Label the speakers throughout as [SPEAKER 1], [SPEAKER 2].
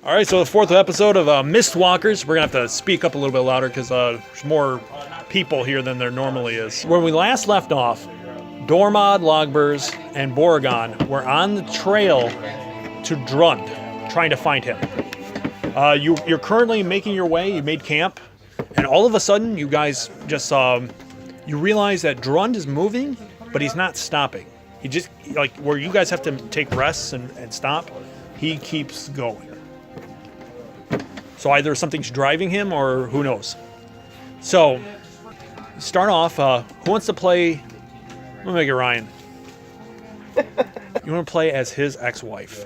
[SPEAKER 1] All right, so the fourth episode of Mistwalkers. We're going to have to speak up a little bit louder because there's more people here than there normally is. When we last left off, Jormund, Laagburs, and Boragon were on the trail to Drund, trying to find him. You're currently making your way. You made camp, and all of a sudden, you guys just you realize that Drund is moving, but he's not stopping. He just, like, where you guys have to take rests and stop, he keeps going. So either something's driving him or who knows. So, start off, who wants to play? I'm going to make it Ryan. You want to play as his ex-wife.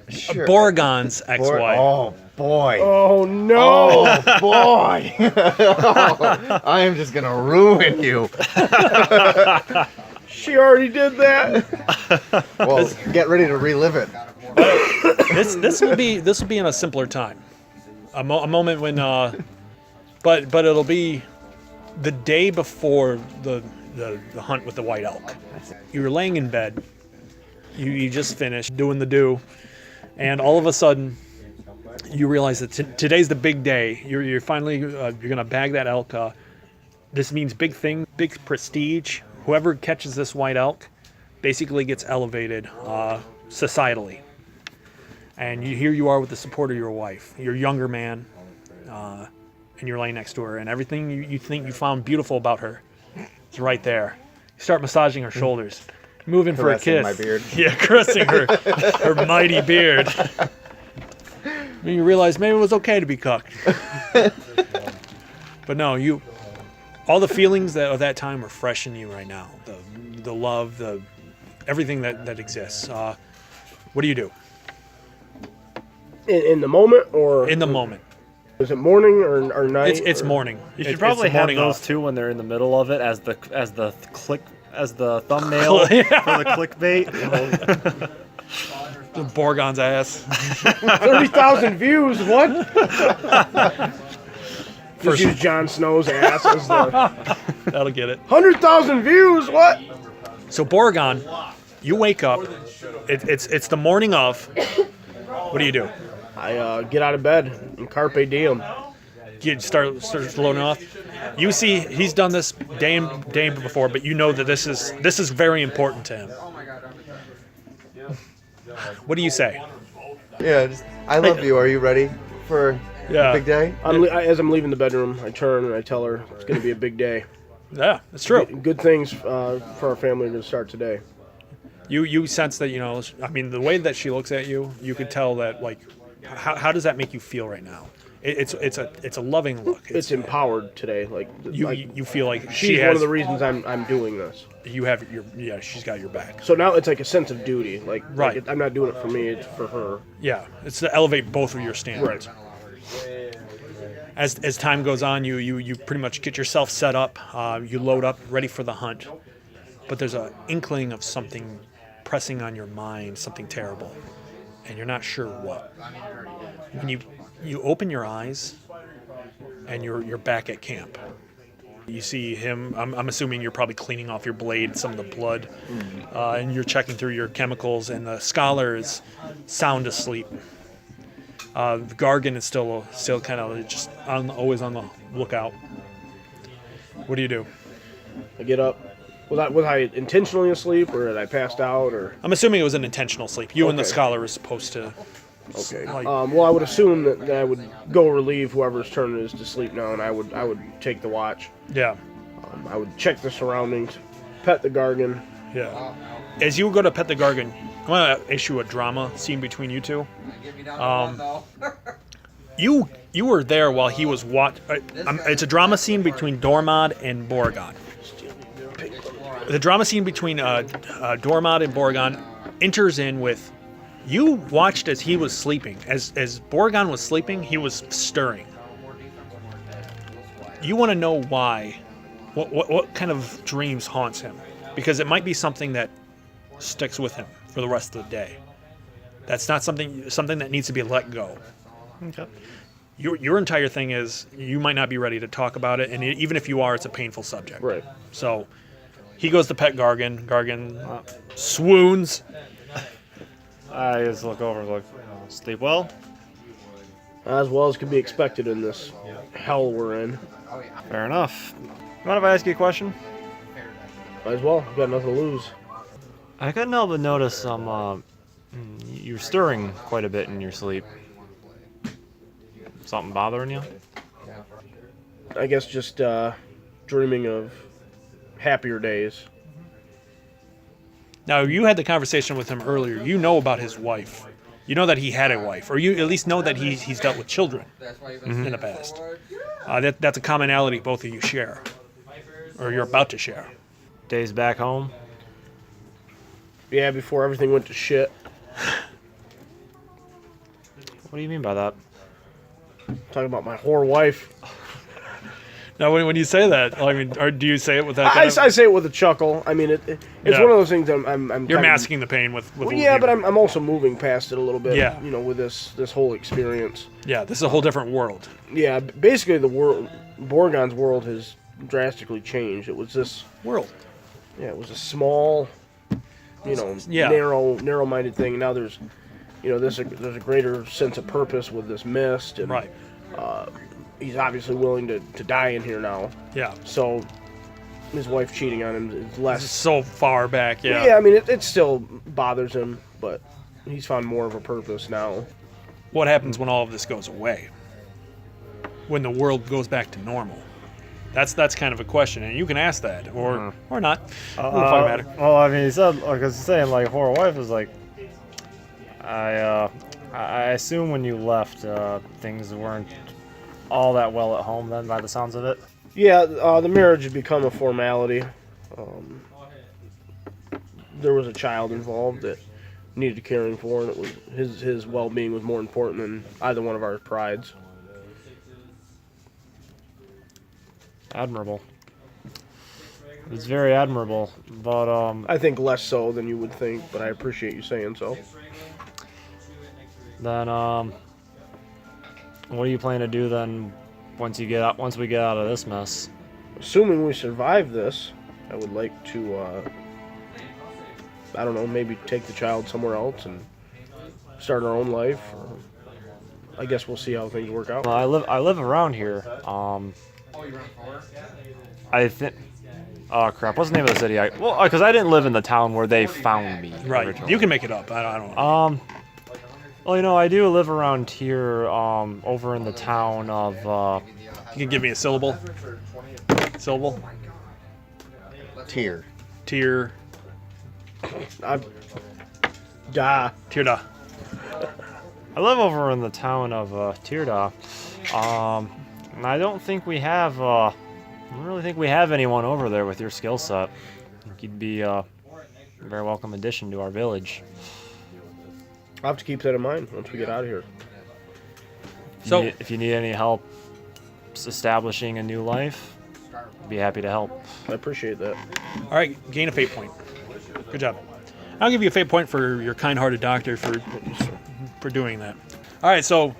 [SPEAKER 2] Sure.
[SPEAKER 1] Boragon's ex-wife.
[SPEAKER 2] Oh, boy.
[SPEAKER 3] Oh, no.
[SPEAKER 2] Oh, boy. I am just going to ruin you.
[SPEAKER 3] She already did that.
[SPEAKER 2] Well, get ready to relive it.
[SPEAKER 1] This will be in a simpler time, a moment when, but it'll be the day before the hunt with the white elk. You were laying in bed, you just finished doing the do, and all of a sudden you realize that today's the big day. You're finally you're gonna bag that elk. This means big thing, big prestige. Whoever catches this white elk basically gets elevated societally. And here you are with the support of your wife, your younger man, and you're laying next to her, and everything you think you found beautiful about her is right there. You start massaging her shoulders, moving for a kiss.
[SPEAKER 2] My beard.
[SPEAKER 1] Yeah, caressing her mighty beard. Then you realize maybe it was okay to be cucked. But no, all the feelings of that time are fresh in you right now. The love, everything that exists. What do you do?
[SPEAKER 3] In the moment, or
[SPEAKER 1] In the moment.
[SPEAKER 3] is it morning or night?
[SPEAKER 1] It's morning.
[SPEAKER 4] You should
[SPEAKER 1] It's
[SPEAKER 4] probably
[SPEAKER 1] the
[SPEAKER 4] have
[SPEAKER 1] morning
[SPEAKER 4] those
[SPEAKER 1] off.
[SPEAKER 4] two when they're in the middle of it as the thumbnail for the clickbait.
[SPEAKER 1] Boragon's ass.
[SPEAKER 3] 30,000 views. What?
[SPEAKER 1] First-
[SPEAKER 3] Just use Jon Snow's ass as the
[SPEAKER 1] That'll get it.
[SPEAKER 3] 100,000 views. What?
[SPEAKER 1] So Boragon, you wake up. It's the morning of. What do you do?
[SPEAKER 3] I get out of bed and carpe diem.
[SPEAKER 1] You start loading off. You see he's done this day before, but you know that this is very important to him. What do you say?
[SPEAKER 2] Yeah, I love you. Are you ready for
[SPEAKER 1] Yeah.
[SPEAKER 2] the big day?
[SPEAKER 3] As I'm leaving the bedroom, I turn and I tell her it's going to be a big day.
[SPEAKER 1] Yeah, it's true.
[SPEAKER 3] Good things for our family to start today.
[SPEAKER 1] You sense that, I mean, the way that she looks at you, you could tell that, like, how does that make you feel right now? It's a loving look.
[SPEAKER 3] It's empowered today. Like
[SPEAKER 1] You feel like
[SPEAKER 3] she's one of the reasons I'm doing this.
[SPEAKER 1] You have she's got your back.
[SPEAKER 3] So now it's like a sense of duty. Like,
[SPEAKER 1] Right.
[SPEAKER 3] I'm not doing it for me; it's for her.
[SPEAKER 1] Yeah, it's to elevate both of your standards.
[SPEAKER 3] Right.
[SPEAKER 1] As time goes on, you pretty much get yourself set up. You load up, ready for the hunt. But there's an inkling of something pressing on your mind, something terrible, and you're not sure what. When you open your eyes, and you're back at camp. You see him. I'm assuming you're probably cleaning off your blade, some of the blood, and you're checking through your chemicals. And the scholar is sound asleep. The Gargan is still kind of just always on the lookout. What do you do?
[SPEAKER 3] I get up. Was I intentionally asleep, or had I passed out, or?
[SPEAKER 1] I'm assuming it was an intentional sleep. You and the
[SPEAKER 3] Okay.
[SPEAKER 1] scholar are supposed to.
[SPEAKER 3] Okay.
[SPEAKER 1] Like-
[SPEAKER 3] Well, I would assume that I would go relieve whoever's turn it is to sleep now, and I would take the watch.
[SPEAKER 1] Yeah,
[SPEAKER 3] I would check the surroundings, pet the Gargan.
[SPEAKER 1] yeah. As you go to pet the Gargan, I'm gonna issue a drama scene between you two. You were there while he was it's a drama scene between Jormund and Boragon. The drama scene between Jormund and Boragon enters in with. You watched as he was sleeping. As Boragon was sleeping, he was stirring. You want to know why. What kind of dreams haunts him? Because it might be something that sticks with him for the rest of the day. That's not something that needs to be let go.
[SPEAKER 4] Okay.
[SPEAKER 1] Your entire thing is you might not be ready to talk about it, and even if you are, it's a painful subject.
[SPEAKER 3] Right.
[SPEAKER 1] So he goes to pet Gargan. Gargan swoons.
[SPEAKER 4] I just look over and look. Sleep well?
[SPEAKER 3] As well as could be expected in this hell we're in.
[SPEAKER 4] Fair enough. Mind if I ask you a question?
[SPEAKER 3] Might as well. Got nothing to lose.
[SPEAKER 4] I couldn't help but notice some, you're stirring quite a bit in your sleep. Something bothering you?
[SPEAKER 3] I guess just dreaming of happier days.
[SPEAKER 1] Now, you had the conversation with him earlier. You know about his wife. You know that he had a wife, or you at least know that he's dealt with children in the past. That's a commonality both of you share, or you're about to share.
[SPEAKER 4] Days back home?
[SPEAKER 3] Yeah, before everything went to shit.
[SPEAKER 4] What do you mean by that?
[SPEAKER 3] Talking about my whore wife.
[SPEAKER 1] Now, when you say that, I mean, or do you say it with that?
[SPEAKER 3] I say it with a chuckle. I mean, it's
[SPEAKER 1] Yeah.
[SPEAKER 3] one of those things I'm
[SPEAKER 1] You're
[SPEAKER 3] kinda-
[SPEAKER 1] masking the pain with
[SPEAKER 3] Well,
[SPEAKER 1] a
[SPEAKER 3] yeah,
[SPEAKER 1] little
[SPEAKER 3] but
[SPEAKER 1] humor.
[SPEAKER 3] I'm also moving past it a little bit.
[SPEAKER 1] Yeah.
[SPEAKER 3] You know, with this whole experience.
[SPEAKER 1] Yeah, this is a whole different world.
[SPEAKER 3] Yeah, basically the world, Boragon's world has drastically changed. It was this,
[SPEAKER 1] World.
[SPEAKER 3] yeah, it was a small, you know,
[SPEAKER 1] Yeah.
[SPEAKER 3] narrow-minded thing. Now there's, you know, there's a greater sense of purpose with this mist, and
[SPEAKER 1] Right.
[SPEAKER 3] he's obviously willing to die in here now.
[SPEAKER 1] Yeah.
[SPEAKER 3] So his wife cheating on him is less.
[SPEAKER 1] So far back, yeah.
[SPEAKER 3] Yeah, I mean, it still bothers him, but he's found more of a purpose now.
[SPEAKER 1] What happens when all of this goes away? When the world goes back to normal? That's kind of a question, and you can ask that, or not. Doesn't fucking matter.
[SPEAKER 4] Well, I mean, he said, because he's saying, like, whore wife is like, I assume when you left, things weren't all that well at home then, by the sounds of it.
[SPEAKER 3] Yeah, the marriage had become a formality. There was a child involved that needed caring for, and it was his well-being was more important than either one of our prides.
[SPEAKER 4] Admirable. It's very admirable, but,
[SPEAKER 3] I think less so than you would think, but I appreciate you saying so.
[SPEAKER 4] then, what do you plan to do then once we get out of this mess?
[SPEAKER 3] Assuming we survive this, I would like to, I don't know, maybe take the child somewhere else and start our own life. I guess we'll see how things work out.
[SPEAKER 4] Well, I live around here. I think. Oh crap! What's the name of the city? Because I didn't live in the town where they found me.
[SPEAKER 1] Right.
[SPEAKER 4] originally.
[SPEAKER 1] You can make it up. I don't know.
[SPEAKER 4] Well, you know, I do live around here, over in the town of.
[SPEAKER 1] You can give me a syllable. Syllable.
[SPEAKER 2] Tier.
[SPEAKER 1] Tier. Tirda.
[SPEAKER 4] I live over in the town of Tirda. And I don't think we have. I don't really think we have anyone over there with your skill set. I think you'd be a very welcome addition to our village.
[SPEAKER 3] I'll have to keep that in mind once we get out of here.
[SPEAKER 1] So-
[SPEAKER 4] If you need any help establishing a new life, I'd be happy to help.
[SPEAKER 3] I appreciate that.
[SPEAKER 1] All right, gain a fate point. Good job. I'll give you a fate point for your kind-hearted doctor for doing that. All right, so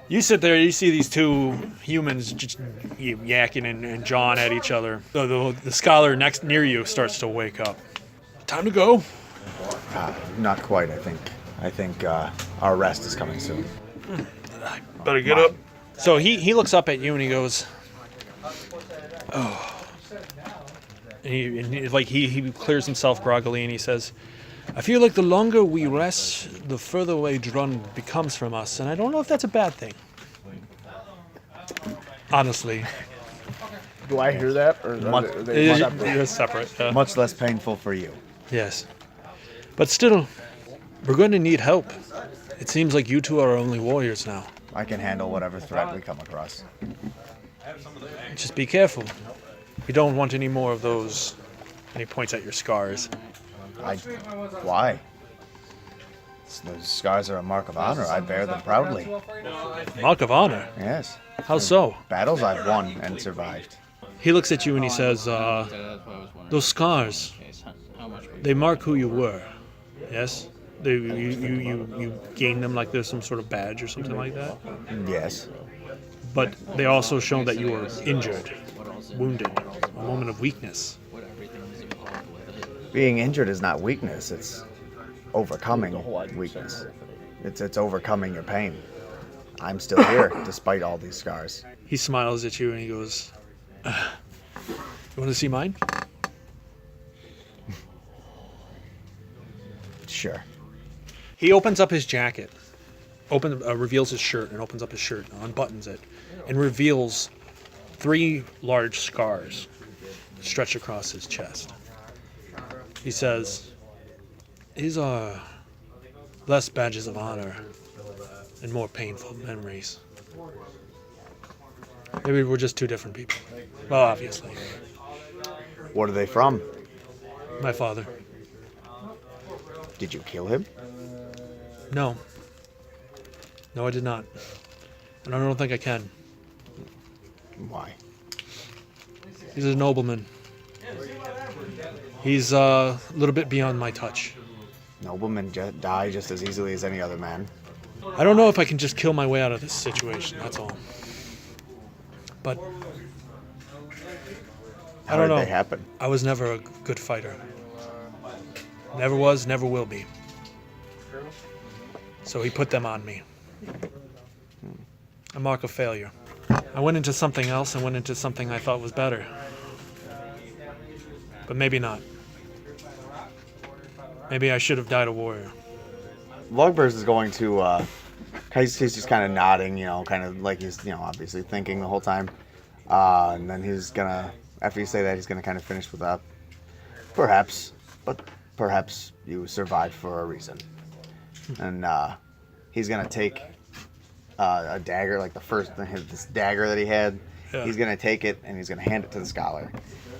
[SPEAKER 1] you sit there, you see these two humans just yakking and jawing at each other. The scholar near you starts to wake up. Time to go.
[SPEAKER 2] Not quite, I think. I think our rest is coming soon.
[SPEAKER 1] Better get up. So he looks up at you and he goes, oh. And he clears himself groggily and he says, I feel like the longer we rest, the further away Drun becomes from us, and I don't know if that's a bad thing. Honestly.
[SPEAKER 3] Do I hear that? Or are they separate?
[SPEAKER 1] It's separate. Yeah.
[SPEAKER 2] Much less painful for you.
[SPEAKER 1] Yes. But still, we're going to need help. It seems like you two are our only warriors now.
[SPEAKER 2] I can handle whatever threat we come across.
[SPEAKER 1] Just be careful. We don't want any more of those. And he points at your scars.
[SPEAKER 2] Why? Those scars are a mark of honor. I bear them proudly.
[SPEAKER 1] Mark of honor?
[SPEAKER 2] Yes.
[SPEAKER 1] How so?
[SPEAKER 2] Battles I've won and survived.
[SPEAKER 1] He looks at you and he says, those scars, they mark who you were. Yes? You gain them like there's some sort of badge or something like that?
[SPEAKER 2] Yes.
[SPEAKER 1] But they also show that you were injured, wounded, a moment of weakness.
[SPEAKER 2] Being injured is not weakness. It's overcoming weakness. It's overcoming your pain. I'm still here, despite all these scars.
[SPEAKER 1] He smiles at you and he goes, "You want to see mine?"
[SPEAKER 2] Sure.
[SPEAKER 1] He opens up his jacket, reveals his shirt, and opens up his shirt, and unbuttons it, and reveals 3 large scars stretched across his chest. He says, "These are less badges of honor and more painful memories. Maybe we're just 2 different people." Well, obviously.
[SPEAKER 2] What are they from?
[SPEAKER 1] My father.
[SPEAKER 2] Did you kill him?
[SPEAKER 1] No. No, I did not. And I don't think I can.
[SPEAKER 2] Why?
[SPEAKER 1] He's a nobleman. He's a little bit beyond my touch.
[SPEAKER 2] Noblemen die just as easily as any other man.
[SPEAKER 1] I don't know if I can just kill my way out of this situation, that's all. But
[SPEAKER 2] How
[SPEAKER 1] I don't
[SPEAKER 2] did
[SPEAKER 1] know.
[SPEAKER 2] they happen?
[SPEAKER 1] I was never a good fighter. Never was, never will be. So he put them on me. A mark of failure. I went into something else and went into something I thought was better. But maybe not. Maybe I should have died a warrior.
[SPEAKER 2] Laagburs is going to, he's just kind of nodding, kind of like he's, obviously thinking the whole time. And then he's gonna, after you say that, he's gonna kind of finish with a, perhaps, but perhaps you survived for a reason. And he's gonna take a dagger, like this dagger that he had.
[SPEAKER 1] Yeah.
[SPEAKER 2] He's gonna take it and he's gonna hand it to the scholar,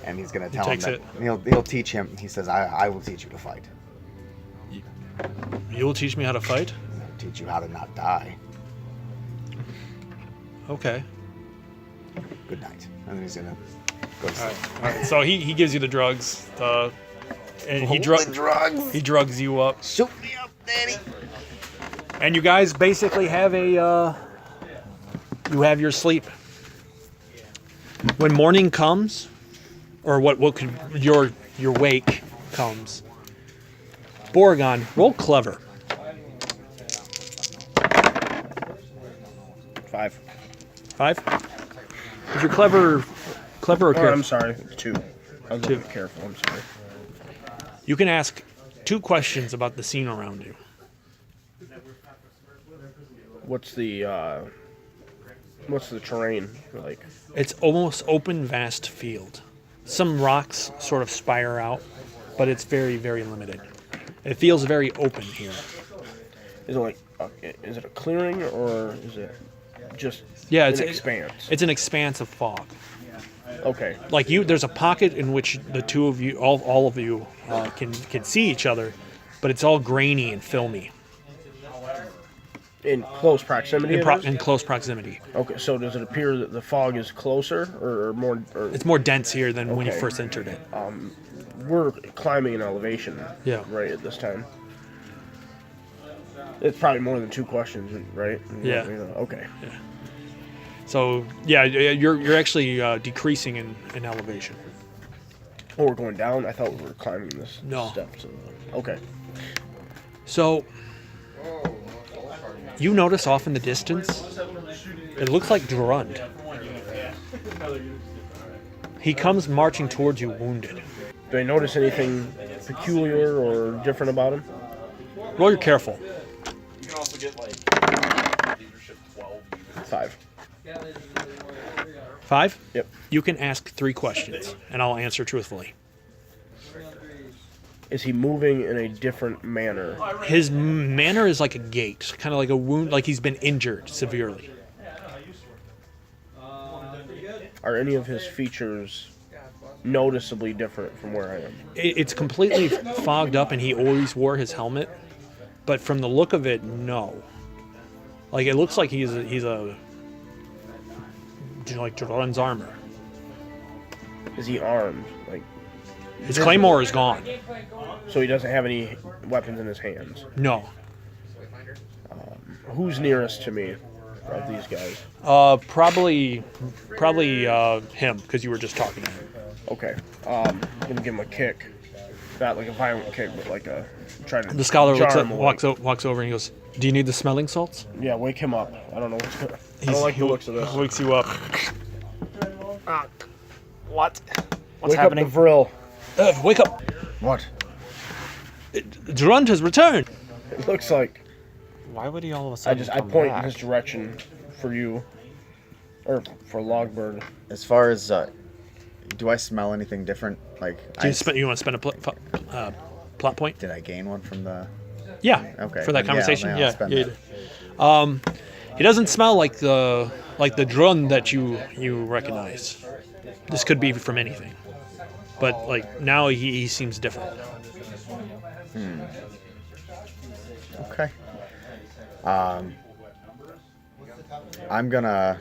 [SPEAKER 2] and he's gonna tell him
[SPEAKER 1] takes
[SPEAKER 2] that
[SPEAKER 1] it.
[SPEAKER 2] he'll teach him. He says, "I will teach you to fight.
[SPEAKER 1] You will teach me how to fight?"
[SPEAKER 2] I'll teach you how to not die.
[SPEAKER 1] Okay.
[SPEAKER 2] Good night." And then he's gonna go to sleep.
[SPEAKER 1] All right. So he gives you the drugs. And he
[SPEAKER 2] drugs.
[SPEAKER 1] he drugs you up.
[SPEAKER 2] Shoot me up, Daddy.
[SPEAKER 1] And you guys basically have you have your sleep. When morning comes, or what could your wake comes, Boragon, roll clever.
[SPEAKER 3] 5.
[SPEAKER 1] 5? Is your clever or
[SPEAKER 3] Oh,
[SPEAKER 1] careful?
[SPEAKER 3] I'm sorry. 2. I was
[SPEAKER 1] 2.
[SPEAKER 3] a bit careful. I'm sorry.
[SPEAKER 1] You can ask 2 questions about the scene around you.
[SPEAKER 3] What's the terrain like?
[SPEAKER 1] It's almost open, vast field. Some rocks sort of spire out, but it's very, very limited. It feels very open here.
[SPEAKER 3] Is it like is it a clearing or is it just
[SPEAKER 1] It's
[SPEAKER 3] an expanse?
[SPEAKER 1] It's an expanse of fog.
[SPEAKER 3] Okay.
[SPEAKER 1] Like there's a pocket in which the 2 of you, all of you, can see each other, but it's all grainy and filmy
[SPEAKER 3] In close proximity.
[SPEAKER 1] in close proximity.
[SPEAKER 3] Okay. So does it appear that the fog is closer or more? Or
[SPEAKER 1] It's more dense here than when you
[SPEAKER 3] Okay.
[SPEAKER 1] first entered it.
[SPEAKER 3] we're climbing an elevation.
[SPEAKER 1] Yeah.
[SPEAKER 3] Right at this time. It's probably more than 2 questions, right?
[SPEAKER 1] Yeah.
[SPEAKER 3] Okay.
[SPEAKER 1] So yeah, you're actually decreasing in elevation.
[SPEAKER 3] Oh, we're going down. I thought we were climbing this
[SPEAKER 1] No.
[SPEAKER 3] step. So, okay.
[SPEAKER 1] So you notice off in the distance, it looks like Drund. He comes marching towards you, wounded.
[SPEAKER 3] Do I notice anything peculiar or different about him?
[SPEAKER 1] Roll your careful.
[SPEAKER 5] You can also get like leadership 12.
[SPEAKER 3] 5.
[SPEAKER 1] 5?
[SPEAKER 3] Yep.
[SPEAKER 1] You can ask 3 questions, and I'll answer truthfully.
[SPEAKER 3] Is he moving in a different manner?
[SPEAKER 1] His manner is like a gait, kind of like a wound, like he's been injured severely.
[SPEAKER 3] Are any of his features noticeably different from where I am?
[SPEAKER 1] It's completely fogged up, and he always wore his helmet, but from the look of it, no. Like it looks like he's like Drun's armor.
[SPEAKER 3] Is he armed? Like,
[SPEAKER 1] His claymore is gone.
[SPEAKER 3] so he doesn't have any weapons in his hands.
[SPEAKER 1] No.
[SPEAKER 3] Who's nearest to me of these guys?
[SPEAKER 1] Probably him, because you were just talking to him.
[SPEAKER 3] Okay. I'm gonna give him a kick. Not like a violent kick, but like a trying to.
[SPEAKER 1] The scholar
[SPEAKER 3] jar
[SPEAKER 1] looks up,
[SPEAKER 3] him away.
[SPEAKER 1] walks over, and he goes, Do you need the smelling salts?
[SPEAKER 3] Yeah, wake him up. I don't know what's going on. I
[SPEAKER 1] He's-
[SPEAKER 3] don't like
[SPEAKER 1] he
[SPEAKER 3] the looks of this.
[SPEAKER 4] Wakes you up. What? What's
[SPEAKER 3] Wake
[SPEAKER 4] happening?
[SPEAKER 3] up the Vril.
[SPEAKER 1] Wake up!
[SPEAKER 2] What?
[SPEAKER 1] Drund has returned.
[SPEAKER 3] It looks like
[SPEAKER 4] Why would he all of a sudden
[SPEAKER 3] I
[SPEAKER 4] come
[SPEAKER 3] point
[SPEAKER 4] back?
[SPEAKER 3] in his direction for you, or for Laagburs.
[SPEAKER 2] As far as do I smell anything different? Like,
[SPEAKER 1] You want to spend a plot point?
[SPEAKER 2] did I gain one from the?
[SPEAKER 1] Yeah.
[SPEAKER 2] Okay,
[SPEAKER 1] For that
[SPEAKER 2] then yeah,
[SPEAKER 1] conversation,
[SPEAKER 2] then I'll
[SPEAKER 1] yeah.
[SPEAKER 2] spend
[SPEAKER 1] yeah. He doesn't smell like the drun that you recognize. This could be from anything, but like now he seems different.
[SPEAKER 2] Okay. I'm gonna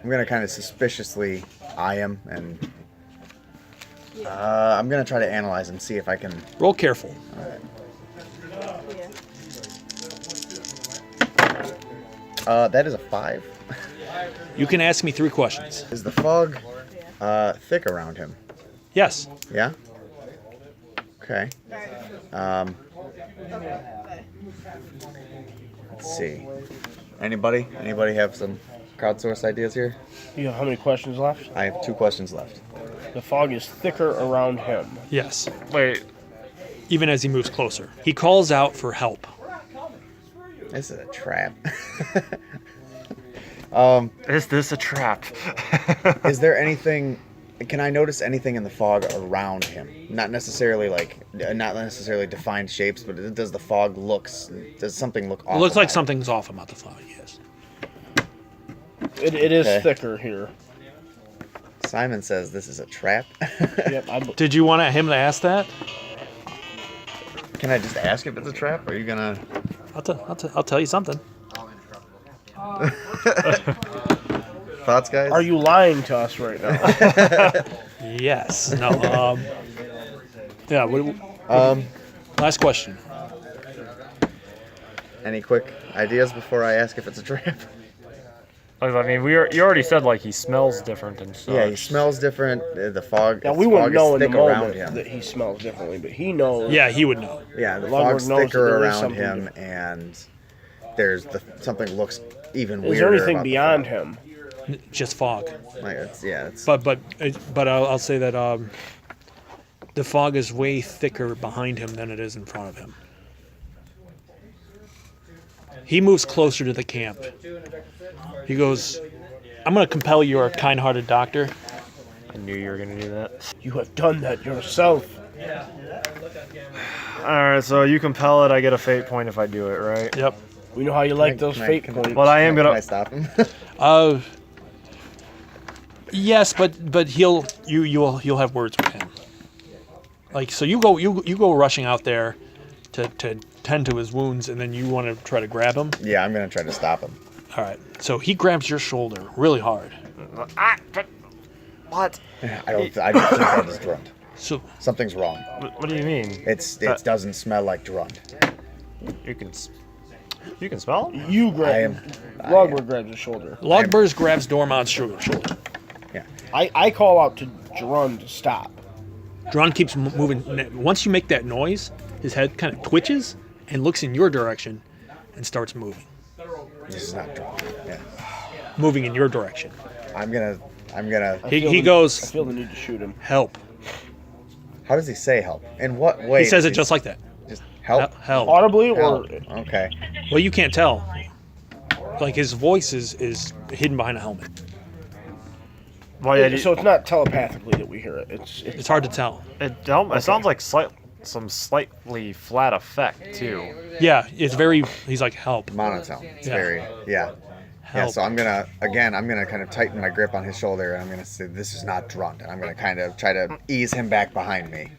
[SPEAKER 2] kind of suspiciously eye him, and I'm gonna try to analyze him, see if I can.
[SPEAKER 1] Roll careful.
[SPEAKER 2] That is a 5.
[SPEAKER 1] You can ask me 3 questions.
[SPEAKER 2] Is the fog thick around him?
[SPEAKER 1] Yes.
[SPEAKER 2] Yeah. Okay. Let's see. Anybody have some crowdsourced ideas here?
[SPEAKER 3] You have how many questions left?
[SPEAKER 2] I have 2 questions left.
[SPEAKER 3] The fog is thicker around him.
[SPEAKER 1] Yes.
[SPEAKER 4] Wait.
[SPEAKER 1] Even as he moves closer, he calls out for help.
[SPEAKER 2] This is a trap.
[SPEAKER 4] Is this a trap?
[SPEAKER 2] Is there anything? Can I notice anything in the fog around him? Not necessarily defined shapes, but does the fog does something look off?
[SPEAKER 1] It looks like
[SPEAKER 2] about
[SPEAKER 1] something's off about the fog. Yes.
[SPEAKER 3] It is
[SPEAKER 2] Okay.
[SPEAKER 3] thicker here.
[SPEAKER 2] it? Simon says this is a trap.
[SPEAKER 3] Yep.
[SPEAKER 1] Did you want him to ask that?
[SPEAKER 2] Can I just ask if it's a trap? Or are you gonna?
[SPEAKER 1] I'll tell you something.
[SPEAKER 2] Thoughts, guys?
[SPEAKER 3] Are you lying to us right now?
[SPEAKER 1] Yes. No. Yeah. Last question.
[SPEAKER 2] Any quick ideas before I ask if it's a trap?
[SPEAKER 4] I mean, you already said like he smells different and stuff.
[SPEAKER 2] Yeah, he smells different. The fog.
[SPEAKER 3] Now we
[SPEAKER 2] the
[SPEAKER 3] wouldn't
[SPEAKER 2] fog
[SPEAKER 3] know
[SPEAKER 2] is
[SPEAKER 3] in the
[SPEAKER 2] thick around
[SPEAKER 3] moment
[SPEAKER 2] him.
[SPEAKER 3] that he smells differently, but he knows.
[SPEAKER 1] Yeah, he would know.
[SPEAKER 2] Yeah, the
[SPEAKER 3] Laagburs
[SPEAKER 2] fog's
[SPEAKER 3] knows that
[SPEAKER 2] thicker
[SPEAKER 3] there is
[SPEAKER 2] around
[SPEAKER 3] something
[SPEAKER 2] him,
[SPEAKER 3] different.
[SPEAKER 2] and there's something looks even weirder.
[SPEAKER 3] Is there anything
[SPEAKER 2] about the
[SPEAKER 3] beyond
[SPEAKER 2] fog.
[SPEAKER 3] him?
[SPEAKER 1] Just fog.
[SPEAKER 2] Like it's
[SPEAKER 1] But I'll say that the fog is way thicker behind him than it is in front of him. He moves closer to the camp. He goes, "I'm going to compel your kind-hearted doctor."
[SPEAKER 4] I knew you were gonna do that.
[SPEAKER 3] You have done that yourself.
[SPEAKER 4] All right, so you compel it. I get a fate point if I do it, right?
[SPEAKER 1] Yep.
[SPEAKER 3] We know how you like those fate
[SPEAKER 2] can
[SPEAKER 3] points.
[SPEAKER 4] But I am
[SPEAKER 2] Can I
[SPEAKER 4] gonna.
[SPEAKER 2] stop him?
[SPEAKER 1] Yes, but you'll have words with him. Like, so you go rushing out there to tend to his wounds, and then you want to try to grab him.
[SPEAKER 2] Yeah, I'm gonna try to stop him.
[SPEAKER 1] All right. So he grabs your shoulder really hard.
[SPEAKER 4] What?
[SPEAKER 2] I don't think that is Drund.
[SPEAKER 1] So
[SPEAKER 2] Something's wrong.
[SPEAKER 4] What do you mean?
[SPEAKER 2] It doesn't smell like Drund.
[SPEAKER 4] You can smell?
[SPEAKER 3] You
[SPEAKER 2] I
[SPEAKER 3] grab.
[SPEAKER 2] am.
[SPEAKER 3] Laagburs grabs his shoulder.
[SPEAKER 1] Laagburs grabs Dormant's shoulder.
[SPEAKER 2] Yeah.
[SPEAKER 3] I call out to Jormund to stop.
[SPEAKER 1] Dron keeps moving. Once you make that noise, his head kind of twitches and looks in your direction and starts moving.
[SPEAKER 2] This is not Drund. Yeah.
[SPEAKER 1] Moving in your direction.
[SPEAKER 2] I'm gonna.
[SPEAKER 1] He goes,
[SPEAKER 3] I feel the need to shoot him.
[SPEAKER 1] "Help."
[SPEAKER 2] How does he say help? In what way?
[SPEAKER 1] He says
[SPEAKER 2] does
[SPEAKER 1] it just like that.
[SPEAKER 2] Just help.
[SPEAKER 1] Help.
[SPEAKER 3] Audibly
[SPEAKER 2] Help.
[SPEAKER 3] or
[SPEAKER 2] Okay.
[SPEAKER 1] Well, you can't tell. Like, his voice is hidden behind a helmet.
[SPEAKER 4] Well, yeah,
[SPEAKER 3] so it's not telepathically that we hear it.
[SPEAKER 1] It's hard to tell.
[SPEAKER 4] it sounds like some slightly flat effect too.
[SPEAKER 1] Yeah, it's very. He's like, "Help."
[SPEAKER 2] Monotone. It's
[SPEAKER 1] Yeah.
[SPEAKER 2] very. Yeah. Yeah.
[SPEAKER 1] Help.
[SPEAKER 2] So I'm gonna kind of tighten my grip on his shoulder, and I'm gonna say this is not Drund, and I'm gonna kind of try to ease him back behind me.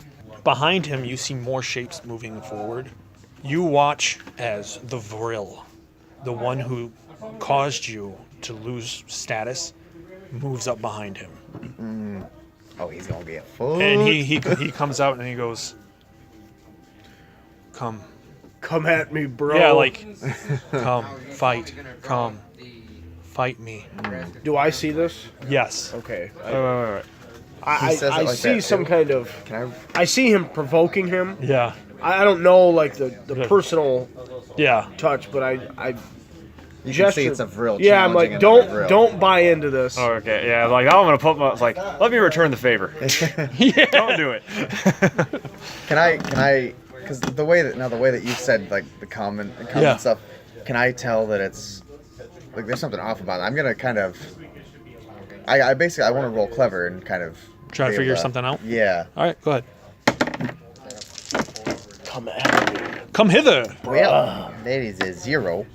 [SPEAKER 1] Behind him, you see more shapes moving forward. You watch as the Vril, the one who caused you to lose status, moves up behind him.
[SPEAKER 2] Oh, he's gonna be a fool.
[SPEAKER 1] And he comes out and he goes, "Come."
[SPEAKER 3] come at me, bro.
[SPEAKER 1] Yeah, like, "Come, fight, come, fight me."
[SPEAKER 3] Do I see this?
[SPEAKER 1] Yes.
[SPEAKER 3] Okay.
[SPEAKER 4] Wait.
[SPEAKER 3] I
[SPEAKER 2] says it like
[SPEAKER 3] see
[SPEAKER 2] that,
[SPEAKER 3] some
[SPEAKER 2] too.
[SPEAKER 3] kind of.
[SPEAKER 2] Can
[SPEAKER 3] I see him provoking him,
[SPEAKER 1] Yeah.
[SPEAKER 3] I don't know like the personal
[SPEAKER 1] Yeah.
[SPEAKER 3] touch, but I
[SPEAKER 2] You can
[SPEAKER 3] gesture.
[SPEAKER 2] see it's a real.
[SPEAKER 3] Yeah, I'm like, don't buy into this.
[SPEAKER 4] Oh, okay, yeah, like I'm gonna put my like, let me return the favor. Don't do it.
[SPEAKER 2] Can I? Because the way that you said like the comment
[SPEAKER 1] Yeah.
[SPEAKER 2] stuff, can I tell that it's like there's something off about it? I'm gonna kind of. I basically I want to roll clever and kind of
[SPEAKER 1] Try to
[SPEAKER 2] be
[SPEAKER 1] figure
[SPEAKER 2] able
[SPEAKER 1] something out.
[SPEAKER 2] Yeah.
[SPEAKER 1] All right, go ahead.
[SPEAKER 3] Come at me.
[SPEAKER 1] Come hither.
[SPEAKER 2] Well, that is a 0,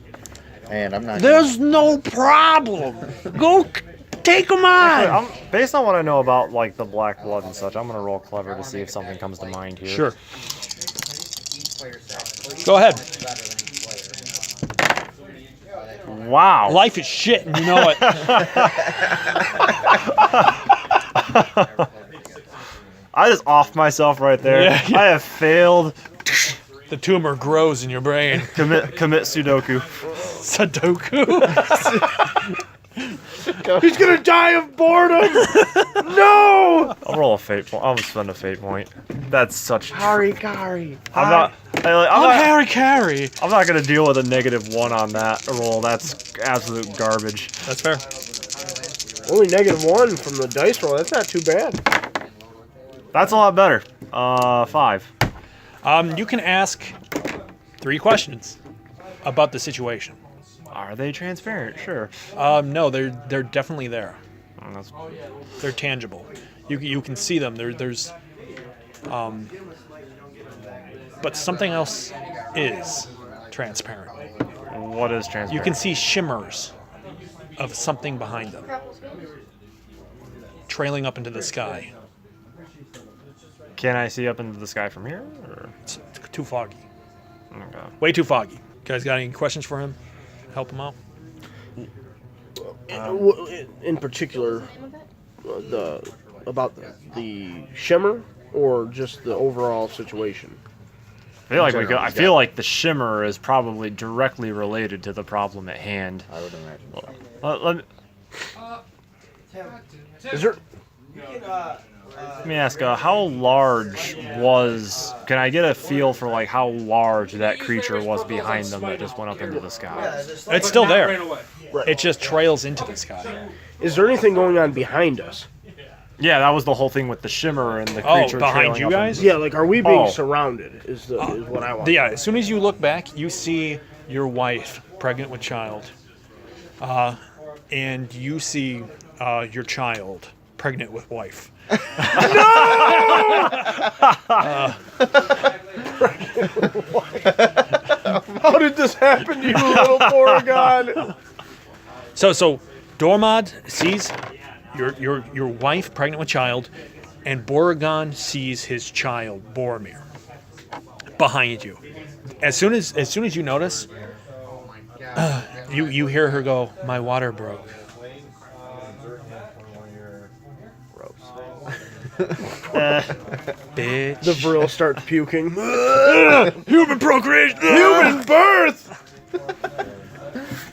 [SPEAKER 2] and I'm not.
[SPEAKER 1] There's no problem. Go take them on.
[SPEAKER 4] Based on what I know about like the black blood and such, I'm gonna roll clever to see if something comes to mind here.
[SPEAKER 1] Sure. Go ahead.
[SPEAKER 4] Wow.
[SPEAKER 1] Life is shit, and you know it.
[SPEAKER 4] I just offed myself right there.
[SPEAKER 1] Yeah.
[SPEAKER 4] I have failed.
[SPEAKER 1] The tumor grows in your brain.
[SPEAKER 4] Commit Sudoku.
[SPEAKER 1] Sudoku.
[SPEAKER 3] He's gonna die of boredom. No.
[SPEAKER 4] I'll roll a fate point. I'll spend a fate point. That's such.
[SPEAKER 2] Harikari.
[SPEAKER 4] I'm not.
[SPEAKER 1] I'm Harry.
[SPEAKER 4] I'm not gonna deal with a -1 on that roll. That's absolute garbage.
[SPEAKER 1] That's fair.
[SPEAKER 3] Only -1 from the dice roll. That's not too bad.
[SPEAKER 4] That's a lot better. 5.
[SPEAKER 1] You can ask 3 questions about the situation.
[SPEAKER 4] Are they transparent? Sure.
[SPEAKER 1] No, they're definitely there.
[SPEAKER 4] Oh, that's-
[SPEAKER 1] They're tangible. You can see them. There's but something else is transparent.
[SPEAKER 4] What is transparent?
[SPEAKER 1] You can see shimmers of something behind them, trailing up into the sky.
[SPEAKER 4] Can I see up into the sky from here? Or?
[SPEAKER 1] It's too foggy.
[SPEAKER 4] Okay.
[SPEAKER 1] Way too foggy. Guys, got any questions for him? Help him out.
[SPEAKER 3] In particular, about the shimmer or just the overall situation.
[SPEAKER 4] I feel like the shimmer is probably directly related to the problem at hand.
[SPEAKER 2] I would imagine.
[SPEAKER 3] Is there?
[SPEAKER 4] Let me ask, how large was... Can I get a feel for like how large that creature was behind them that just went up into the sky?
[SPEAKER 1] It's still there. It just trails into the sky.
[SPEAKER 3] Is there anything going on behind us?
[SPEAKER 4] Yeah, that was the whole thing with the shimmer and the creature
[SPEAKER 1] behind
[SPEAKER 4] trailing
[SPEAKER 1] you
[SPEAKER 4] up
[SPEAKER 1] guys?
[SPEAKER 3] Yeah, like are we being
[SPEAKER 4] Oh.
[SPEAKER 3] surrounded? Is what I want.
[SPEAKER 1] Yeah, as soon as you look back, you see your wife pregnant with child. And you see your child pregnant with wife.
[SPEAKER 3] How did this happen to you, little Boragon?
[SPEAKER 1] So Dormad sees your wife pregnant with child, and Boragon sees his child, Boromir, behind you. As soon as you notice, you hear her go, "My water broke." Bitch.
[SPEAKER 3] The Vril starts puking.
[SPEAKER 1] Human procreation.
[SPEAKER 3] Human birth.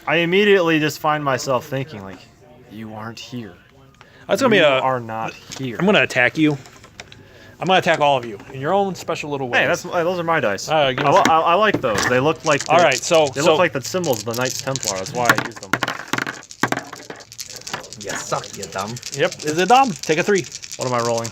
[SPEAKER 4] I immediately just find myself thinking like, you aren't here.
[SPEAKER 1] That's gonna be
[SPEAKER 4] You
[SPEAKER 1] a.
[SPEAKER 4] are not here.
[SPEAKER 1] I'm gonna attack you. I'm gonna attack all of you in your own special little ways.
[SPEAKER 4] Hey, those are my dice.
[SPEAKER 1] All right, give us-
[SPEAKER 4] I like those. They look like
[SPEAKER 1] All right, so
[SPEAKER 4] they look like the symbols of the Knights Templar. That's why I use them.
[SPEAKER 2] You suck, you dumb.
[SPEAKER 1] Yep, is it dumb? Take a 3.
[SPEAKER 4] What am I rolling?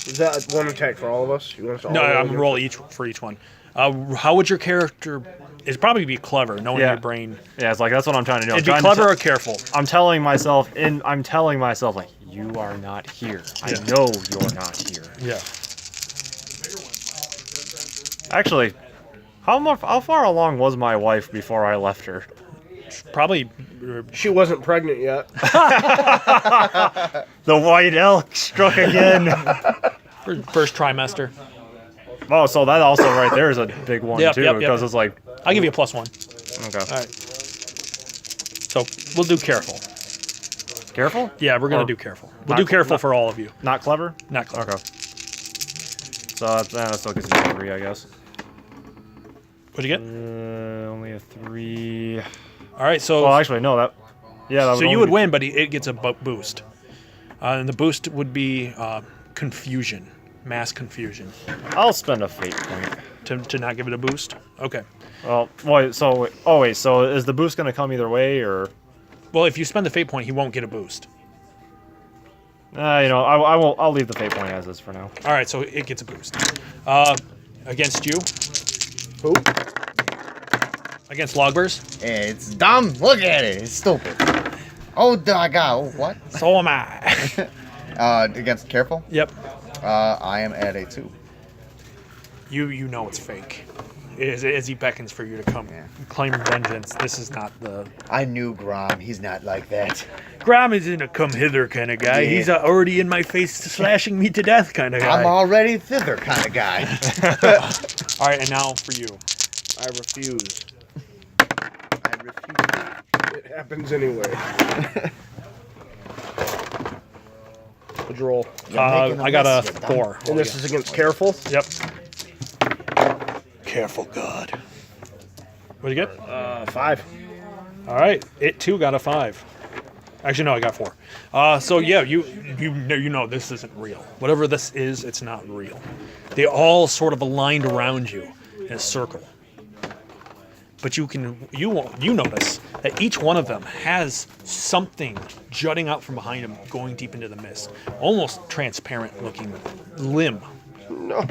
[SPEAKER 3] Is that one attack for all of us? You want us to all
[SPEAKER 1] No,
[SPEAKER 3] roll
[SPEAKER 1] I'm gonna
[SPEAKER 3] against
[SPEAKER 1] roll
[SPEAKER 3] it?
[SPEAKER 1] each for each one. How would your character? It'd probably be clever, knowing
[SPEAKER 4] Yeah.
[SPEAKER 1] your brain.
[SPEAKER 4] Yeah, it's like that's what I'm trying to do.
[SPEAKER 1] It'd be clever or careful.
[SPEAKER 4] I'm telling myself like, you are not here. I know you're not here.
[SPEAKER 1] Yeah.
[SPEAKER 4] Actually, how far along was my wife before I left her?
[SPEAKER 1] Probably.
[SPEAKER 3] She wasn't pregnant yet.
[SPEAKER 4] The white elk struck again.
[SPEAKER 1] First trimester.
[SPEAKER 4] Oh, so that also right there is a big one
[SPEAKER 1] Yep,
[SPEAKER 4] too,
[SPEAKER 1] yep, yep.
[SPEAKER 4] because it's like,
[SPEAKER 1] I'll give you a +1.
[SPEAKER 4] okay,
[SPEAKER 1] All right. So we'll do careful.
[SPEAKER 4] careful.
[SPEAKER 1] Yeah, we're gonna
[SPEAKER 4] Or
[SPEAKER 1] do careful. We'll
[SPEAKER 4] not-
[SPEAKER 1] do careful
[SPEAKER 4] not-
[SPEAKER 1] for all of you.
[SPEAKER 4] Not clever.
[SPEAKER 1] Not clever.
[SPEAKER 4] Okay. So that still gives me a 3, I guess.
[SPEAKER 1] What'd you get?
[SPEAKER 4] Only a 3.
[SPEAKER 1] All right. So
[SPEAKER 4] Well, actually, no. That
[SPEAKER 1] so you
[SPEAKER 4] only
[SPEAKER 1] would
[SPEAKER 4] be-
[SPEAKER 1] win, but it gets a boost. And the boost would be confusion. mass confusion.
[SPEAKER 4] I'll spend a fate point.
[SPEAKER 1] To not give it a boost? Okay.
[SPEAKER 4] Well, wait. So is the boost gonna come either way, or?
[SPEAKER 1] Well, if you spend the fate point, he won't get a boost.
[SPEAKER 4] I won't. I'll leave the fate point as is for now.
[SPEAKER 1] All right, so it gets a boost. Against you?
[SPEAKER 3] Who?
[SPEAKER 1] Against Laagburs?
[SPEAKER 2] It's dumb. Look at it. It's stupid. Oh, God. What?
[SPEAKER 1] So am I.
[SPEAKER 2] Against Careful?
[SPEAKER 1] Yep.
[SPEAKER 2] I am at a 2.
[SPEAKER 1] You know it's fake. As he beckons for you to come claim vengeance, this is not the...
[SPEAKER 2] I knew Grom. He's not like that.
[SPEAKER 1] Grom isn't a come hither kind of guy.
[SPEAKER 2] Yeah.
[SPEAKER 1] He's already in my face slashing me to death kind of guy.
[SPEAKER 2] I'm already thither kind of guy.
[SPEAKER 1] All right, and now for you.
[SPEAKER 3] I refuse.
[SPEAKER 2] I refuse.
[SPEAKER 3] It happens anyway. What'd you roll?
[SPEAKER 1] I got a 4.
[SPEAKER 3] And this is against Careful?
[SPEAKER 1] Yep. Careful, God. What'd you get?
[SPEAKER 3] 5.
[SPEAKER 1] All right, it too got a 5. Actually, no, I got 4. So yeah, you know this isn't real. Whatever this is, it's not real. They all sort of aligned around you in a circle. But you notice that each one of them has something jutting out from behind them, going deep into the mist, almost transparent-looking limb.
[SPEAKER 3] No.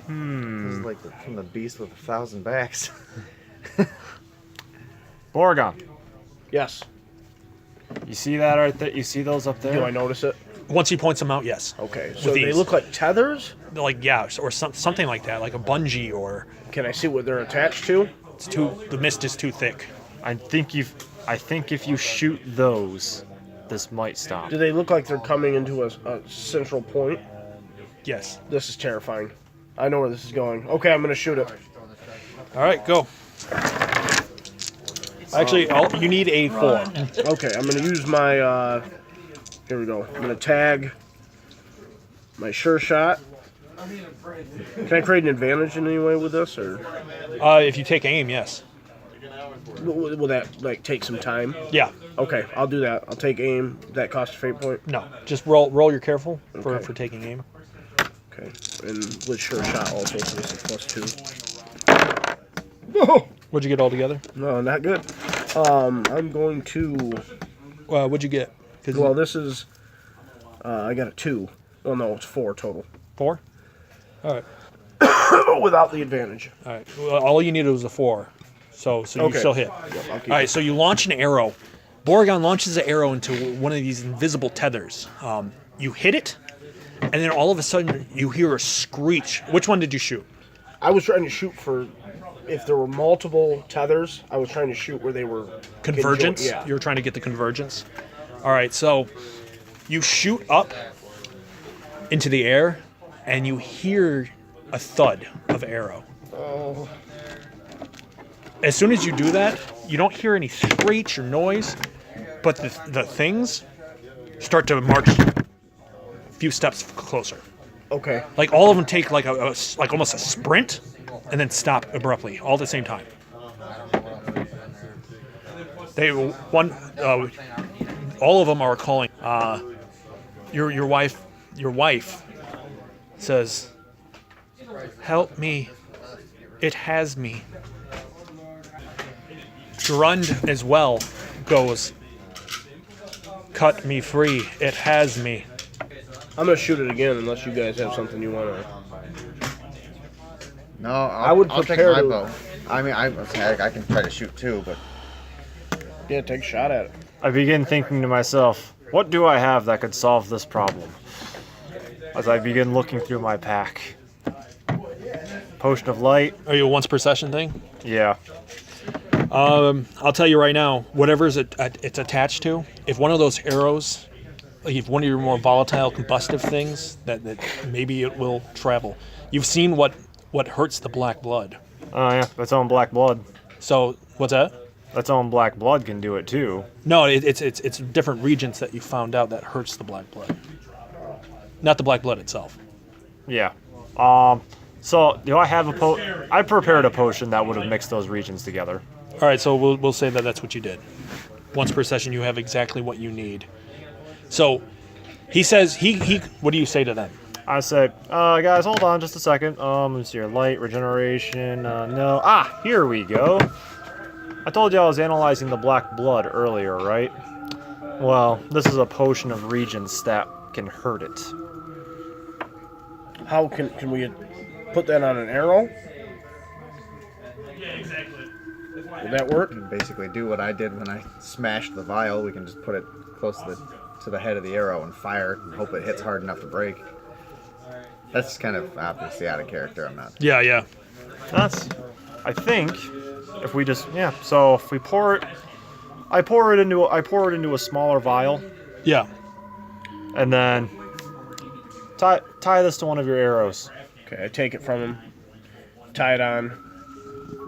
[SPEAKER 2] This is like from the beast with 1,000 backs.
[SPEAKER 4] Boragon,
[SPEAKER 3] Yes.
[SPEAKER 4] you see that right there? You see those up there?
[SPEAKER 3] Do I notice it?
[SPEAKER 1] Once he points them out, yes.
[SPEAKER 3] Okay.
[SPEAKER 1] With
[SPEAKER 3] So they
[SPEAKER 1] these.
[SPEAKER 3] look like tethers?
[SPEAKER 1] Like yeah, or something like that, like a bungee, or
[SPEAKER 3] Can I see what they're attached to?
[SPEAKER 1] it's too. The mist is too thick.
[SPEAKER 4] I think if you shoot those, this might stop.
[SPEAKER 3] Do they look like they're coming into a central point?
[SPEAKER 1] Yes.
[SPEAKER 3] This is terrifying. I know where this is going. Okay, I'm going to shoot it.
[SPEAKER 1] All right, go. Actually, you need a 4.
[SPEAKER 3] Okay, I'm going to use my, here we go. I'm going to tag my sure shot. Can I create an advantage in any way with this, or
[SPEAKER 1] If you take aim, yes.
[SPEAKER 3] will that, like, take some time?
[SPEAKER 1] Yeah.
[SPEAKER 3] Okay, I'll do that. I'll take aim. That cost a fate point?
[SPEAKER 1] No, just roll your careful for
[SPEAKER 3] Okay.
[SPEAKER 1] taking aim.
[SPEAKER 3] Okay, and with sure shot also, so this is +2. No,
[SPEAKER 1] What'd you get all together?
[SPEAKER 3] no, not good. I'm going to,
[SPEAKER 1] What'd you get? 'Cause
[SPEAKER 3] well, this is, I got a 2. Well, no, it's 4 total.
[SPEAKER 1] 4. All right.
[SPEAKER 3] Without the advantage.
[SPEAKER 1] All right. Well, all you needed was a 4, so you
[SPEAKER 3] Okay.
[SPEAKER 1] still hit.
[SPEAKER 3] Yep, I'll keep
[SPEAKER 1] All right.
[SPEAKER 3] it.
[SPEAKER 1] So you launch an arrow. Boragon launches an arrow into one of these invisible tethers. You hit it, and then all of a sudden you hear a screech. Which one did you shoot?
[SPEAKER 3] I was trying to shoot for, if there were multiple tethers, I was trying to shoot where they were
[SPEAKER 1] Convergence?
[SPEAKER 3] Yeah.
[SPEAKER 1] You were trying to get the convergence? All right, so you shoot up into the air, and you hear a thud of arrow.
[SPEAKER 3] Oh.
[SPEAKER 1] As soon as you do that, you don't hear any screech or noise, but the things start to march a few steps closer.
[SPEAKER 3] Okay.
[SPEAKER 1] Like all of them take like like almost a sprint, and then stop abruptly, all at the same time. All of them are calling. Your wife says, "Help me! It has me." Jormund as well goes, "Cut me free! It has me."
[SPEAKER 3] I'm going to shoot it again unless you guys have something you want to...
[SPEAKER 2] No,
[SPEAKER 3] I would
[SPEAKER 2] I'll take
[SPEAKER 3] prepare
[SPEAKER 2] my
[SPEAKER 3] to-
[SPEAKER 2] bow. I mean, I can try to shoot too, but
[SPEAKER 3] Yeah, take a shot at it.
[SPEAKER 4] I begin thinking to myself, what do I have that could solve this problem? As I begin looking through my pack. Potion of light.
[SPEAKER 1] Are you a once per session thing?
[SPEAKER 4] Yeah.
[SPEAKER 1] I'll tell you right now, whatever it's attached to, if one of those arrows, like if one of your more volatile combustive things, that maybe it will travel. You've seen what hurts the black blood.
[SPEAKER 4] Oh yeah, that's own black blood.
[SPEAKER 1] So what's that?
[SPEAKER 4] That's own black blood can do it too.
[SPEAKER 1] No, it's different regions that you found out that hurts the black blood. Not the black blood itself.
[SPEAKER 4] Yeah. So do I have I prepared a potion that would have mixed those regions together.
[SPEAKER 1] All right, so we'll say that that's what you did. Once per session, you have exactly what you need. So he says he what do you say to them?
[SPEAKER 4] I say, guys, hold on just a second. Let's see here. Light, regeneration, no. Ah, here we go. I told you I was analyzing the black blood earlier, right? Well, this is a potion of regents that can hurt it.
[SPEAKER 3] How can we put that on an arrow? Would that work?
[SPEAKER 2] You can basically do what I did when I smashed the vial. We can just put it close to the head of the arrow and fire and hope it hits hard enough to break. That's kind of obviously out of character. I'm not.
[SPEAKER 1] Yeah.
[SPEAKER 4] That's, I think, if we just, yeah. So if we pour it, I pour it into a smaller vial,
[SPEAKER 1] Yeah.
[SPEAKER 4] and then tie this to one of your arrows.
[SPEAKER 3] Okay, I take it from him, tie it on,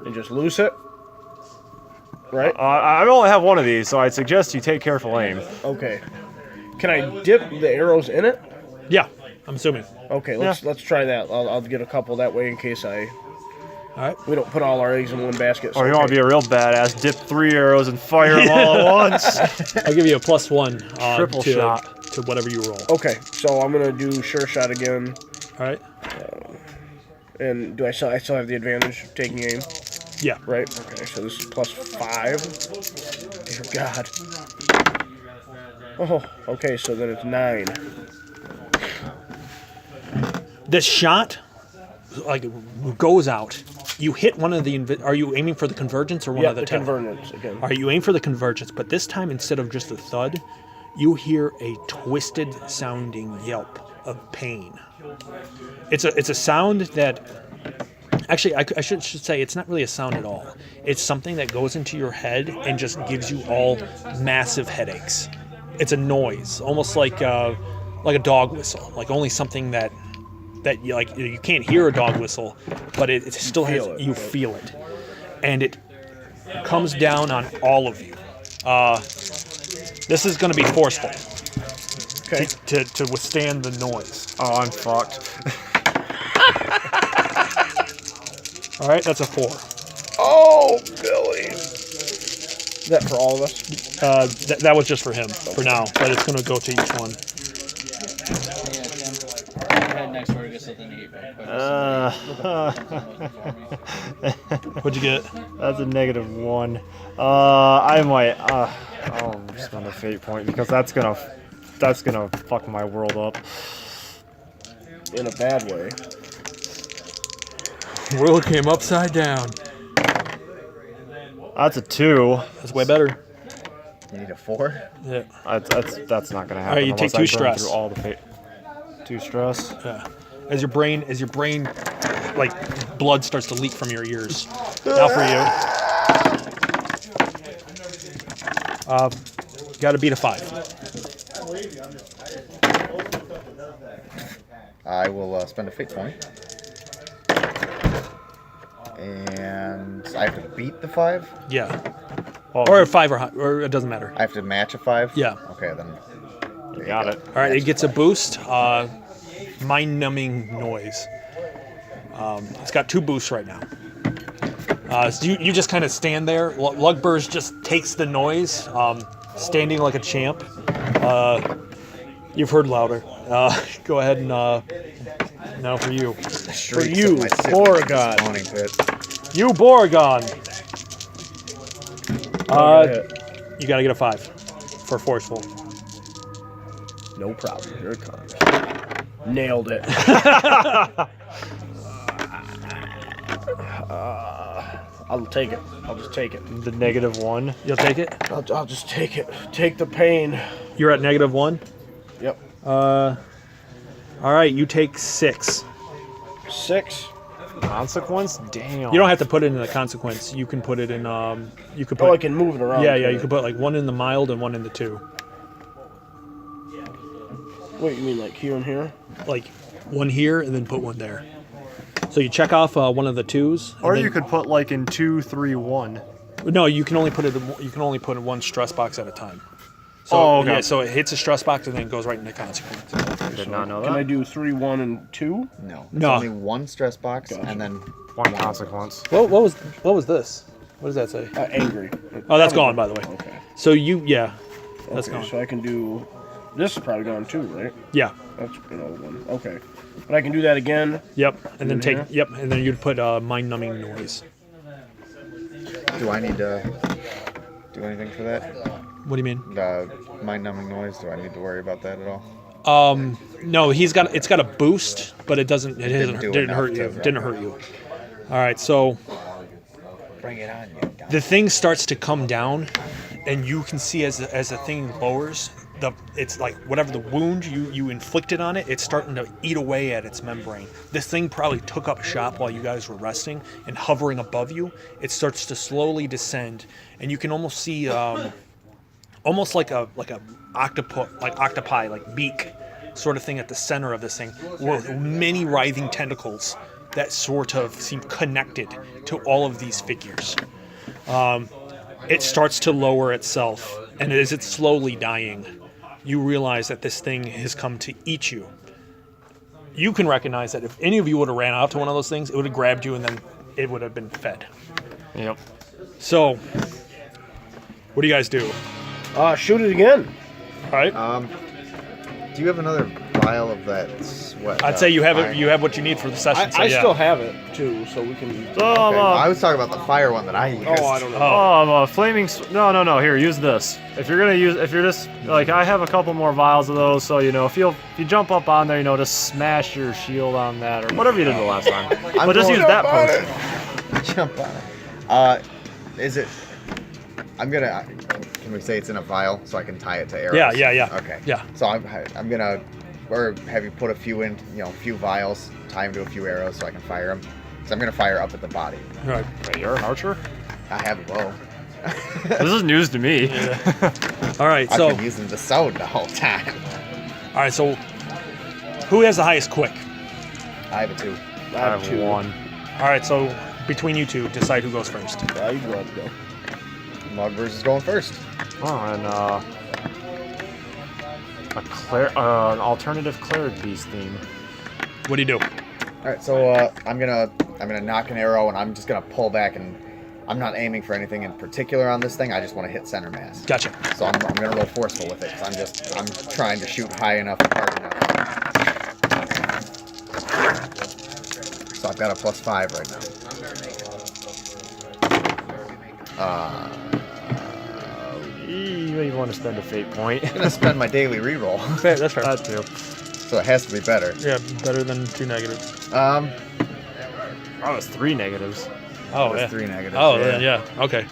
[SPEAKER 3] and just loose it. Right?
[SPEAKER 4] I only have one of these, so I'd suggest you take careful aim.
[SPEAKER 3] Okay. Can I dip the arrows in it?
[SPEAKER 1] Yeah. I'm assuming.
[SPEAKER 3] Okay, let's try that. I'll get a couple that way in case
[SPEAKER 1] All right.
[SPEAKER 3] we don't put all our eggs in one basket.
[SPEAKER 4] Or you want to be a real badass, dip 3 arrows and fire them all at once.
[SPEAKER 1] I'll give you a +1
[SPEAKER 4] Triple shot.
[SPEAKER 1] to whatever you roll.
[SPEAKER 3] Okay, so I'm gonna do sure shot again.
[SPEAKER 1] All right.
[SPEAKER 3] And do I still have the advantage of taking aim?
[SPEAKER 1] Yeah.
[SPEAKER 3] Right. Okay, so this is +5. Dear God. Oh, okay, so then it's 9.
[SPEAKER 1] The shot, like, goes out. You hit one of the. Are you aiming for the convergence or one
[SPEAKER 3] Yeah,
[SPEAKER 1] of the?
[SPEAKER 3] the convergence again.
[SPEAKER 1] All right, you aim for the convergence, but this time instead of just a thud, you hear a twisted sounding yelp of pain. It's a sound that. Actually, I should say it's not really a sound at all. It's something that goes into your head and just gives you all massive headaches. It's a noise, almost like a dog whistle, like only something that you can't hear a dog whistle, but it still has you feel it, and it comes down on all of you. This is going to be forceful.
[SPEAKER 3] Okay.
[SPEAKER 1] To withstand the noise.
[SPEAKER 4] Oh, I'm fucked.
[SPEAKER 1] All right, that's a 4.
[SPEAKER 3] Oh, Billy. Is that for all of us?
[SPEAKER 1] That was just for him for now, but it's going to go to each one.
[SPEAKER 5] Next word gets something to eat.
[SPEAKER 1] What'd you get?
[SPEAKER 4] That's a -1. I might. I'll spend a fate point because that's gonna fuck my world up.
[SPEAKER 3] In a bad way.
[SPEAKER 1] World came upside down.
[SPEAKER 4] That's a 2.
[SPEAKER 1] That's way better.
[SPEAKER 2] You need a 4?
[SPEAKER 1] Yeah.
[SPEAKER 4] That's not gonna happen.
[SPEAKER 1] All right, you take
[SPEAKER 4] unless
[SPEAKER 1] 2
[SPEAKER 4] I burn
[SPEAKER 1] stress.
[SPEAKER 4] through all the fate. 2 stress.
[SPEAKER 1] Yeah. As your brain, like, blood starts to leak from your ears. Now for you. Got to beat a 5.
[SPEAKER 2] I will spend a fate point. And I have to beat the 5?
[SPEAKER 1] Yeah.
[SPEAKER 4] Oh,
[SPEAKER 1] Or a 5 or it doesn't matter.
[SPEAKER 2] I have to match a 5?
[SPEAKER 1] Yeah.
[SPEAKER 2] Okay, then. there you
[SPEAKER 4] got
[SPEAKER 2] go.
[SPEAKER 4] it.
[SPEAKER 1] All right, it gets a boost. Mind-numbing noise. It's got 2 boosts right now. So you just kind of stand there. Laagburs just takes the noise, standing like a champ. You've heard louder. Go ahead and now for you.
[SPEAKER 2] For
[SPEAKER 3] you, Boragon.
[SPEAKER 1] You Boragon. You got to get a 5 for forceful.
[SPEAKER 3] No problem. Here it comes. Nailed it. I'll take it. I'll just take it.
[SPEAKER 4] The -1.
[SPEAKER 1] You'll take it.
[SPEAKER 3] I'll just take it. Take the pain.
[SPEAKER 1] You're at -1.
[SPEAKER 3] Yep.
[SPEAKER 1] All right, you take 6.
[SPEAKER 3] 6.
[SPEAKER 4] Consequence? Damn.
[SPEAKER 1] You don't have to put it in the consequence. You can put it in. You could put.
[SPEAKER 3] Oh, I can move it around.
[SPEAKER 1] Yeah. You could put like 1 in the mild and 1 in the 2.
[SPEAKER 3] Wait, you mean like here and here?
[SPEAKER 1] Like 1 here and then put 1 there. So you check off one of the 2s. and
[SPEAKER 4] Or
[SPEAKER 1] then-
[SPEAKER 4] you could put like in 2, 3, 1.
[SPEAKER 1] No, you can only put it. You can only put in 1 stress box at a time. So,
[SPEAKER 4] Oh, okay.
[SPEAKER 1] yeah. So it hits a stress box and then goes right into consequence.
[SPEAKER 4] Did not know
[SPEAKER 3] Can I
[SPEAKER 4] that.
[SPEAKER 3] do 3, 1, and 2?
[SPEAKER 2] No. It's
[SPEAKER 1] No.
[SPEAKER 2] only 1 stress box and then
[SPEAKER 4] 1 consequence.
[SPEAKER 1] What was this? What does that say?
[SPEAKER 3] Angry.
[SPEAKER 1] Oh, that's gone by the way.
[SPEAKER 3] Okay.
[SPEAKER 1] So that's
[SPEAKER 3] Okay,
[SPEAKER 1] gone.
[SPEAKER 3] so I can do This is probably gone too, right?
[SPEAKER 1] Yeah.
[SPEAKER 3] That's an old one. Okay. But I can do that again.
[SPEAKER 1] Yep. And then
[SPEAKER 3] Yeah.
[SPEAKER 1] Yep. And then you'd put mind-numbing noise.
[SPEAKER 2] Do I need to do anything for that?
[SPEAKER 1] What do you mean?
[SPEAKER 2] The mind-numbing noise. Do I need to worry about that at all?
[SPEAKER 1] No, it's got a boost, but it doesn't. It
[SPEAKER 2] Didn't do
[SPEAKER 1] didn't
[SPEAKER 2] enough
[SPEAKER 1] hurt you.
[SPEAKER 2] to-
[SPEAKER 1] Didn't hurt you. All right. So
[SPEAKER 2] Bring it on, you.
[SPEAKER 1] the thing starts to come down, and you can see as the thing lowers, it's like whatever the wound you inflicted on it, it's starting to eat away at its membrane. This thing probably took up shop while you guys were resting, and hovering above you, it starts to slowly descend, and you can almost see almost like a octopi, like beak sort of thing at the center of this thing, with many writhing tentacles that sort of seem connected to all of these figures. It starts to lower itself, and as it's slowly dying, you realize that this thing has come to eat you. You can recognize that if any of you would have ran out to one of those things, it would have grabbed you and then it would have been fed.
[SPEAKER 4] Yep.
[SPEAKER 1] So, what do you guys do?
[SPEAKER 3] Shoot it again.
[SPEAKER 1] All right.
[SPEAKER 2] Do you have another vial of that sweat?
[SPEAKER 1] I'd say you have
[SPEAKER 2] fire?
[SPEAKER 1] it. You have what you need for the session. so
[SPEAKER 3] I
[SPEAKER 1] yeah.
[SPEAKER 3] still have it too, so we can.
[SPEAKER 4] So,
[SPEAKER 2] Okay. I was talking about the fire one that I used.
[SPEAKER 3] Oh, I don't know.
[SPEAKER 4] flaming. No. Here, use this. If you're just like, I have a couple more vials of those. So if you jump up on there, just smash your shield on that or whatever you did the last time. But just use that potion.
[SPEAKER 2] Jump on it. Is it? I'm gonna. Can we say it's in a vial so I can tie it to arrows?
[SPEAKER 1] Yeah.
[SPEAKER 2] Okay.
[SPEAKER 1] Yeah.
[SPEAKER 2] So I'm gonna, or have you put a few in, a few vials, tie them to a few arrows so I can fire them. So I'm gonna fire up at the body.
[SPEAKER 1] All right.
[SPEAKER 4] Wait, you're an archer?
[SPEAKER 2] I have a bow.
[SPEAKER 4] This is news to me.
[SPEAKER 1] All right.
[SPEAKER 2] I've
[SPEAKER 1] So,
[SPEAKER 2] been using the sword the whole time.
[SPEAKER 1] all right. So, who has the highest quick?
[SPEAKER 2] I have a 2.
[SPEAKER 4] I have
[SPEAKER 3] two.
[SPEAKER 4] one.
[SPEAKER 1] All right. So, between you two, decide who goes first.
[SPEAKER 3] You go ahead and go.
[SPEAKER 2] Laagburs is going first.
[SPEAKER 4] Oh, and an alternative cleric beast theme.
[SPEAKER 1] What do you do?
[SPEAKER 2] All right, so I'm gonna knock an arrow, and I'm just gonna pull back, and I'm not aiming for anything in particular on this thing. I just want to hit center mass.
[SPEAKER 1] Gotcha.
[SPEAKER 2] So I'm gonna roll forceful with it because I'm trying to shoot high enough, hard enough. So I've got a +5 right now.
[SPEAKER 4] You may want to spend a fate point.
[SPEAKER 2] I'm gonna spend my daily reroll,
[SPEAKER 1] Okay, that's fair.
[SPEAKER 4] That too.
[SPEAKER 2] so it has to be better.
[SPEAKER 1] Yeah, better than 2 negatives.
[SPEAKER 4] Oh, it's 3 negatives.
[SPEAKER 1] Oh,
[SPEAKER 2] That's
[SPEAKER 1] yeah.
[SPEAKER 2] 3 negatives.
[SPEAKER 1] Oh, yeah. Okay.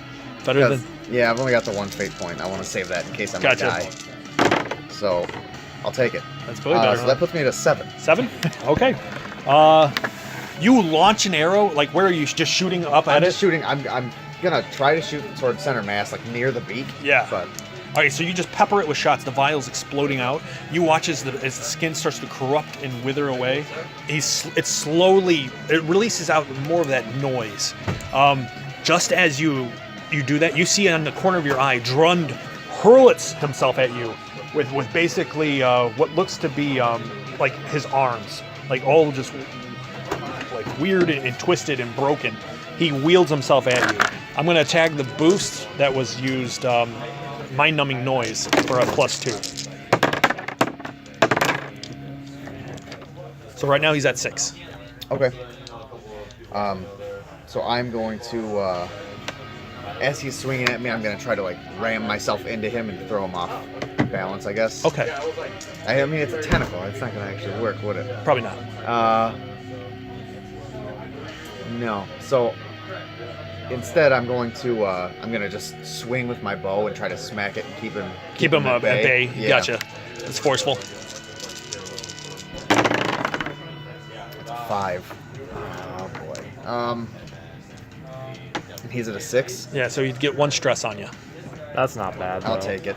[SPEAKER 1] Better than.
[SPEAKER 2] Yeah, I've only got the 1 fate point. I want to save that in case I'm
[SPEAKER 1] Gotcha.
[SPEAKER 2] gonna die. So I'll take it.
[SPEAKER 1] That's probably better.
[SPEAKER 2] So that puts me at a 7.
[SPEAKER 1] 7? Okay. You launch an arrow. Like, where are you just shooting up
[SPEAKER 2] I'm
[SPEAKER 1] at
[SPEAKER 2] just
[SPEAKER 1] it?
[SPEAKER 2] shooting. I'm gonna try to shoot towards center mass, like near the beak.
[SPEAKER 1] Yeah.
[SPEAKER 2] But
[SPEAKER 1] All right, so you just pepper it with shots. The vial's exploding out. You watch as the skin starts to corrupt and wither away. It releases out more of that noise. Just as you do that, you see on the corner of your eye, Drund hurls himself at you with basically what looks to be like his arms, like all just like weird and twisted and broken. He wields himself at you. I'm going to tag the boost that was used, mind-numbing noise, for a +2. So right now he's at 6.
[SPEAKER 2] okay. So I'm going to, as he's swinging at me, I'm gonna try to like ram myself into him and throw him off balance, I guess.
[SPEAKER 1] Okay,
[SPEAKER 2] I mean, it's a tentacle. It's not gonna actually work, would it?
[SPEAKER 1] probably not.
[SPEAKER 2] No. So instead, I'm gonna just swing with my bow and try to smack it and keep him
[SPEAKER 1] Keep him at bay.
[SPEAKER 2] Yeah.
[SPEAKER 1] Gotcha. It's forceful.
[SPEAKER 2] 5. Oh boy. He's at a 6.
[SPEAKER 1] Yeah, so you'd get 1 stress on you.
[SPEAKER 4] That's not bad.
[SPEAKER 2] I'll
[SPEAKER 4] though.
[SPEAKER 2] take it.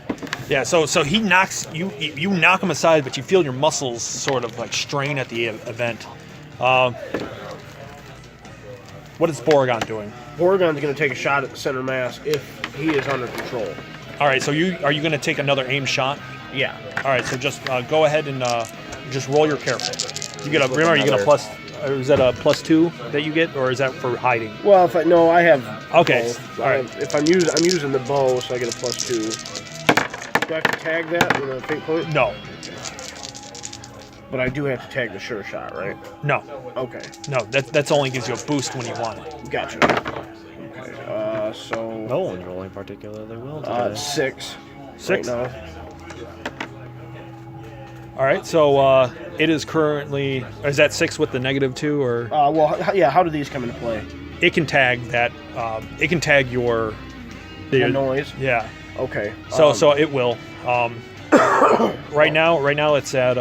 [SPEAKER 1] Yeah, so he knocks you. You knock him aside, but you feel your muscles sort of like strain at the event. What is Boragon doing?
[SPEAKER 3] Boragon's going to take a shot at the center mass if he is under control.
[SPEAKER 1] All right, so are you going to take another aim shot?
[SPEAKER 3] Yeah.
[SPEAKER 1] All right, so just go ahead and just roll your careful. You get a
[SPEAKER 2] With
[SPEAKER 1] remember you get a
[SPEAKER 2] another-
[SPEAKER 1] plus. Or is that a +2 that you get, or is that for hiding?
[SPEAKER 3] Well, I have.
[SPEAKER 1] Okay,
[SPEAKER 3] both.
[SPEAKER 1] all right.
[SPEAKER 3] I'm using the bow, so I get a +2. Do I have to tag that with a fate point?
[SPEAKER 1] No,
[SPEAKER 3] But I do have to tag the sure shot, right?
[SPEAKER 1] no,
[SPEAKER 3] Okay,
[SPEAKER 1] no. That's only gives you a boost when you want it.
[SPEAKER 3] gotcha. Okay, so
[SPEAKER 4] No one's rolling particularly well today.
[SPEAKER 3] 6.
[SPEAKER 1] 6.
[SPEAKER 3] Right now.
[SPEAKER 1] All right, so it is currently. Is that 6 with the -2, or
[SPEAKER 3] Yeah. How do these come into play?
[SPEAKER 1] it can tag that? It can tag your.
[SPEAKER 3] The noise.
[SPEAKER 1] Yeah.
[SPEAKER 3] Okay.
[SPEAKER 1] So it will. Right now it's at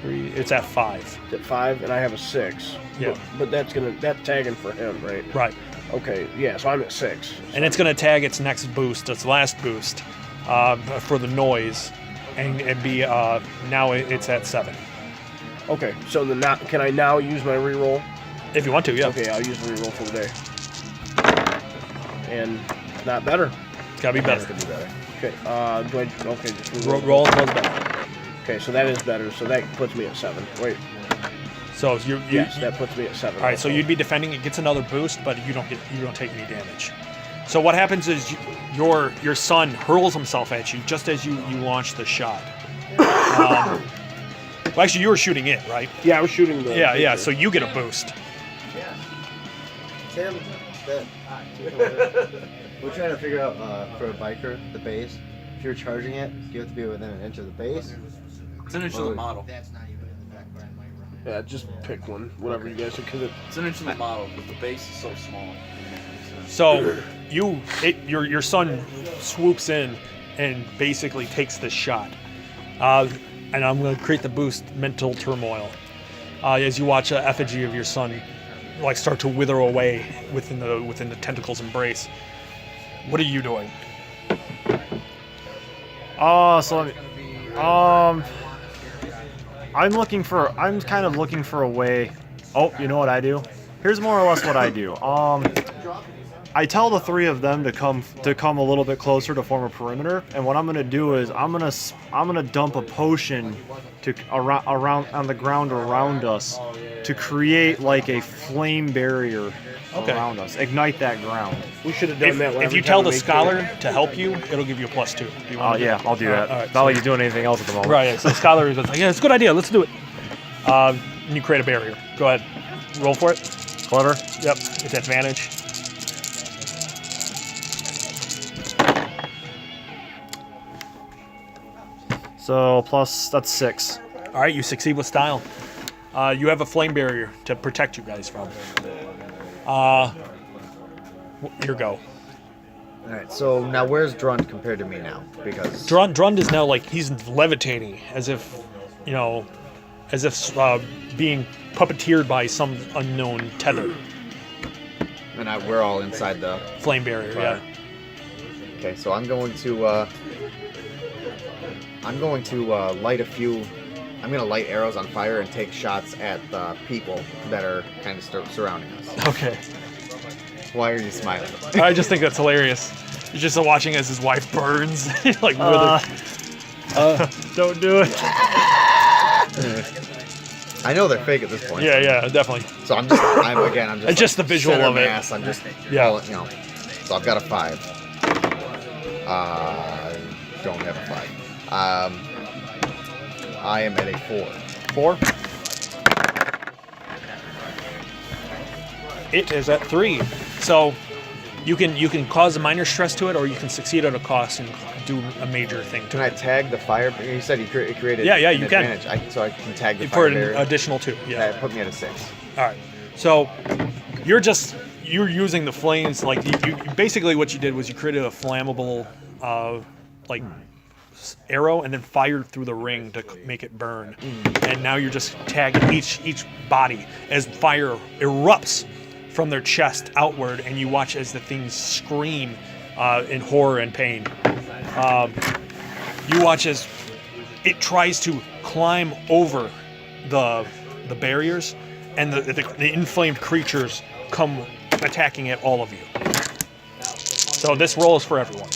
[SPEAKER 1] 3. It's at 5.
[SPEAKER 3] At 5, and I have a 6.
[SPEAKER 1] Yeah.
[SPEAKER 3] But that's tagging for him, right?
[SPEAKER 1] Right.
[SPEAKER 3] Okay. Yeah. So I'm at 6.
[SPEAKER 1] And it's gonna tag its next boost, its last boost, for the noise, and be now it's at 7.
[SPEAKER 3] Okay. So can I now use my reroll?
[SPEAKER 1] If you want to, yeah.
[SPEAKER 3] Okay. I'll use the reroll for the day. And not better.
[SPEAKER 1] It's gotta be better.
[SPEAKER 3] Okay. Just reroll.
[SPEAKER 1] Roll and close better.
[SPEAKER 3] Okay. So that is better. So that puts me at 7. Wait.
[SPEAKER 1] So
[SPEAKER 3] Yes, that puts me at 7.
[SPEAKER 1] All right, so you'd be defending. It gets another boost, but you don't take any damage. So what happens is your son hurls himself at you just as you launch the shot. Well, actually, you were shooting it, right?
[SPEAKER 3] Yeah, I was shooting the.
[SPEAKER 1] Yeah. So you get a boost.
[SPEAKER 6] Tim, we're trying to figure out for a biker, the base. If you're charging it, you have to be within an inch of the base.
[SPEAKER 5] It's an inch of the model.
[SPEAKER 3] Yeah, just pick one, whatever you guys, because
[SPEAKER 5] It's an inch of the model, but the base is so small.
[SPEAKER 1] So your son swoops in and basically takes this shot. And I'm going to create the boost mental turmoil as you watch an effigy of your son like start to wither away within the tentacle's embrace. What are you doing?
[SPEAKER 4] I'm kind of looking for a way. Oh, you know what I do? Here's more or less what I do. I tell the 3 of them to come a little bit closer to form a perimeter, and what I'm gonna do is I'm gonna dump a potion around on the ground around us to create like a flame barrier around us. Ignite that ground.
[SPEAKER 3] we should have done that.
[SPEAKER 1] If you tell the scholar to help you, it'll give you a +2. Do you want to do
[SPEAKER 4] Yeah,
[SPEAKER 1] it?
[SPEAKER 4] I'll do that.
[SPEAKER 1] All right,
[SPEAKER 4] Not like he's doing anything else at the moment.
[SPEAKER 1] Right, yeah, so the scholar is like, yeah, it's a good idea, let's do it. And you create a barrier. Go ahead. Roll for it.
[SPEAKER 4] Clever.
[SPEAKER 1] Yep, it's advantage.
[SPEAKER 4] So that's 6.
[SPEAKER 1] All right, you succeed with style. You have a flame barrier to protect you guys from. Your go.
[SPEAKER 2] All right. So now where's Drund compared to me now? Because
[SPEAKER 1] Drund is now like he's levitating as if, being puppeteered by some unknown tether.
[SPEAKER 2] and we're all inside the
[SPEAKER 1] Flame barrier, yeah.
[SPEAKER 2] Okay, so I'm going to light a few. I'm going to light arrows on fire and take shots at the people that are kind of surrounding us.
[SPEAKER 1] Okay.
[SPEAKER 2] Why are you smiling?
[SPEAKER 1] I just think that's hilarious. You're just watching as his wife burns, like wither.
[SPEAKER 4] Don't do it.
[SPEAKER 2] I know they're fake at this point.
[SPEAKER 1] Yeah, definitely.
[SPEAKER 2] So I'm just
[SPEAKER 1] It's just the visual
[SPEAKER 2] center
[SPEAKER 1] of it.
[SPEAKER 2] mass. I'm just
[SPEAKER 1] Yeah.
[SPEAKER 2] So I've got a 5. Don't have a 5. I am at a 4.
[SPEAKER 1] 4. It is at 3. So you can cause a minor stress to it, or you can succeed at a cost and do a major thing to
[SPEAKER 2] Can I tag the fire? You said you created.
[SPEAKER 1] Yeah,
[SPEAKER 2] an
[SPEAKER 1] you can.
[SPEAKER 2] advantage. So I can tag the
[SPEAKER 1] it
[SPEAKER 2] fire
[SPEAKER 1] for an
[SPEAKER 2] barrier.
[SPEAKER 1] additional 2. Yeah.
[SPEAKER 2] That put me at a 6.
[SPEAKER 1] All right. So you're using the flames like you basically what you did was you created a flammable arrow and then fired through the ring to make it burn. And now you're just tagging each body as fire erupts from their chest outward, and you watch as the things scream in horror and pain. You watch as it tries to climb over the barriers, and the inflamed creatures come attacking at all of you. So this roll is for everyone.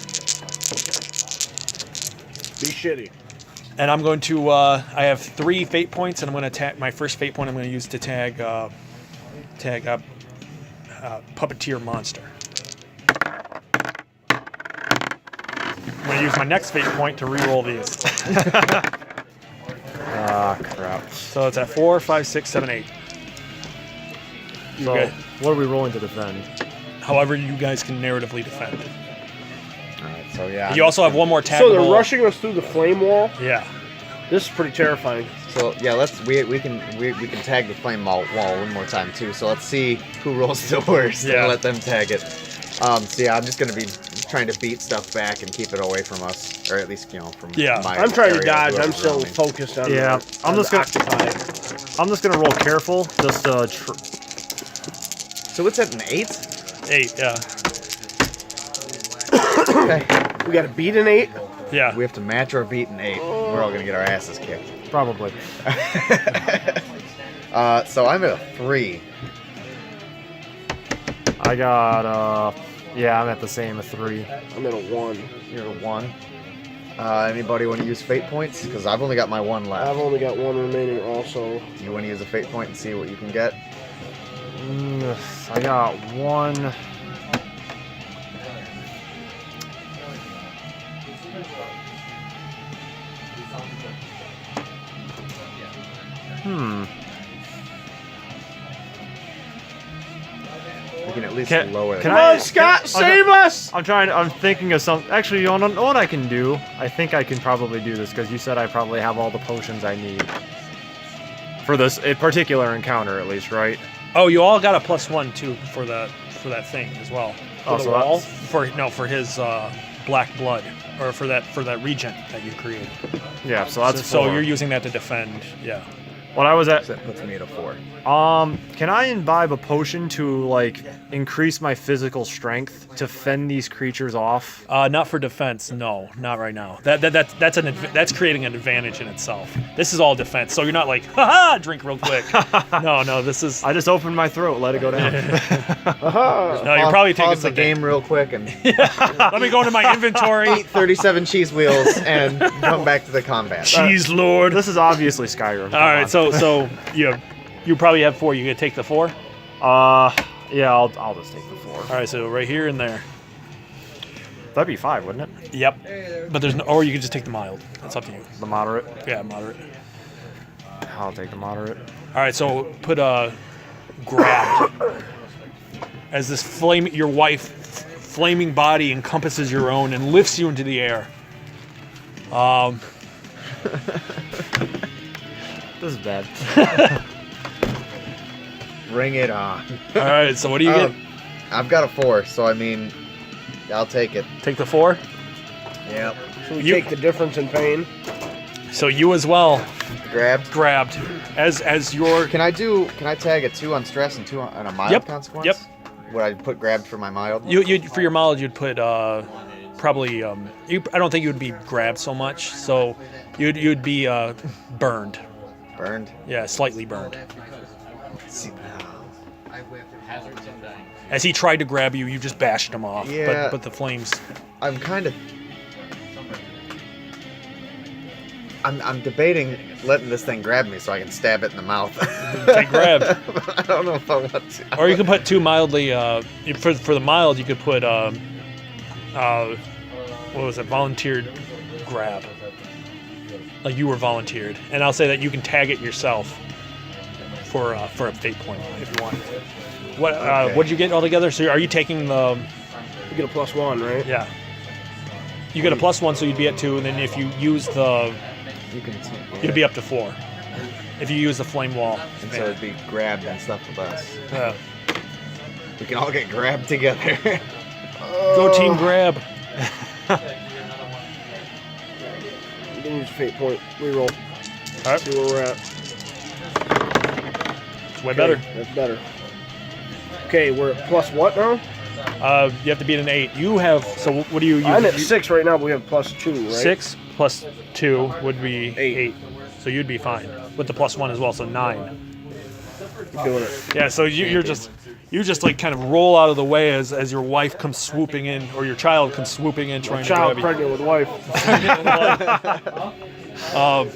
[SPEAKER 3] Be shitty.
[SPEAKER 1] And I'm going to, I have 3 fate points, and I'm going to tag, my first fate point I'm going to use to tag puppeteer monster. I'm going to use my next fate point to re-roll these.
[SPEAKER 4] Ah, crap.
[SPEAKER 1] So it's at 4, 5, 6, 7, 8.
[SPEAKER 4] So,
[SPEAKER 1] Okay.
[SPEAKER 4] what are we rolling to defend?
[SPEAKER 1] However you guys can narratively defend.
[SPEAKER 2] All right, so yeah.
[SPEAKER 1] You also have one more
[SPEAKER 3] So
[SPEAKER 1] taggable.
[SPEAKER 3] they're rushing us through the flame wall.
[SPEAKER 1] Yeah.
[SPEAKER 3] This is pretty terrifying.
[SPEAKER 2] So yeah, we can tag the flame wall one more time too. So let's see who rolls the worst
[SPEAKER 1] Yeah.
[SPEAKER 2] and let them tag it. So yeah, I'm just gonna be trying to beat stuff back and keep it away from us, or at least from
[SPEAKER 1] Yeah.
[SPEAKER 2] my
[SPEAKER 3] I'm trying to
[SPEAKER 2] area,
[SPEAKER 3] dodge. I'm
[SPEAKER 2] whoever's
[SPEAKER 3] still
[SPEAKER 2] around me.
[SPEAKER 3] focused on.
[SPEAKER 4] Yeah, I'm just gonna-
[SPEAKER 3] occupy.
[SPEAKER 4] I'm just gonna roll careful. Just
[SPEAKER 2] So it's at an 8.
[SPEAKER 1] 8, yeah.
[SPEAKER 2] Okay.
[SPEAKER 3] We got to beat an 8.
[SPEAKER 1] Yeah.
[SPEAKER 2] We have to match or beat an 8. We're all gonna get our asses kicked.
[SPEAKER 4] probably.
[SPEAKER 2] So I'm at a 3.
[SPEAKER 4] I got yeah, I'm at the same, a 3.
[SPEAKER 3] I'm at a 1.
[SPEAKER 2] You're at a 1. Anybody want to use fate points? Because I've only got my 1 left.
[SPEAKER 3] I've only got 1 remaining. Also,
[SPEAKER 2] Do you want to use a fate point and see what you can get?
[SPEAKER 4] I got 1.
[SPEAKER 2] We can at least
[SPEAKER 4] Can-
[SPEAKER 2] lower
[SPEAKER 4] can
[SPEAKER 2] it.
[SPEAKER 3] come on, Scott, save us!
[SPEAKER 4] I'm thinking of some. Actually, you know what I can do? I think I can probably do this because you said I probably have all the potions I need for this particular encounter, at least, right?
[SPEAKER 1] Oh, you all got a +1 too for that thing as well.
[SPEAKER 4] Oh,
[SPEAKER 3] the
[SPEAKER 4] so
[SPEAKER 3] wall?
[SPEAKER 1] For his black blood, or for that regent that you created.
[SPEAKER 4] yeah. So that's
[SPEAKER 1] So
[SPEAKER 4] 4.
[SPEAKER 1] you're using that to defend. Yeah.
[SPEAKER 4] What I was at.
[SPEAKER 2] That puts me at a 4.
[SPEAKER 4] Can I imbibe a potion to like increase my physical strength to fend these creatures off?
[SPEAKER 1] Not for defense. No, not right now. That's creating an advantage in itself. This is all defense. So you're not like, haha, drink real quick. No, this is.
[SPEAKER 4] I just opened my throat, let it go down.
[SPEAKER 1] No, you're probably taking
[SPEAKER 2] pause the
[SPEAKER 1] something.
[SPEAKER 2] game real quick and
[SPEAKER 1] Let me go into my inventory.
[SPEAKER 2] eat 37 cheese wheels and come back to the combat.
[SPEAKER 1] Cheese Lord.
[SPEAKER 4] This is obviously Skyrim.
[SPEAKER 1] All right, so you probably have 4. You gonna take the 4?
[SPEAKER 4] Yeah, I'll just take the 4.
[SPEAKER 1] All right, so right here and there.
[SPEAKER 4] That'd be 5, wouldn't it?
[SPEAKER 1] Yep. But there's no, or you could just take the mild. That's up to you.
[SPEAKER 4] The moderate.
[SPEAKER 1] Yeah, moderate.
[SPEAKER 4] I'll take the moderate.
[SPEAKER 1] All right, so put grab as this your flaming body encompasses your own and lifts you into the air.
[SPEAKER 4] This is bad.
[SPEAKER 2] Bring it on.
[SPEAKER 1] All right, so what do you get?
[SPEAKER 2] I've got a 4, so I mean, I'll take it.
[SPEAKER 1] Take the 4.
[SPEAKER 2] Yep.
[SPEAKER 3] So we
[SPEAKER 1] You-
[SPEAKER 3] take the difference in pain.
[SPEAKER 1] So you as well
[SPEAKER 2] Grabbed.
[SPEAKER 1] as your.
[SPEAKER 2] Can I tag a 2 on stress and 2 on a mild
[SPEAKER 1] Yep,
[SPEAKER 2] consequence?
[SPEAKER 1] yep.
[SPEAKER 2] Would I put grabbed for my mild?
[SPEAKER 1] You for your mild you'd put probably I don't think you would be grabbed so much, so you'd be burned.
[SPEAKER 2] Burned.
[SPEAKER 1] Yeah, slightly burned.
[SPEAKER 2] See,
[SPEAKER 1] As he tried to grab you, you just bashed him off.
[SPEAKER 2] Yeah.
[SPEAKER 1] But the flames.
[SPEAKER 2] I'm kind of. I'm debating letting this thing grab me so I can stab it in the mouth.
[SPEAKER 1] Take grabbed.
[SPEAKER 2] I don't know if I want to.
[SPEAKER 1] Or you can put 2 mildly. For the mild, you could put what was it? Volunteered grab. Like you were volunteered, and I'll say that you can tag it yourself for a fate point if you want. What
[SPEAKER 2] Okay.
[SPEAKER 1] what'd you get altogether? So are you taking the?
[SPEAKER 3] You get a +1, right?
[SPEAKER 1] Yeah. You get a +1, so you'd be at 2, and then if you use the,
[SPEAKER 2] You can.
[SPEAKER 1] you'd be up to 4. If you use the flame wall.
[SPEAKER 2] And so it'd be grabbed and stuff with us.
[SPEAKER 1] Yeah.
[SPEAKER 2] We can all get grabbed together.
[SPEAKER 1] Go team grab.
[SPEAKER 3] You can use a fate point. Reroll.
[SPEAKER 1] All right.
[SPEAKER 3] See where we're at.
[SPEAKER 1] It's way better.
[SPEAKER 3] That's better. Okay, we're at plus what now?
[SPEAKER 1] You have to beat an 8. You have. So what do you use?
[SPEAKER 3] I'm at 6 right now, but we have +2, right?
[SPEAKER 1] 6 plus 2 would be
[SPEAKER 3] 8.
[SPEAKER 1] 8. So you'd be fine with the +1 as well. So 9.
[SPEAKER 3] Keep doing it.
[SPEAKER 1] Yeah. So you just like kind of roll out of the way as your wife comes swooping in, or your child comes swooping in trying
[SPEAKER 3] Child
[SPEAKER 1] to grab
[SPEAKER 3] pregnant with wife.
[SPEAKER 1] you.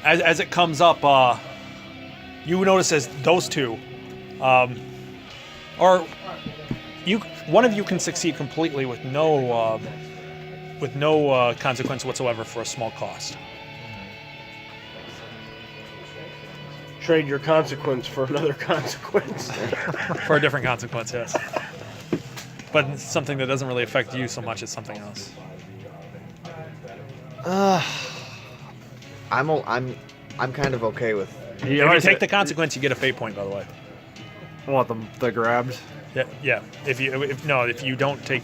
[SPEAKER 1] As it comes up, you notice as those two, or you one of you can succeed completely with no consequence whatsoever for a small cost.
[SPEAKER 3] Trade your consequence for another consequence.
[SPEAKER 1] For a different consequence, yes. But it's something that doesn't really affect you so much as something else.
[SPEAKER 2] I'm kind of okay with.
[SPEAKER 1] If you take the consequence, you get a fate point, by the way.
[SPEAKER 4] What, the grabbed?
[SPEAKER 1] Yeah, yeah. If you don't take,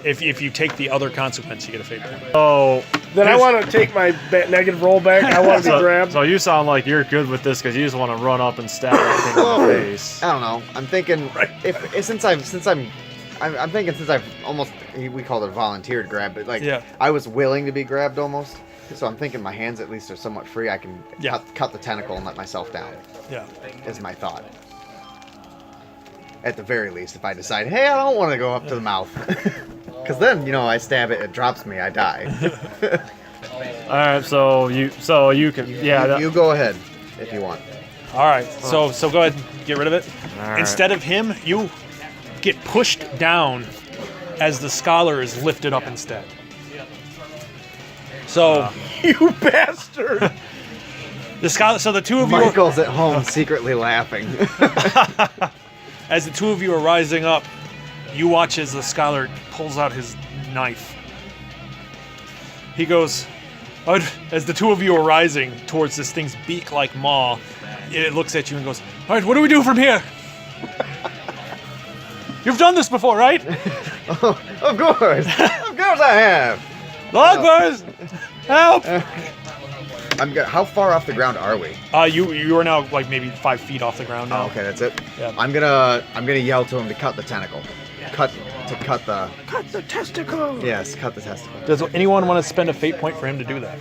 [SPEAKER 1] if you take the other consequence, you get a fate point.
[SPEAKER 4] Oh,
[SPEAKER 3] Then I want to take my negative roll back. I want to be grabbed.
[SPEAKER 4] so you sound like you're good with this because you just want to run up and stab that thing in the face.
[SPEAKER 2] I don't know. I'm thinking since I've almost, we called it volunteered grab, but like I was willing to be grabbed almost. So I'm thinking my hands at least are somewhat free. I can cut the tentacle and let myself down.
[SPEAKER 1] Yeah,
[SPEAKER 2] is my thought. At the very least, if I decide, hey, I don't want to go up to the mouth, because then I stab it, it drops me, I die.
[SPEAKER 4] All right, so you can
[SPEAKER 2] you go ahead if you want.
[SPEAKER 1] All right, so go ahead and get rid of it.
[SPEAKER 4] All
[SPEAKER 1] Instead of him, you get pushed down as the scholar is lifted up instead. So
[SPEAKER 3] You bastard!
[SPEAKER 1] the scholar, so the two of you,
[SPEAKER 2] Michael's at home secretly laughing.
[SPEAKER 1] as the two of you are rising up, you watch as the scholar pulls out his knife. He goes, as the two of you are rising towards this thing's beak-like maw, it looks at you and goes, all right, what do we do from here? You've done this before, right?
[SPEAKER 2] Oh, of course I have.
[SPEAKER 1] Laagburs, help!
[SPEAKER 2] How far off the ground are we?
[SPEAKER 1] You are now like maybe 5 feet off the ground now.
[SPEAKER 2] Oh, okay, that's it.
[SPEAKER 1] Yeah.
[SPEAKER 2] I'm gonna yell to him to cut the tentacle. Cut the
[SPEAKER 3] Testicle!
[SPEAKER 2] Yes, cut the testicle.
[SPEAKER 1] Does anyone want to spend a fate point for him to do that?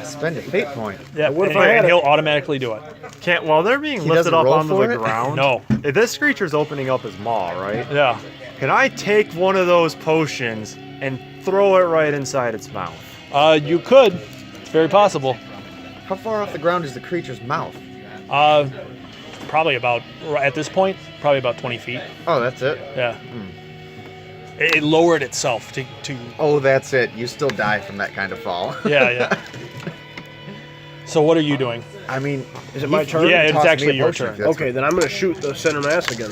[SPEAKER 2] Spend a fate point.
[SPEAKER 1] Yeah.
[SPEAKER 3] What if
[SPEAKER 1] and,
[SPEAKER 3] I had
[SPEAKER 1] and
[SPEAKER 3] it?
[SPEAKER 1] he'll automatically do it.
[SPEAKER 4] can't. While they're being
[SPEAKER 2] He
[SPEAKER 4] lifted
[SPEAKER 2] doesn't
[SPEAKER 4] up
[SPEAKER 2] roll
[SPEAKER 4] onto
[SPEAKER 2] for
[SPEAKER 4] the
[SPEAKER 2] it?
[SPEAKER 4] ground.
[SPEAKER 1] No.
[SPEAKER 4] If this creature's opening up his maw, right?
[SPEAKER 1] Yeah.
[SPEAKER 4] Can I take one of those potions and throw it right inside its mouth?
[SPEAKER 1] You could. It's very possible.
[SPEAKER 2] How far off the ground is the creature's mouth?
[SPEAKER 1] Probably about at this point, probably about 20 feet.
[SPEAKER 2] Oh, that's it.
[SPEAKER 1] Yeah. It lowered itself to.
[SPEAKER 2] Oh, that's it. You still die from that kind of fall.
[SPEAKER 1] Yeah. So what are you doing?
[SPEAKER 2] I mean,
[SPEAKER 3] Is it my turn?
[SPEAKER 1] Yeah, it's
[SPEAKER 2] tossed me
[SPEAKER 1] actually
[SPEAKER 2] a
[SPEAKER 1] your
[SPEAKER 2] potion,
[SPEAKER 1] turn.
[SPEAKER 2] if that's
[SPEAKER 3] Okay, then I'm going to shoot the center mass again.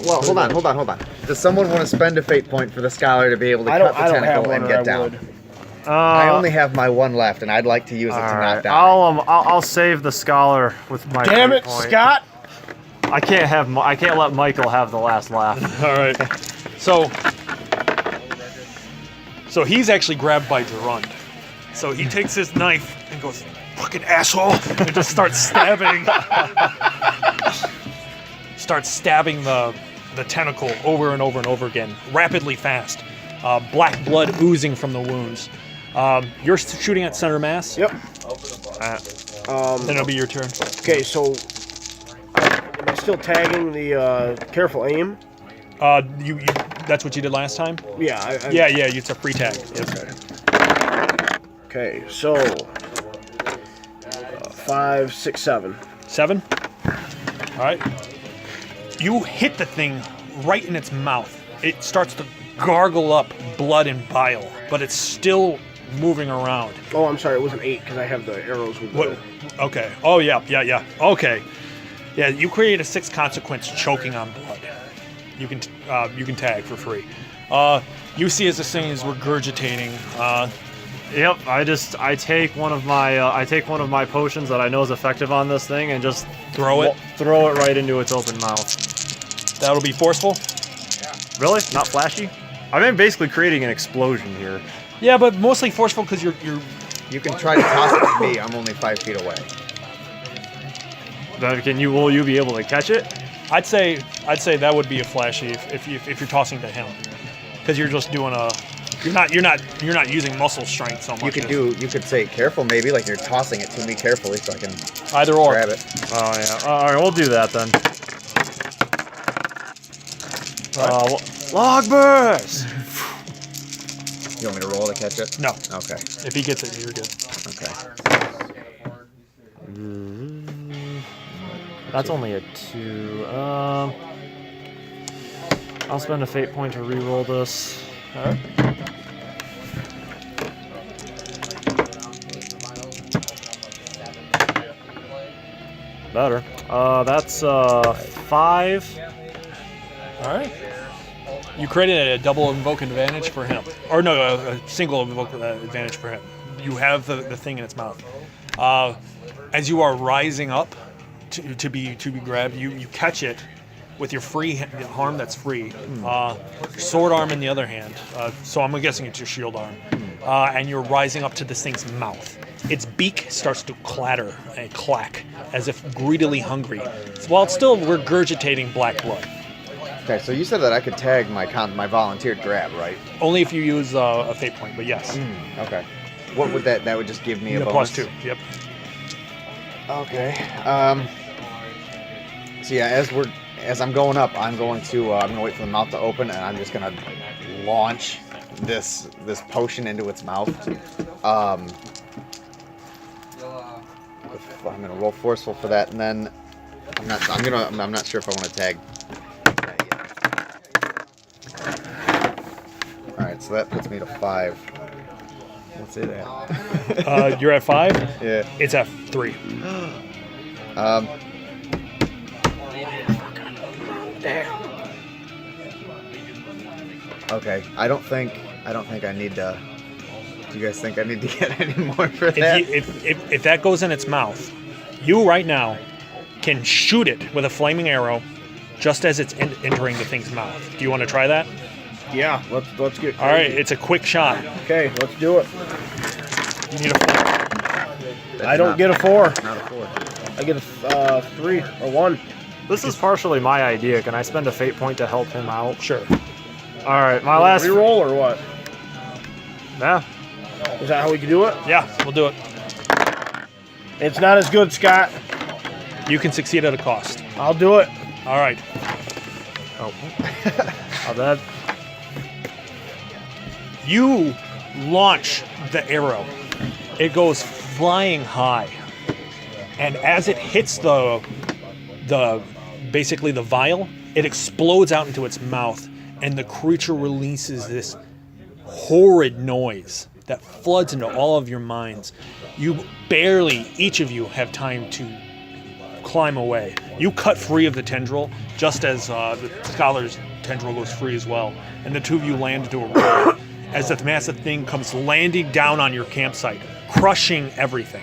[SPEAKER 2] Well, hold on. Does someone want to spend a fate point for the scholar to be able to cut the
[SPEAKER 3] I don't have
[SPEAKER 2] tentacle
[SPEAKER 3] one,
[SPEAKER 2] and
[SPEAKER 3] or
[SPEAKER 2] get
[SPEAKER 3] I
[SPEAKER 2] down?
[SPEAKER 3] would.
[SPEAKER 2] I only have my one left, and I'd like to use it to
[SPEAKER 4] All
[SPEAKER 2] not
[SPEAKER 4] right.
[SPEAKER 2] die.
[SPEAKER 4] I'll save the scholar with my.
[SPEAKER 3] Damn
[SPEAKER 4] fate
[SPEAKER 3] it,
[SPEAKER 4] point.
[SPEAKER 3] Scott!
[SPEAKER 4] I can't let Michael have the last laugh.
[SPEAKER 1] All right. So he's actually grabbed by Jormund. So he takes his knife and goes, "Fucking asshole!" and just starts stabbing. The tentacle over and over and over again, rapidly fast. Black blood oozing from the wounds. You're shooting at center mass.
[SPEAKER 3] Yep.
[SPEAKER 1] Then it'll be your turn.
[SPEAKER 3] Okay, so am I still tagging the careful aim?
[SPEAKER 1] You that's what you did last time.
[SPEAKER 3] Yeah.
[SPEAKER 1] Yeah. It's a free tag. Yes.
[SPEAKER 3] Okay, so 5, 6, 7.
[SPEAKER 1] 7. All right. You hit the thing right in its mouth. It starts to gargle up blood and bile, but it's still moving around.
[SPEAKER 3] Oh, I'm sorry, it was an 8 because I have the arrows with
[SPEAKER 1] What? Okay. Oh yeah. Okay. Yeah, you create a 6 consequence choking on blood. You can tag for free. You see as this thing is regurgitating.
[SPEAKER 4] Yep. I take one of my potions that I know is effective on this thing and just
[SPEAKER 1] Throw it.
[SPEAKER 4] Throw it right into its open mouth.
[SPEAKER 1] That'll be forceful.
[SPEAKER 4] Really? Not flashy? I mean, basically creating an explosion here.
[SPEAKER 1] Yeah, but mostly forceful because you're.
[SPEAKER 2] You can try to toss it to me. I'm only 5 feet away.
[SPEAKER 4] Then will you be able to catch it?
[SPEAKER 1] I'd say that would be a flashy if you're tossing to him, because you're just doing a. You're not using muscle strength so much.
[SPEAKER 2] You could say careful maybe, like you're tossing it to me carefully so I can
[SPEAKER 1] either or.
[SPEAKER 2] grab it.
[SPEAKER 4] Oh yeah. All right, we'll do that then. Laagburs!
[SPEAKER 2] You want me to roll to catch it?
[SPEAKER 1] No.
[SPEAKER 2] Okay.
[SPEAKER 1] If he gets it, you're good.
[SPEAKER 2] Okay.
[SPEAKER 4] That's only a 2. I'll spend a fate point to re-roll this. Better. That's 5.
[SPEAKER 1] All right. You created a double invoke advantage for him, or no, a single invoke advantage for him. You have the thing in its mouth. As you are rising up to be grabbed, you catch it with your free arm that's free. Sword arm in the other hand. So I'm guessing it's your shield arm. And you're rising up to this thing's mouth. Its beak starts to clatter and clack as if greedily hungry, while it's still regurgitating black blood.
[SPEAKER 2] Okay, so you said that I could tag my volunteered grab, right?
[SPEAKER 1] Only if you use a fate point, but yes.
[SPEAKER 2] Okay. What would that would just give me a
[SPEAKER 1] The
[SPEAKER 2] bonus?
[SPEAKER 1] +2. Yep.
[SPEAKER 2] Okay. So yeah, as I'm going up, I'm going to wait for the mouth to open, and I'm just gonna launch this potion into its mouth. I'm gonna roll forceful for that, and then I'm not sure if I want to tag that yet. All right, so that puts me to 5. What's it at?
[SPEAKER 1] You're at 5?
[SPEAKER 2] Yeah.
[SPEAKER 1] It's at 3.
[SPEAKER 2] Okay. I don't think I need to. Do you guys think I need to get any more for that?
[SPEAKER 1] If that goes in its mouth, you right now can shoot it with a flaming arrow just as it's entering the thing's mouth. Do you want to try that?
[SPEAKER 3] Yeah, let's get crazy.
[SPEAKER 1] All right, it's a quick shot.
[SPEAKER 3] Okay, let's do it.
[SPEAKER 1] You need a 4.
[SPEAKER 3] I don't get a 4.
[SPEAKER 2] Not a 4.
[SPEAKER 3] I get a 3 or 1.
[SPEAKER 4] This is partially my idea. Can I spend a fate point to help him out?
[SPEAKER 1] Sure.
[SPEAKER 4] All right, my last.
[SPEAKER 3] Reroll or what?
[SPEAKER 4] Yeah.
[SPEAKER 3] Is that how we can do it?
[SPEAKER 1] Yeah, we'll do it.
[SPEAKER 3] It's not as good, Scott.
[SPEAKER 1] You can succeed at a cost.
[SPEAKER 3] I'll do it.
[SPEAKER 1] All right.
[SPEAKER 4] Oh. Oh, that.
[SPEAKER 1] You launch the arrow. It goes flying high, and as it hits basically the vial, it explodes out into its mouth, and the creature releases this horrid noise that floods into all of your minds. Each of you have time to climb away. You cut free of the tendril, just as the scholar's tendril goes free as well, and the two of you land into a roll as the massive thing comes landing down on your campsite, crushing everything.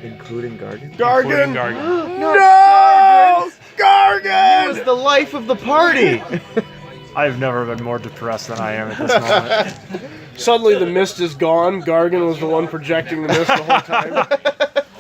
[SPEAKER 2] Including Gargan?
[SPEAKER 1] Including Gargan.
[SPEAKER 3] No! Gargan!
[SPEAKER 2] He was the life of the party!
[SPEAKER 4] I've never been more depressed than I am at this moment.
[SPEAKER 3] Suddenly the mist is gone. Gargan was the one projecting the mist the whole time.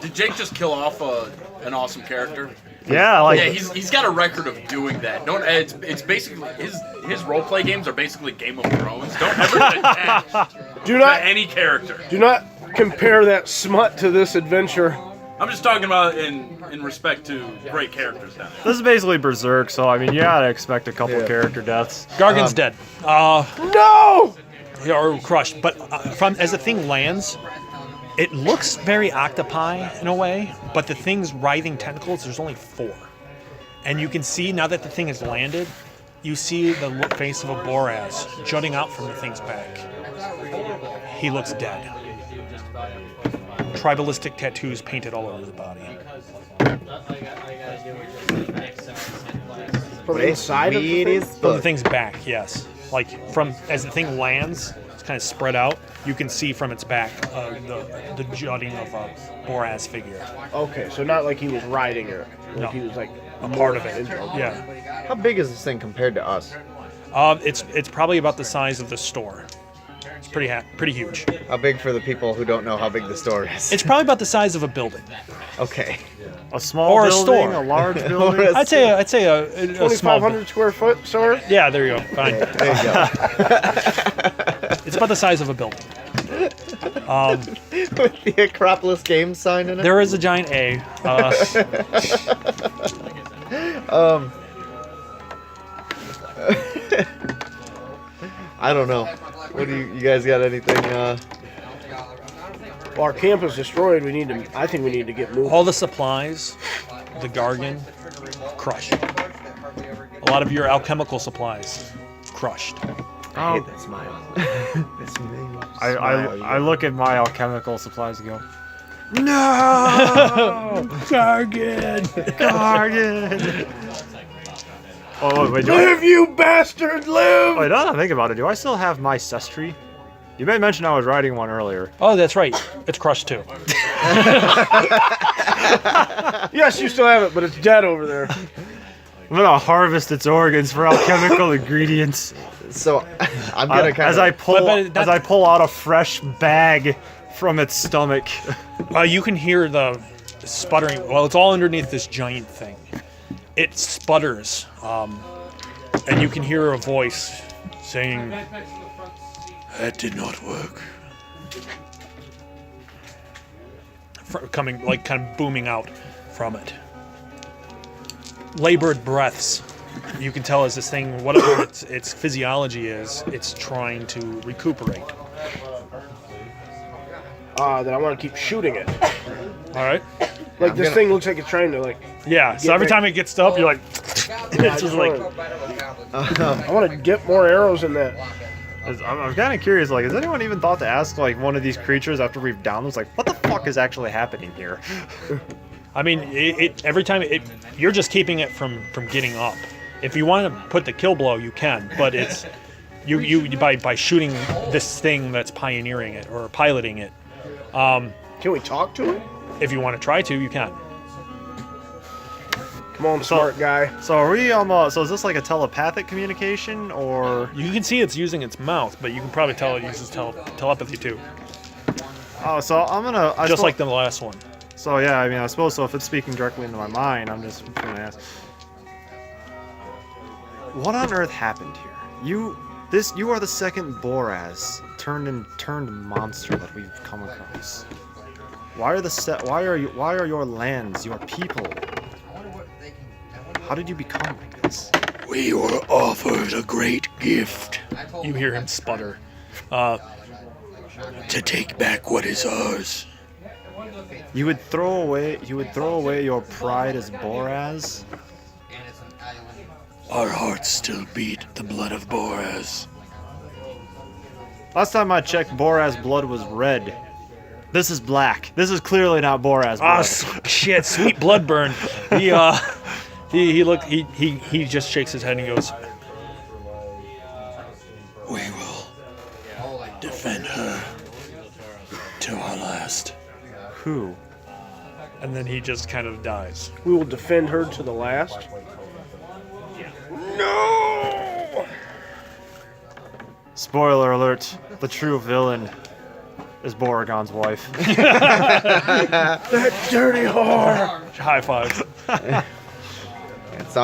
[SPEAKER 5] Did Jake just kill off an awesome character?
[SPEAKER 4] Yeah, like.
[SPEAKER 5] Yeah, he's got a record of doing that. It's basically his roleplay games are basically Game of Thrones. Don't ever get attached
[SPEAKER 3] Do not
[SPEAKER 5] to any character.
[SPEAKER 3] do not compare that smut to this adventure.
[SPEAKER 5] I'm just talking about in respect to great characters down there.
[SPEAKER 4] This is basically Berserk, so I mean, you gotta expect a couple character deaths.
[SPEAKER 1] Gargan's dead.
[SPEAKER 3] No!
[SPEAKER 1] Or crushed. But as the thing lands, it looks very octopi in a way, but the thing's writhing tentacles, there's only 4. And you can see, now that the thing has landed, you see the face of a Boraz jutting out from the thing's back. He looks dead. Tribalistic tattoos painted all over the body.
[SPEAKER 3] From inside of the thing?
[SPEAKER 1] From the thing's back, yes. Like, as the thing lands, it's kind of spread out, you can see from its back the jutting of a Boraz figure.
[SPEAKER 3] Okay, so not like he was riding her. Like
[SPEAKER 1] No.
[SPEAKER 3] he was like
[SPEAKER 1] A part of it.
[SPEAKER 3] into her.
[SPEAKER 1] Yeah.
[SPEAKER 2] How big is this thing compared to us?
[SPEAKER 1] It's probably about the size of the store. It's pretty huge.
[SPEAKER 2] How big for the people who don't know how big the store is?
[SPEAKER 1] It's probably about the size of a building.
[SPEAKER 2] Okay.
[SPEAKER 4] A small
[SPEAKER 1] Or a
[SPEAKER 4] building,
[SPEAKER 1] store.
[SPEAKER 4] a large building.
[SPEAKER 1] I'd say a small.
[SPEAKER 3] 2,500 square foot, sir?
[SPEAKER 1] Yeah, there you go. Fine.
[SPEAKER 2] There you go.
[SPEAKER 1] It's about the size of a building.
[SPEAKER 2] With the Acropolis Games sign in it?
[SPEAKER 1] There is a giant A.
[SPEAKER 2] I don't know. What do you guys got anything?
[SPEAKER 3] Well, our camp is destroyed. I think we need to get moving.
[SPEAKER 1] All the supplies, the Gargan, crushed. A lot of your alchemical supplies crushed.
[SPEAKER 2] I hate that smile. That smile.
[SPEAKER 4] I look at my alchemical supplies and go,
[SPEAKER 1] No! Gargan!
[SPEAKER 4] Gargan! Oh, wait,
[SPEAKER 3] Live, you bastard, live!
[SPEAKER 4] Wait, now that I think about it, do I still have my Sestry? You may mention I was riding one earlier.
[SPEAKER 1] Oh, that's right. It's crushed too.
[SPEAKER 3] Yes, you still have it, but it's dead over there.
[SPEAKER 4] I'm gonna harvest its organs for alchemical ingredients.
[SPEAKER 2] So I'm gonna kind
[SPEAKER 4] as
[SPEAKER 2] of
[SPEAKER 4] I pull out a fresh bag from its stomach.
[SPEAKER 1] You can hear the sputtering. Well, it's all underneath this giant thing. It sputters, and you can hear a voice saying, "That did not work." Coming, like, kind of booming out from it. Labored breaths. You can tell as this thing, whatever its physiology is, it's trying to recuperate.
[SPEAKER 3] Then I want to keep shooting it.
[SPEAKER 1] All right.
[SPEAKER 3] Like, this thing looks like it's trying to, like...
[SPEAKER 1] Yeah. So every time it gets up, you're like, it's just like.
[SPEAKER 3] I want to get more arrows in that.
[SPEAKER 4] I'm kind of curious, like, has anyone even thought to ask, like, one of these creatures after we've downed them, like, what the fuck is actually happening here?
[SPEAKER 1] I mean, every time you're just keeping it from getting up. If you want to put the kill blow, you can, but it's you by shooting this thing that's pioneering it or piloting it.
[SPEAKER 3] Can we talk to it?
[SPEAKER 1] If you want to try to, you can.
[SPEAKER 3] Come on, smart guy.
[SPEAKER 4] So are we, so is this like a telepathic communication, or?
[SPEAKER 1] You can see it's using its mouth, but you can probably tell it uses telepathy too.
[SPEAKER 4] Oh, so I'm gonna...
[SPEAKER 1] Just like the last one.
[SPEAKER 4] So yeah, I mean, I suppose so if it's speaking directly into my mind, I'm just gonna ask. What on earth happened here? You are the second Boraz turned monster that we've come across. Why are your lands, your people? How did you become like this?
[SPEAKER 1] We were offered a great gift. You hear him sputter. To take back what is ours.
[SPEAKER 4] You would throw away your pride as Boraz?
[SPEAKER 1] Our hearts still beat the blood of Boraz.
[SPEAKER 4] Last time I checked, Boraz blood was red. This is black. This is clearly not Boraz blood.
[SPEAKER 1] Shit, sweet blood burn. He just shakes his head and he goes, "We will defend her to our last."
[SPEAKER 4] Who?
[SPEAKER 1] And then he just kind of dies.
[SPEAKER 3] We will defend her to the last. No!
[SPEAKER 4] Spoiler alert, the true villain is Boragon's wife.
[SPEAKER 3] That dirty whore!
[SPEAKER 1] High five.
[SPEAKER 2] So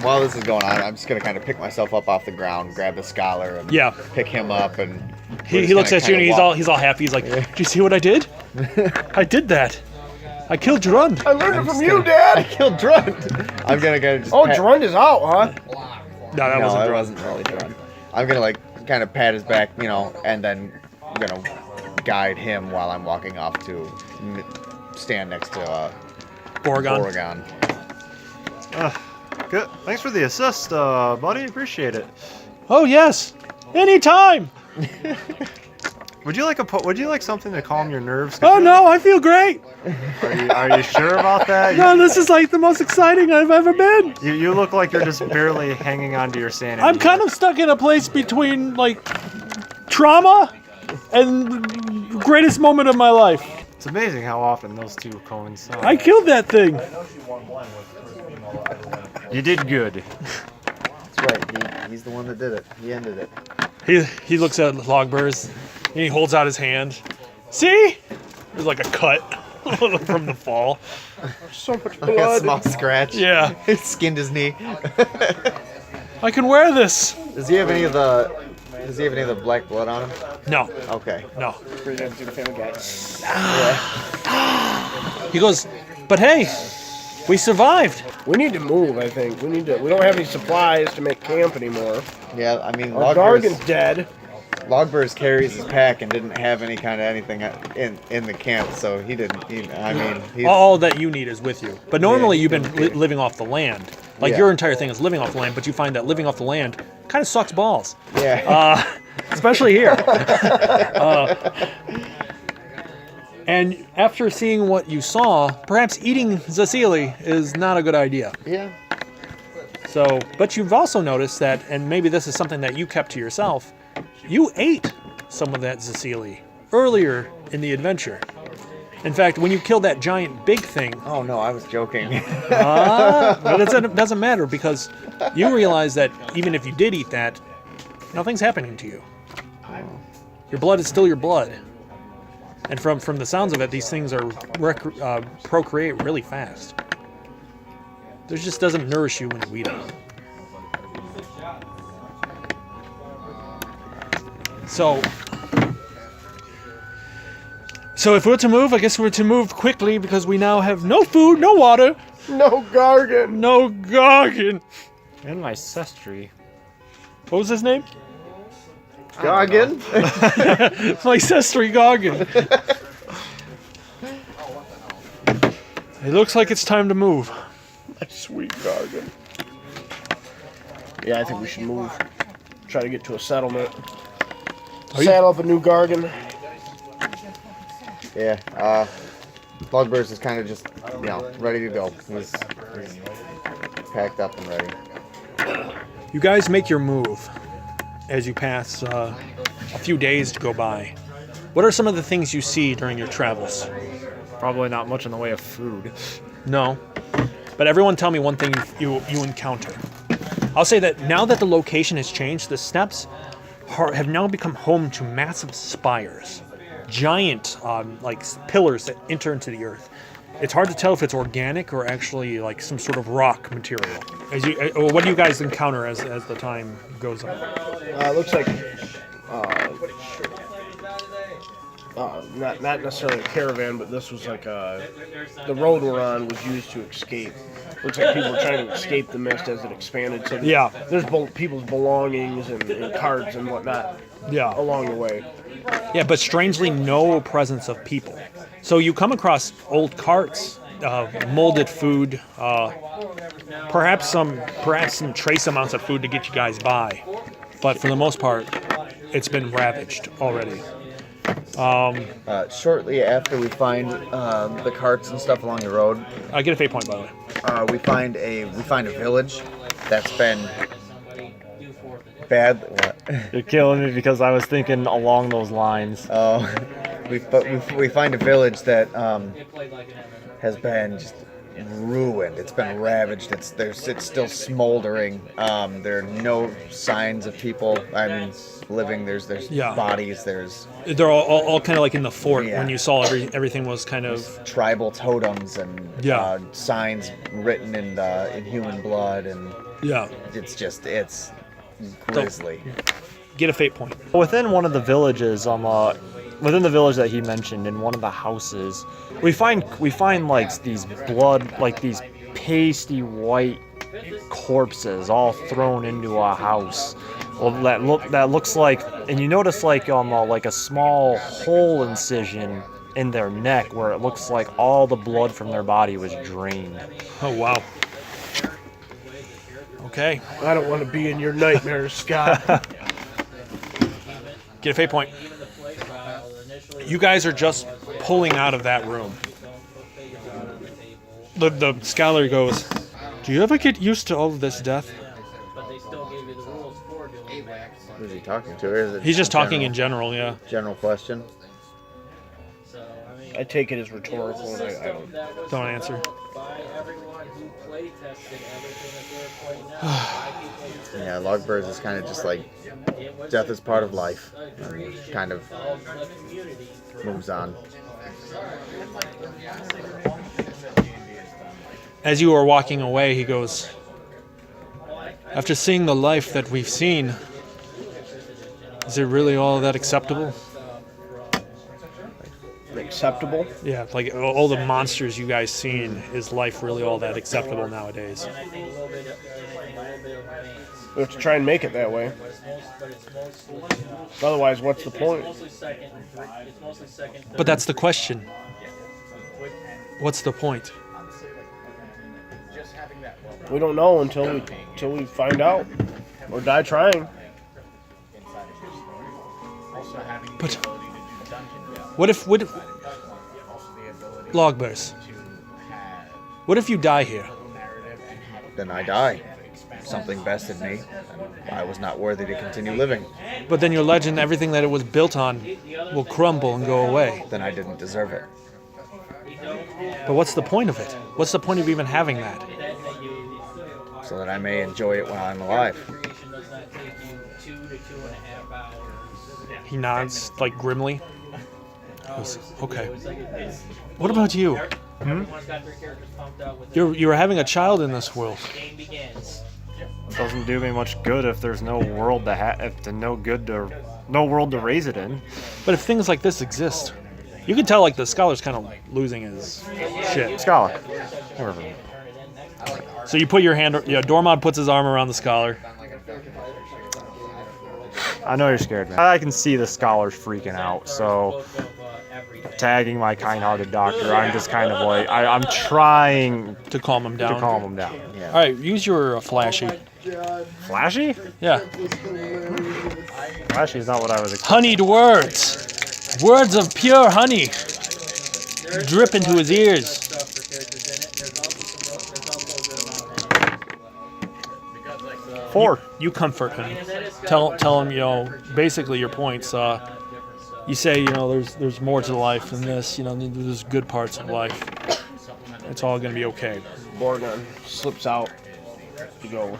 [SPEAKER 2] while this is going on, I'm just gonna kind of pick myself up off the ground, grab the scholar, and pick him up, and
[SPEAKER 1] he looks at you and he's all happy. He's like, "Do you see what I did? I did that. I killed Jormund."
[SPEAKER 3] I learned it from you, Dad!
[SPEAKER 2] I killed Jormund. I'm gonna go just
[SPEAKER 3] Jormund is out, huh?
[SPEAKER 1] No, that wasn't Jormund.
[SPEAKER 2] wasn't really Jormund. I'm gonna like kind of pat his back, and then I'm gonna guide him while I'm walking off to stand next to Boragon.
[SPEAKER 4] Good. Thanks for the assist, buddy. Appreciate it.
[SPEAKER 1] Oh yes, anytime.
[SPEAKER 4] Would you like something to calm your nerves?
[SPEAKER 1] Oh no, I feel great.
[SPEAKER 4] Are you sure about that?
[SPEAKER 1] No, this is like the most exciting I've ever been.
[SPEAKER 4] You look like you're just barely hanging on to your sanity.
[SPEAKER 1] I'm kind of stuck in a place between like trauma and greatest moment of my life.
[SPEAKER 4] It's amazing how often those two coincide.
[SPEAKER 1] I killed that thing.
[SPEAKER 4] You did good.
[SPEAKER 2] That's right. He's the one that did it. He ended it.
[SPEAKER 1] He looks at Laagburs and he holds out his hand. See? There's like a cut from the fall.
[SPEAKER 3] So much
[SPEAKER 2] Like a
[SPEAKER 3] blood.
[SPEAKER 2] small scratch.
[SPEAKER 1] Yeah.
[SPEAKER 2] He skinned his knee.
[SPEAKER 1] I can wear this.
[SPEAKER 2] Does he have any of the black blood on him?
[SPEAKER 1] No,
[SPEAKER 2] Okay.
[SPEAKER 1] no. He goes, but hey, we survived.
[SPEAKER 3] We need to move, I think. We don't have any supplies to make camp anymore.
[SPEAKER 2] Yeah, I mean,
[SPEAKER 3] Our Gargan's dead.
[SPEAKER 2] Laagburs carries his pack and didn't have any kind of anything in the camp, so he didn't. He's,
[SPEAKER 1] All that you need is with you. But normally you've been living off the land. Like
[SPEAKER 2] Yeah.
[SPEAKER 1] your entire thing is living off the land, but you find that living off the land kind of sucks balls.
[SPEAKER 2] Yeah.
[SPEAKER 1] Especially here. And after seeing what you saw, perhaps eating tzatziki is not a good idea.
[SPEAKER 2] Yeah.
[SPEAKER 1] So, but you've also noticed that, and maybe this is something that you kept to yourself, you ate some of that tzatziki earlier in the adventure. In fact, when you killed that giant big thing,
[SPEAKER 2] Oh no, I was joking.
[SPEAKER 1] but it doesn't matter because you realize that even if you did eat that, nothing's happening to you. Your blood is still your blood. And from the sounds of it, these things are procreate really fast. This just doesn't nourish you when you eat them. So if we're to move, I guess we're to move quickly because we now have no food, no water,
[SPEAKER 3] No Gargan.
[SPEAKER 1] no gargan.
[SPEAKER 4] And my ancestry.
[SPEAKER 1] What was his name?
[SPEAKER 3] Gargan?
[SPEAKER 1] My Sestry Gargan. It looks like it's time to move.
[SPEAKER 3] Sweet Gargan. Yeah, I think we should move. Try to get to a settlement. Saddle up a new Gargan.
[SPEAKER 2] Yeah. Laagburs is kind of just, ready to go. He's packed up and ready.
[SPEAKER 1] You guys make your move as you pass a few days to go by. What are some of the things you see during your travels?
[SPEAKER 4] Probably not much in the way of food.
[SPEAKER 1] No. But everyone tell me one thing you encounter. I'll say that now that the location has changed, the steppes have now become home to massive spires. Giant, like pillars that enter into the earth. It's hard to tell if it's organic or actually like some sort of rock material. What do you guys encounter as the time goes on?
[SPEAKER 3] It looks like not necessarily a caravan, but this was like the road we're on was used to escape. Looks like people were trying to escape the mist as it expanded. So
[SPEAKER 1] Yeah.
[SPEAKER 3] there's people's belongings and carts and whatnot
[SPEAKER 1] Yeah.
[SPEAKER 3] along the way.
[SPEAKER 1] Yeah, but strangely no presence of people. So you come across old carts, molded food, perhaps some trace amounts of food to get you guys by. But for the most part, it's been ravaged already.
[SPEAKER 2] Shortly after we find the carts and stuff along the road,
[SPEAKER 1] I get a fate point, by the way.
[SPEAKER 2] we find a village that's been bad. What?
[SPEAKER 4] You're killing me because I was thinking along those lines.
[SPEAKER 2] Oh, we find a village that has been just ruined. It's been ravaged. It's still smoldering. There are no signs of people. I mean, living. There's
[SPEAKER 1] Yeah.
[SPEAKER 2] bodies. There's
[SPEAKER 1] They're all kind of like in the fort
[SPEAKER 2] Yeah.
[SPEAKER 1] when you saw everything was kind of.
[SPEAKER 2] tribal totems and
[SPEAKER 1] Yeah.
[SPEAKER 2] signs written in human blood, and
[SPEAKER 1] Yeah.
[SPEAKER 2] it's grisly.
[SPEAKER 1] Get a fate point.
[SPEAKER 4] Within one of the villages, within the village that he mentioned, in one of the houses, we find like these these pasty white corpses all thrown into a house. Well, that looks like, and you notice like a small hole incision in their neck where it looks like all the blood from their body was drained.
[SPEAKER 1] Oh, wow. Okay.
[SPEAKER 3] I don't want to be in your nightmares, Scott.
[SPEAKER 1] Get a fate point. You guys are just pulling out of that room. The scholar goes, do you ever get used to all of this death?
[SPEAKER 2] Who's he talking to? Or is it
[SPEAKER 1] He's just talking
[SPEAKER 2] general-
[SPEAKER 1] in general, yeah.
[SPEAKER 2] General question.
[SPEAKER 3] I take it as rhetorical, and I don't.
[SPEAKER 1] Don't answer.
[SPEAKER 2] Yeah, Laagburs is kind of just like, death is part of life, and kind of moves on.
[SPEAKER 1] As you are walking away, he goes, after seeing the life that we've seen, is it really all that acceptable?
[SPEAKER 3] Acceptable?
[SPEAKER 1] Yeah, like all the monsters you guys seen, is life really all that acceptable nowadays?
[SPEAKER 3] We have to try and make it that way. Otherwise, what's the point?
[SPEAKER 1] But that's the question. What's the point?
[SPEAKER 3] We don't know until we find out or die trying.
[SPEAKER 1] But what if Laagburs? What if you die here?
[SPEAKER 2] Then I die. Something bested me, and I was not worthy to continue living.
[SPEAKER 1] But then your legend, everything that it was built on, will crumble and go away.
[SPEAKER 2] Then I didn't deserve it.
[SPEAKER 1] But what's the point of it? What's the point of even having that?
[SPEAKER 2] So that I may enjoy it when I'm alive.
[SPEAKER 1] He nods, like, grimly. Goes, okay. What about you?
[SPEAKER 4] Hmm?
[SPEAKER 1] You're having a child in this world.
[SPEAKER 4] It doesn't do me much good if there's no world no world to raise it in.
[SPEAKER 1] But if things like this exist, you can tell, like, the scholar's kind of losing his shit.
[SPEAKER 4] Scholar. Whatever.
[SPEAKER 1] So you put your hand, Jormund puts his arm around the scholar.
[SPEAKER 4] I know you're scared, man. I can see the scholars freaking out, so tagging my kind-hearted doctor, I'm just kind of like, I'm trying
[SPEAKER 1] To calm him down.
[SPEAKER 4] to calm him down.
[SPEAKER 1] All right, use your flashy.
[SPEAKER 4] Flashy?
[SPEAKER 1] Yeah.
[SPEAKER 4] Flashy is not what I was expecting.
[SPEAKER 1] Honeyed words. Words of pure honey. Drip into his ears.
[SPEAKER 4] 4.
[SPEAKER 1] You comfort him. Tell him, basically your points. You say, there's more to life than this. There's good parts of life. It's all gonna be okay.
[SPEAKER 3] Boragon slips out to go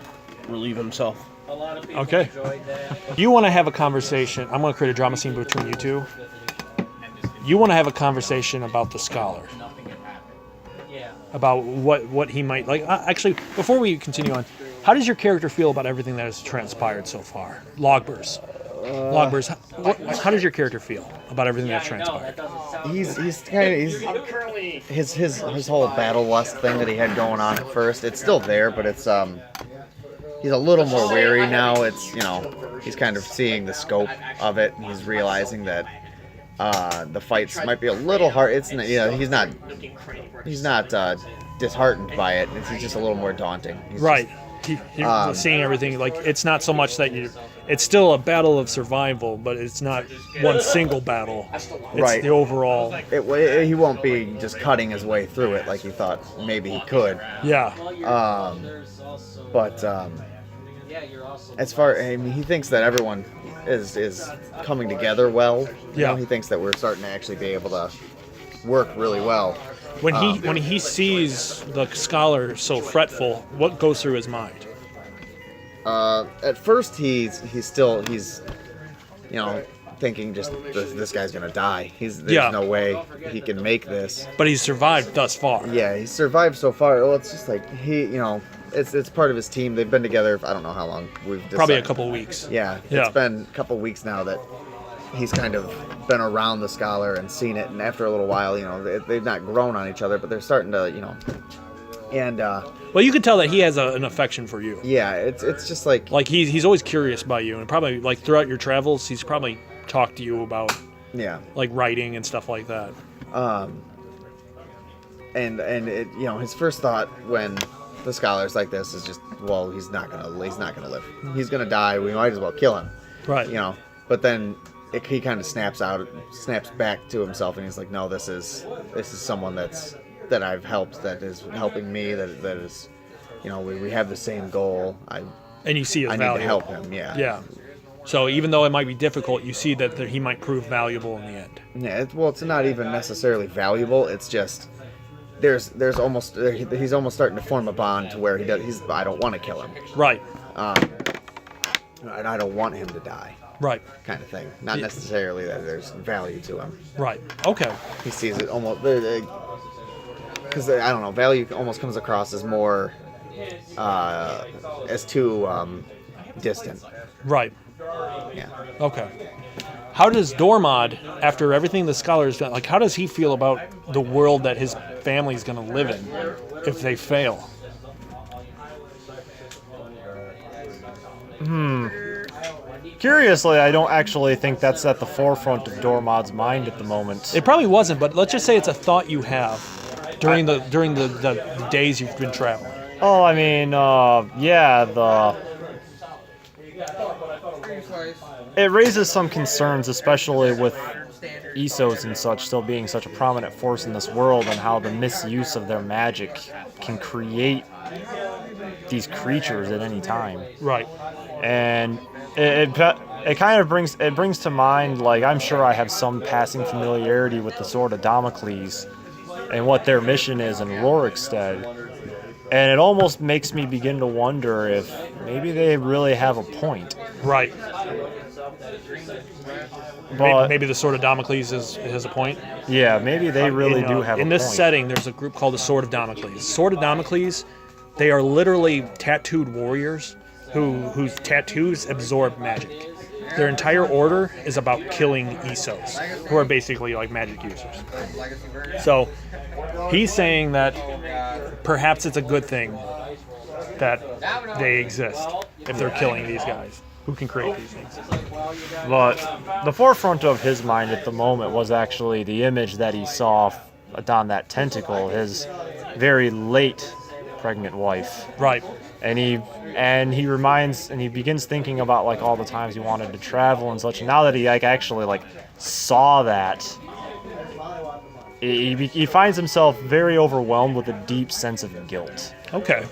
[SPEAKER 3] relieve himself.
[SPEAKER 1] Okay. You want to have a conversation. I'm going to create a drama scene between you two. You want to have a conversation about the scholar. About what he might like. Actually, before we continue on, how does your character feel about everything that has transpired so far? Laagburs. Laagburs, how does your character feel about everything that's transpired?
[SPEAKER 2] His whole battle lust thing that he had going on at first, it's still there, but it's he's a little more wary now. It's he's kind of seeing the scope of it, and he's realizing that the fights might be a little hard. It's he's not disheartened by it. He's just a little more daunting. He's
[SPEAKER 1] Right. You're seeing everything, like, it's not so much that it's still a battle of survival, but it's not one single battle. It's
[SPEAKER 2] Right.
[SPEAKER 1] the overall.
[SPEAKER 2] He won't be just cutting his way through it like he thought maybe he could.
[SPEAKER 1] Yeah.
[SPEAKER 2] But as far, he thinks that everyone is coming together well.
[SPEAKER 1] Yeah.
[SPEAKER 2] He thinks that we're starting to actually be able to work really well.
[SPEAKER 1] When he sees the scholar so fretful, what goes through his mind?
[SPEAKER 2] At first, he's thinking just this guy's gonna die. There's no way he can make this.
[SPEAKER 1] But he's survived thus far.
[SPEAKER 2] Yeah, he's survived so far. Well, it's just like it's part of his team. They've been together. I don't know how long.
[SPEAKER 1] Probably a couple of weeks.
[SPEAKER 2] Yeah, it's been a couple of weeks now that he's kind of been around the scholar and seen it. And after a little while, they've not grown on each other, but they're starting to, and
[SPEAKER 1] well, you can tell that he has an affection for you.
[SPEAKER 2] yeah, it's just like
[SPEAKER 1] He's always curious about you, and probably like throughout your travels, he's probably talked to you about
[SPEAKER 2] yeah.
[SPEAKER 1] like writing and stuff like that.
[SPEAKER 2] And it, his first thought when the scholar's like this is just, well, he's not gonna live. He's gonna die. We might as well kill him.
[SPEAKER 1] Right.
[SPEAKER 2] But then he kind of snaps back to himself, and he's like, no, this is someone that I've helped, that is helping me, that is, we have the same goal.
[SPEAKER 1] And you see his
[SPEAKER 2] I
[SPEAKER 1] value.
[SPEAKER 2] need to help him. Yeah.
[SPEAKER 1] Yeah. So even though it might be difficult, you see that he might prove valuable in the end.
[SPEAKER 2] Yeah. It's not even necessarily valuable. It's just he's almost starting to form a bond to where I don't want to kill him.
[SPEAKER 1] Right.
[SPEAKER 2] And I don't want him to die.
[SPEAKER 1] Right.
[SPEAKER 2] Kind of thing. Not necessarily that there's value to him.
[SPEAKER 1] Right. Okay.
[SPEAKER 2] He sees it almost because I don't know. Value almost comes across as more as too distant.
[SPEAKER 1] Right.
[SPEAKER 2] Yeah.
[SPEAKER 1] Okay. How does Jormund, after everything the scholar's done, how does he feel about the world that his family's going to live in if they fail?
[SPEAKER 4] Curiously, I don't actually think that's at the forefront of Jormund's mind at the moment.
[SPEAKER 1] It probably wasn't, but let's just say it's a thought you have during the days you've been traveling.
[SPEAKER 4] Oh, I mean, yeah, it raises some concerns, especially with ESOs and such still being such a prominent force in this world, and how the misuse of their magic can create these creatures at any time.
[SPEAKER 1] Right.
[SPEAKER 4] And it kind of brings to mind, like, I'm sure I have some passing familiarity with the Sword of Damocles and what their mission is in Rorikstead. And it almost makes me begin to wonder if maybe they really have a point.
[SPEAKER 1] Right.
[SPEAKER 4] But
[SPEAKER 1] Maybe the Sword of Damocles has a point.
[SPEAKER 4] yeah, maybe they really do have a point.
[SPEAKER 1] In this setting, there's a group called the Sword of Damocles. Sword of Damocles, they are literally tattooed warriors whose tattoos absorb magic. Their entire order is about killing ESOs, who are basically like magic users. So he's saying that perhaps it's a good thing that they exist if they're killing these guys who can create these things.
[SPEAKER 4] But the forefront of his mind at the moment was actually the image that he saw on that tentacle, his very late pregnant wife.
[SPEAKER 1] Right.
[SPEAKER 4] And he begins thinking about like all the times he wanted to travel and such. And now that he like actually like saw that, he finds himself very overwhelmed with a deep sense of guilt.
[SPEAKER 1] Okay.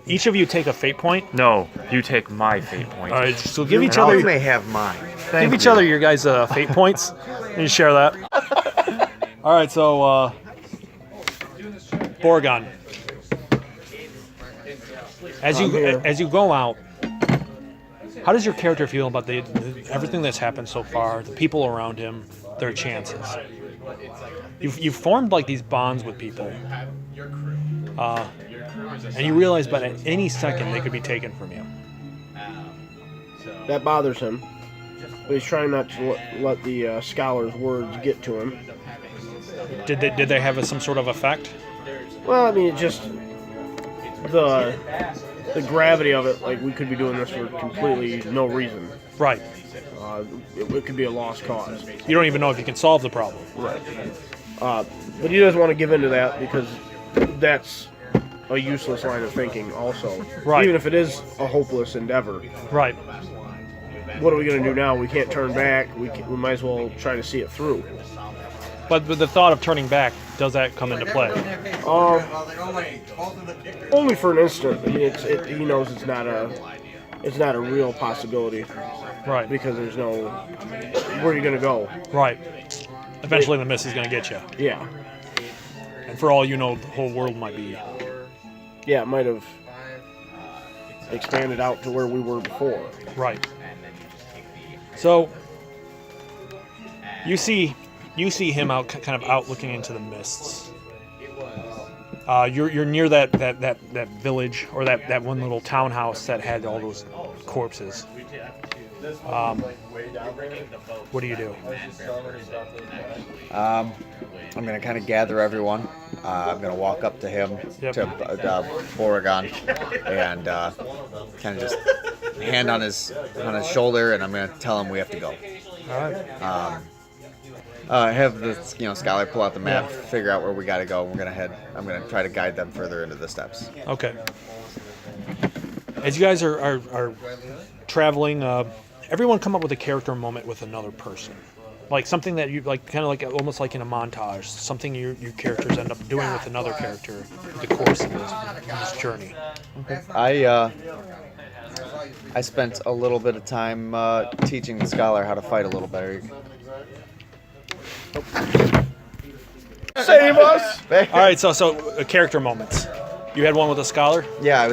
[SPEAKER 1] Each of you take a fate point.
[SPEAKER 4] No, you take my fate point.
[SPEAKER 1] All right, so give each
[SPEAKER 2] And
[SPEAKER 1] other
[SPEAKER 2] you may have mine.
[SPEAKER 1] give each other your guys' fate points, and you share that. All right, so Boragon, as you go out, how does your character feel about everything that's happened so far, the people around him, their chances? You've formed like these bonds with people, and you realize, but at any second they could be taken from you.
[SPEAKER 3] That bothers him, but he's trying not to let the scholar's words get to him.
[SPEAKER 1] Did they have some sort of effect?
[SPEAKER 3] Well, I mean, it just the gravity of it. Like, we could be doing this for completely no reason.
[SPEAKER 1] Right.
[SPEAKER 3] It could be a lost cause.
[SPEAKER 1] You don't even know if you can solve the problem.
[SPEAKER 3] Right. But he doesn't want to give in to that because that's a useless line of thinking also.
[SPEAKER 1] Right.
[SPEAKER 3] Even if it is a hopeless endeavor.
[SPEAKER 1] Right.
[SPEAKER 3] What are we going to do now? We can't turn back. We might as well try to see it through.
[SPEAKER 1] But with the thought of turning back, does that come into play?
[SPEAKER 3] Only for an instant. I mean, he knows it's not a real possibility
[SPEAKER 1] Right.
[SPEAKER 3] because there's no where are you going to go?
[SPEAKER 1] Right. Eventually the mist is going to get you.
[SPEAKER 3] Yeah.
[SPEAKER 1] And for all you know, the whole world might be...
[SPEAKER 3] Yeah, it might have expanded out to where we were before.
[SPEAKER 1] Right. So, you see him kind of out looking into the mists. You're near that village, or that one little townhouse that had all those corpses. What do you do?
[SPEAKER 2] I'm gonna kind of gather everyone. I'm gonna walk up to him,
[SPEAKER 1] Yep.
[SPEAKER 2] to Boragon, and kind of just hand on his shoulder, and I'm gonna tell him we have to go.
[SPEAKER 1] All right.
[SPEAKER 2] Have the scholar pull out the map, figure out where we gotta go. We're gonna head. I'm gonna try to guide them further into the steps.
[SPEAKER 1] Okay. As you guys are traveling, everyone come up with a character moment with another person. Like something that you like, kind of like almost like in a montage. Something your characters end up doing with another character through the course of this journey.
[SPEAKER 2] I spent a little bit of time teaching the scholar how to fight a little better.
[SPEAKER 3] Save us!
[SPEAKER 1] All right, so character moments. You had one with a scholar.
[SPEAKER 2] Yeah, I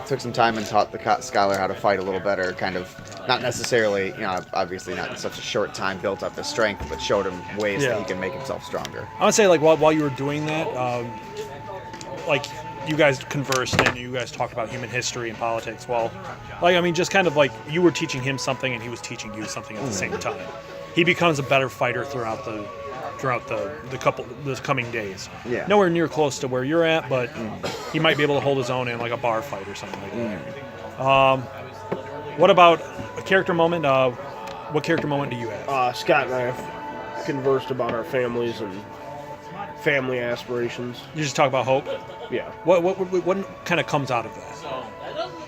[SPEAKER 2] took some time and taught the scholar how to fight a little better. Kind of, not necessarily, obviously not in such a short time built up his strength, but showed him ways that he can make himself stronger.
[SPEAKER 1] I would say, like, while you were doing that, like, you guys conversed and you guys talked about human history and politics. Well, like, I mean, just kind of like you were teaching him something and he was teaching you something at the same time. He becomes a better fighter throughout the coming days.
[SPEAKER 2] Yeah.
[SPEAKER 1] Nowhere near close to where you're at, but he might be able to hold his own in like a bar fight or something like that. What about a character moment? What character moment do you have?
[SPEAKER 3] Scott and I have conversed about our families and family aspirations.
[SPEAKER 1] You just talk about hope.
[SPEAKER 3] Yeah.
[SPEAKER 1] What kind of comes out of that?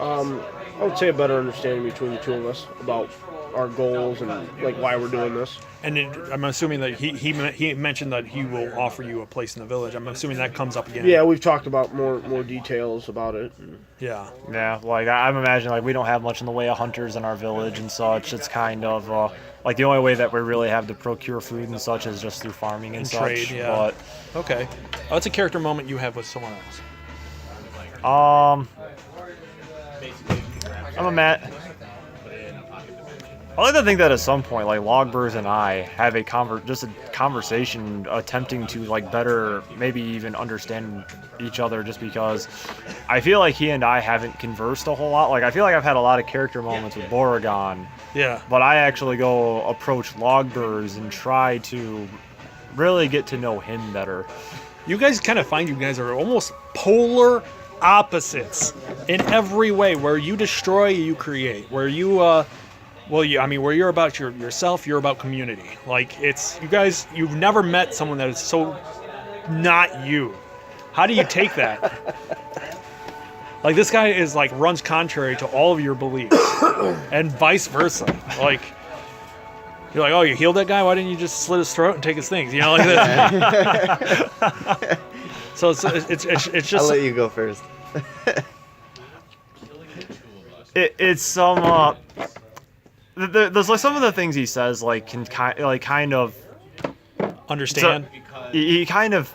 [SPEAKER 3] I would say a better understanding between the two of us about our goals and like why we're doing this.
[SPEAKER 1] And I'm assuming that he mentioned that he will offer you a place in the village. I'm assuming that comes up again.
[SPEAKER 3] Yeah, we've talked about more details about it.
[SPEAKER 1] Yeah.
[SPEAKER 4] Yeah, like I'm imagining like we don't have much in the way of hunters in our village and such. It's kind of like the only way that we really have to procure food and such is just through farming and such.
[SPEAKER 1] Trade, yeah.
[SPEAKER 4] But
[SPEAKER 1] Okay. Oh, it's a character moment you have with someone else.
[SPEAKER 4] I'm a Matt. I like to think that at some point, like Laagburs and I have a conversation attempting to like better, maybe even understand each other. Just because I feel like he and I haven't conversed a whole lot. Like I feel like I've had a lot of character moments with Boragon,
[SPEAKER 1] Yeah.
[SPEAKER 4] but I actually go approach Laagburs and try to really get to know him better.
[SPEAKER 1] You guys kind of find you guys are almost polar opposites in every way. Where you destroy, you create. Where you where you're about yourself, you're about community. Like it's you guys. You've never met someone that is so not you. How do you take that? Like this guy is like runs contrary to all of your beliefs, and vice versa. Like you're like, oh, you healed that guy. Why didn't you just slit his throat and take his things? You know, like that. So it's just.
[SPEAKER 2] I'll let you go first.
[SPEAKER 4] It's some there's like some of the things he says like can kind of
[SPEAKER 1] Understand.
[SPEAKER 4] he kind of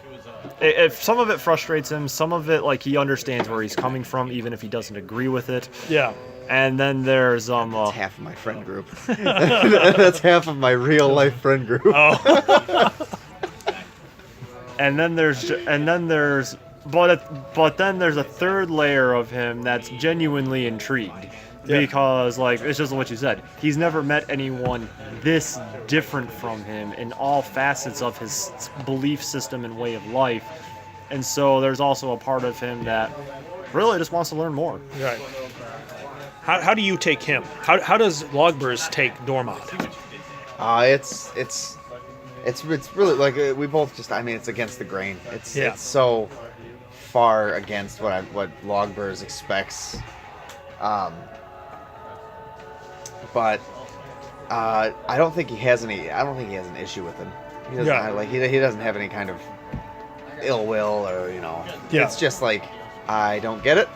[SPEAKER 4] if some of it frustrates him, some of it like he understands where he's coming from even if he doesn't agree with it.
[SPEAKER 1] Yeah.
[SPEAKER 4] And then there's
[SPEAKER 2] That's half of my friend group. That's half of my real life friend group.
[SPEAKER 1] Oh.
[SPEAKER 4] and then there's but then there's a third layer of him that's genuinely intrigued.
[SPEAKER 1] Yeah.
[SPEAKER 4] Because, like, it's just what you said. He's never met anyone this different from him in all facets of his belief system and way of life. And so there's also a part of him that really just wants to learn more.
[SPEAKER 1] Right. How do you take him? How does Laagburs take Dormont?
[SPEAKER 2] It's really like we both just. I mean, it's against the grain. It's so far against what Laagburs expects. But I don't think he has any. I don't think he has an issue with him. He doesn't have, he doesn't have any kind of ill will or
[SPEAKER 1] Yeah.
[SPEAKER 2] It's just like I don't get it.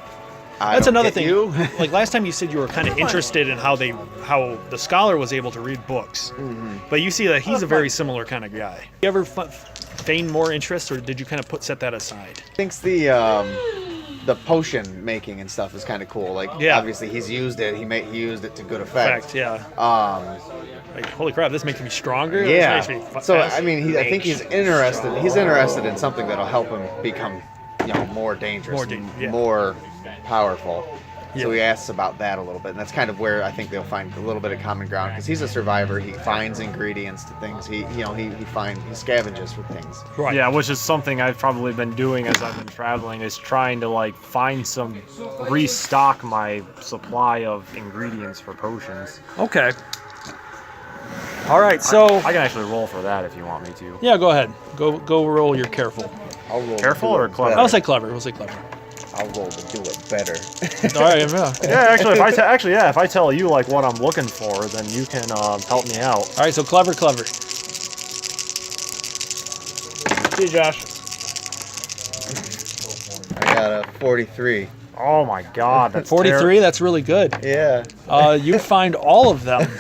[SPEAKER 1] That's another thing.
[SPEAKER 2] You.
[SPEAKER 1] Like last time you said you were kind of interested in how the scholar was able to read books, but you see that he's a very similar kind of guy. You ever feign more interest, or did you kind of set that aside?
[SPEAKER 2] Thinks the potion making and stuff is kind of cool. Like obviously he's used it. He used it to good effect.
[SPEAKER 1] Yeah. Like holy crap, this makes me stronger.
[SPEAKER 2] Yeah.
[SPEAKER 1] This makes me
[SPEAKER 2] So I mean, I think he's interested. He's interested in something that'll help him become, more dangerous, more powerful.
[SPEAKER 1] Yeah.
[SPEAKER 2] So he asks about that a little bit, and that's kind of where I think they'll find a little bit of common ground because he's a survivor. He finds ingredients to things. He scavenges for things.
[SPEAKER 1] Right.
[SPEAKER 4] Yeah, which is something I've probably been doing as I've been traveling, is trying to like restock my supply of ingredients for potions.
[SPEAKER 1] Okay. All right, so
[SPEAKER 4] I can actually roll for that if you want me to.
[SPEAKER 1] yeah, go ahead. Go roll your careful.
[SPEAKER 2] I'll roll.
[SPEAKER 4] Careful or clever?
[SPEAKER 1] I'll say clever. We'll say clever.
[SPEAKER 2] I'll roll to do it better.
[SPEAKER 1] All right. Yeah.
[SPEAKER 4] Yeah, actually, if I tell you like what I'm looking for, then you can help me out.
[SPEAKER 1] All right. So clever.
[SPEAKER 3] See you, Josh.
[SPEAKER 2] I got a 43.
[SPEAKER 4] Oh my God, that's
[SPEAKER 1] 43. That's really good.
[SPEAKER 2] Yeah.
[SPEAKER 1] You find all of them in
[SPEAKER 2] You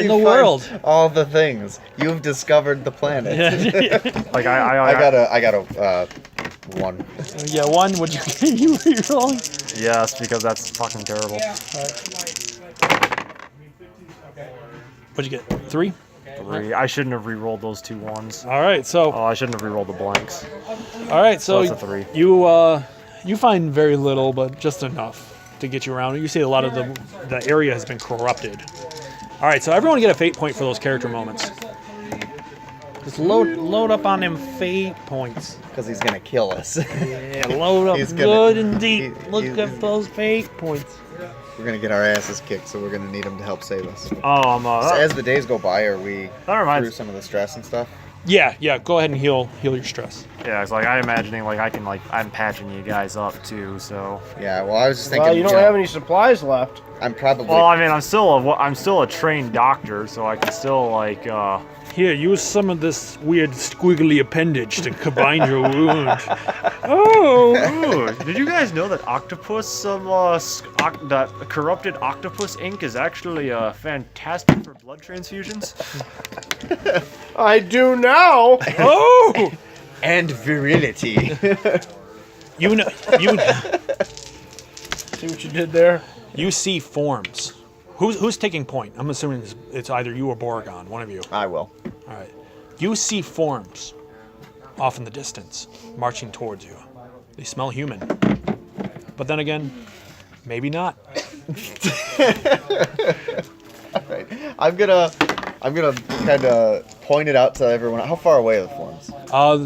[SPEAKER 1] the
[SPEAKER 2] find
[SPEAKER 1] world.
[SPEAKER 2] all the things. You've discovered the planet.
[SPEAKER 1] Yeah.
[SPEAKER 4] Like
[SPEAKER 2] I got a 1.
[SPEAKER 1] Yeah. One. Would you rolling?
[SPEAKER 4] Yes, because that's fucking terrible.
[SPEAKER 1] What'd you get? 3.
[SPEAKER 4] 3. I shouldn't have re-rolled those 2 ones.
[SPEAKER 1] All right. So.
[SPEAKER 4] Oh, I shouldn't have re-rolled the blanks.
[SPEAKER 1] All right. So
[SPEAKER 4] that's a 3.
[SPEAKER 1] You find very little, but just enough to get you around. You see a lot of the area has been corrupted. All right. So everyone get a fate point for those character moments. Just load up on them fate points.
[SPEAKER 2] Because he's gonna kill us.
[SPEAKER 1] Yeah, load up good and deep. Look at those fate points.
[SPEAKER 2] We're gonna get our asses kicked, so we're gonna need him to help save us. So
[SPEAKER 4] Oh,
[SPEAKER 2] as the days go by, are we
[SPEAKER 4] that reminds
[SPEAKER 2] through some of the stress and stuff?
[SPEAKER 1] Yeah. Go ahead and heal your stress.
[SPEAKER 4] Yeah, it's like I'm imagining like I'm patching you guys up too. So.
[SPEAKER 2] Yeah. Well, I was just thinking.
[SPEAKER 3] Well, you don't have any supplies left.
[SPEAKER 2] I'm probably.
[SPEAKER 4] Well, I mean, I'm still a trained doctor, so I can still like.
[SPEAKER 1] Here, use some of this weird squiggly appendage to bind your wound. Oh!
[SPEAKER 4] Ooh, did you guys know that that corrupted octopus ink is actually fantastic for blood transfusions?
[SPEAKER 3] I do now.
[SPEAKER 1] Oh!
[SPEAKER 2] And virility.
[SPEAKER 1] You know,
[SPEAKER 3] See what you did there?
[SPEAKER 1] you see forms. Who's taking point? I'm assuming it's either you or Boragon, one of you.
[SPEAKER 2] I will.
[SPEAKER 1] All right. You see forms off in the distance, marching towards you. They smell human. But then again, maybe not.
[SPEAKER 2] All right. I'm gonna kind of point it out to everyone. How far away are the forms?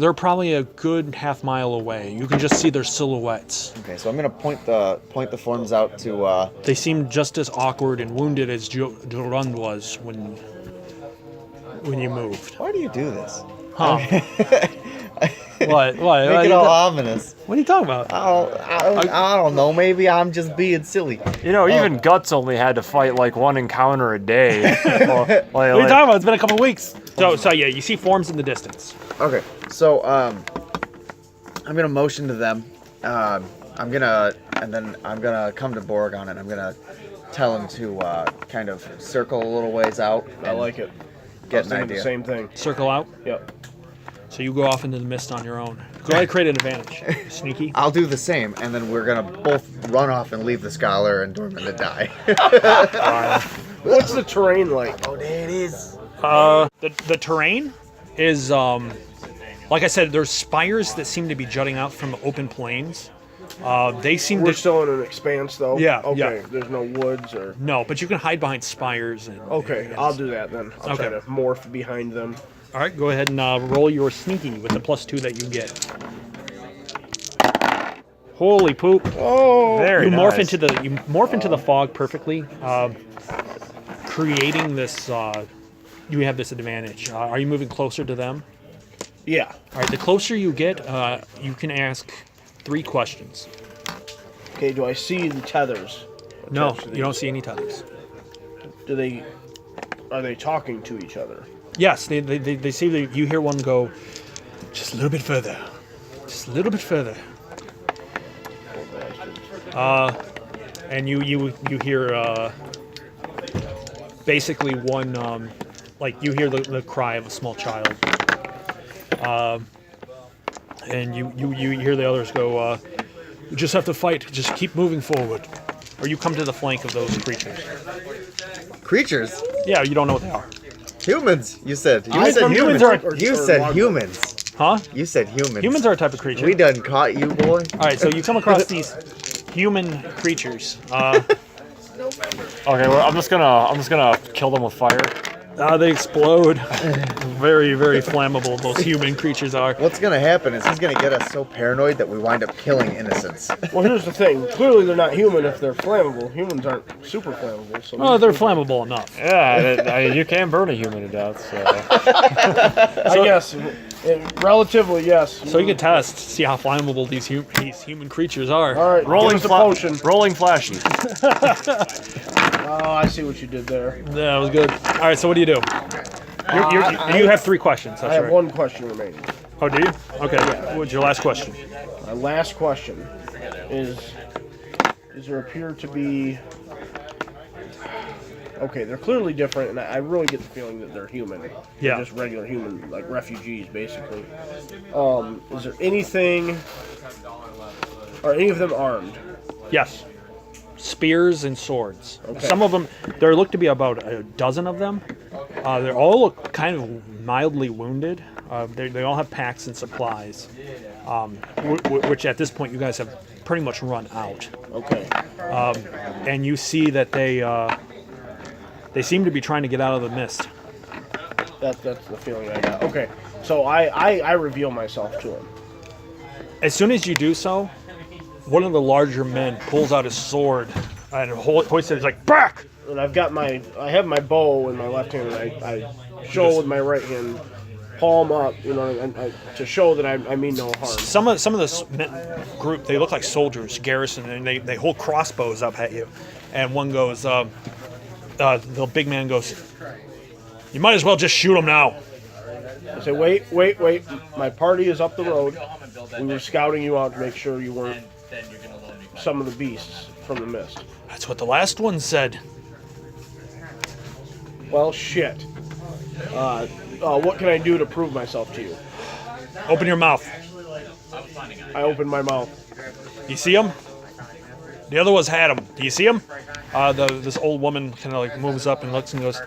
[SPEAKER 1] They're probably a good half mile away. You can just see their silhouettes.
[SPEAKER 2] Okay, so I'm gonna point the forms out to.
[SPEAKER 1] They seem just as awkward and wounded as Jormund was when you moved.
[SPEAKER 2] Why do you do this?
[SPEAKER 1] Huh? What?
[SPEAKER 2] Make it all ominous.
[SPEAKER 1] What are you talking about?
[SPEAKER 2] I don't know. Maybe I'm just being silly.
[SPEAKER 4] You know, even Guts only had to fight like one encounter a day.
[SPEAKER 1] What are you talking about? It's been a couple weeks. So yeah, you see forms in the distance.
[SPEAKER 2] Okay, so I'm gonna motion to them. I'm gonna come to Boragon and I'm gonna tell him to kind of circle a little ways out.
[SPEAKER 3] I like it.
[SPEAKER 2] Get an
[SPEAKER 3] Thinking
[SPEAKER 2] idea.
[SPEAKER 3] the same thing.
[SPEAKER 1] Circle out.
[SPEAKER 3] Yep.
[SPEAKER 1] So you go off into the mist on your own. Go ahead, create an advantage. Sneaky.
[SPEAKER 2] I'll do the same, and then we're gonna both run off and leave the scholar and Dorman to die.
[SPEAKER 3] What's the terrain like?
[SPEAKER 2] Oh, there it is.
[SPEAKER 1] The terrain is like I said, there's spires that seem to be jutting out from open plains. They seem
[SPEAKER 3] We're
[SPEAKER 1] to
[SPEAKER 3] still in an expanse, though.
[SPEAKER 1] Yeah,
[SPEAKER 3] Okay.
[SPEAKER 1] yeah.
[SPEAKER 3] There's no woods or.
[SPEAKER 1] no, but you can hide behind spires. And,
[SPEAKER 3] Okay,
[SPEAKER 1] and-
[SPEAKER 3] I'll do that then. I'll try
[SPEAKER 1] Okay.
[SPEAKER 3] to morph behind them.
[SPEAKER 1] All right, go ahead and roll your sneaky with the +2 that you get. Holy poop!
[SPEAKER 3] Oh.
[SPEAKER 4] Very
[SPEAKER 1] You morph
[SPEAKER 4] nice.
[SPEAKER 1] into the fog perfectly, creating this. You have this advantage. Are you moving closer to them?
[SPEAKER 3] Yeah.
[SPEAKER 1] All right. The closer you get, you can ask 3 questions.
[SPEAKER 3] Okay. Do I see the tethers?
[SPEAKER 1] No,
[SPEAKER 3] attached to
[SPEAKER 1] you don't
[SPEAKER 3] these?
[SPEAKER 1] see any tethers.
[SPEAKER 3] Are they talking to each other?
[SPEAKER 1] Yes, they see that you hear one go, just a little bit further, just a little bit further. And you hear basically one like you hear the cry of a small child. And you hear the others go, you just have to fight, just keep moving forward, or you come to the flank of those creatures.
[SPEAKER 2] Creatures?
[SPEAKER 1] Yeah, you don't know what they are.
[SPEAKER 2] Humans? You said. You
[SPEAKER 3] I
[SPEAKER 2] said
[SPEAKER 3] from
[SPEAKER 2] humans.
[SPEAKER 3] humans
[SPEAKER 2] You
[SPEAKER 3] or
[SPEAKER 2] said
[SPEAKER 3] Laagburs?
[SPEAKER 2] humans.
[SPEAKER 1] Huh?
[SPEAKER 2] You said humans.
[SPEAKER 1] Humans are a type of creature.
[SPEAKER 2] We done caught you, boy.
[SPEAKER 1] All right, so you come across these human creatures.
[SPEAKER 4] Okay, well, I'm just gonna kill them with fire.
[SPEAKER 1] They explode. Very, very flammable. Those human creatures are.
[SPEAKER 2] What's gonna happen is he's gonna get us so paranoid that we wind up killing innocents.
[SPEAKER 3] Well, here's the thing. Clearly, they're not human if they're flammable. Humans aren't super flammable. So
[SPEAKER 1] Oh, they're flammable enough.
[SPEAKER 4] Yeah, you can burn a human to death. So.
[SPEAKER 3] I guess, relatively, yes.
[SPEAKER 1] So you can test, see how flammable these human creatures are.
[SPEAKER 3] All right,
[SPEAKER 4] Rolling
[SPEAKER 3] give us a potion.
[SPEAKER 4] rolling flashy.
[SPEAKER 3] Oh, I see what you did there.
[SPEAKER 1] Yeah, that was good. All right, so what do you do? You have 3 questions. That's
[SPEAKER 3] I have
[SPEAKER 1] right.
[SPEAKER 3] one question remaining.
[SPEAKER 1] Oh, do you? Okay. What's your last question?
[SPEAKER 3] My last question is there appear to be... Okay, they're clearly different, and I really get the feeling that they're human.
[SPEAKER 1] Yeah.
[SPEAKER 3] They're just regular human, like refugees, basically. Is there anything... Are any of them armed?
[SPEAKER 1] Yes. Spears and swords.
[SPEAKER 3] Okay.
[SPEAKER 1] Some of them, there look to be about a dozen of them. They all look kind of mildly wounded. They all have packs and supplies, which at this point you guys have pretty much run out.
[SPEAKER 3] Okay.
[SPEAKER 1] And you see that they seem to be trying to get out of the mist.
[SPEAKER 3] That's the feeling I got. Okay, so I reveal myself to him.
[SPEAKER 1] As soon as you do so, one of the larger men pulls out his sword and hoists it. He's like, back!
[SPEAKER 3] And I have my bow in my left hand, and I show with my right hand, palm up, you know, to show that I mean no harm.
[SPEAKER 1] Some of this group, they look like soldiers, garrison, and they hold crossbows up at you. And one goes, the big man goes, "You might as well just shoot him now."
[SPEAKER 3] I say, wait. My party is up the road. We were scouting you out to make sure you weren't some of the beasts from the mist.
[SPEAKER 1] That's what the last one said.
[SPEAKER 3] Well, shit. What can I do to prove myself to you?
[SPEAKER 1] Open your mouth.
[SPEAKER 3] I opened my mouth.
[SPEAKER 1] You see him? The other ones had him. Do you see him? This old woman kind of like moves up and looks and goes,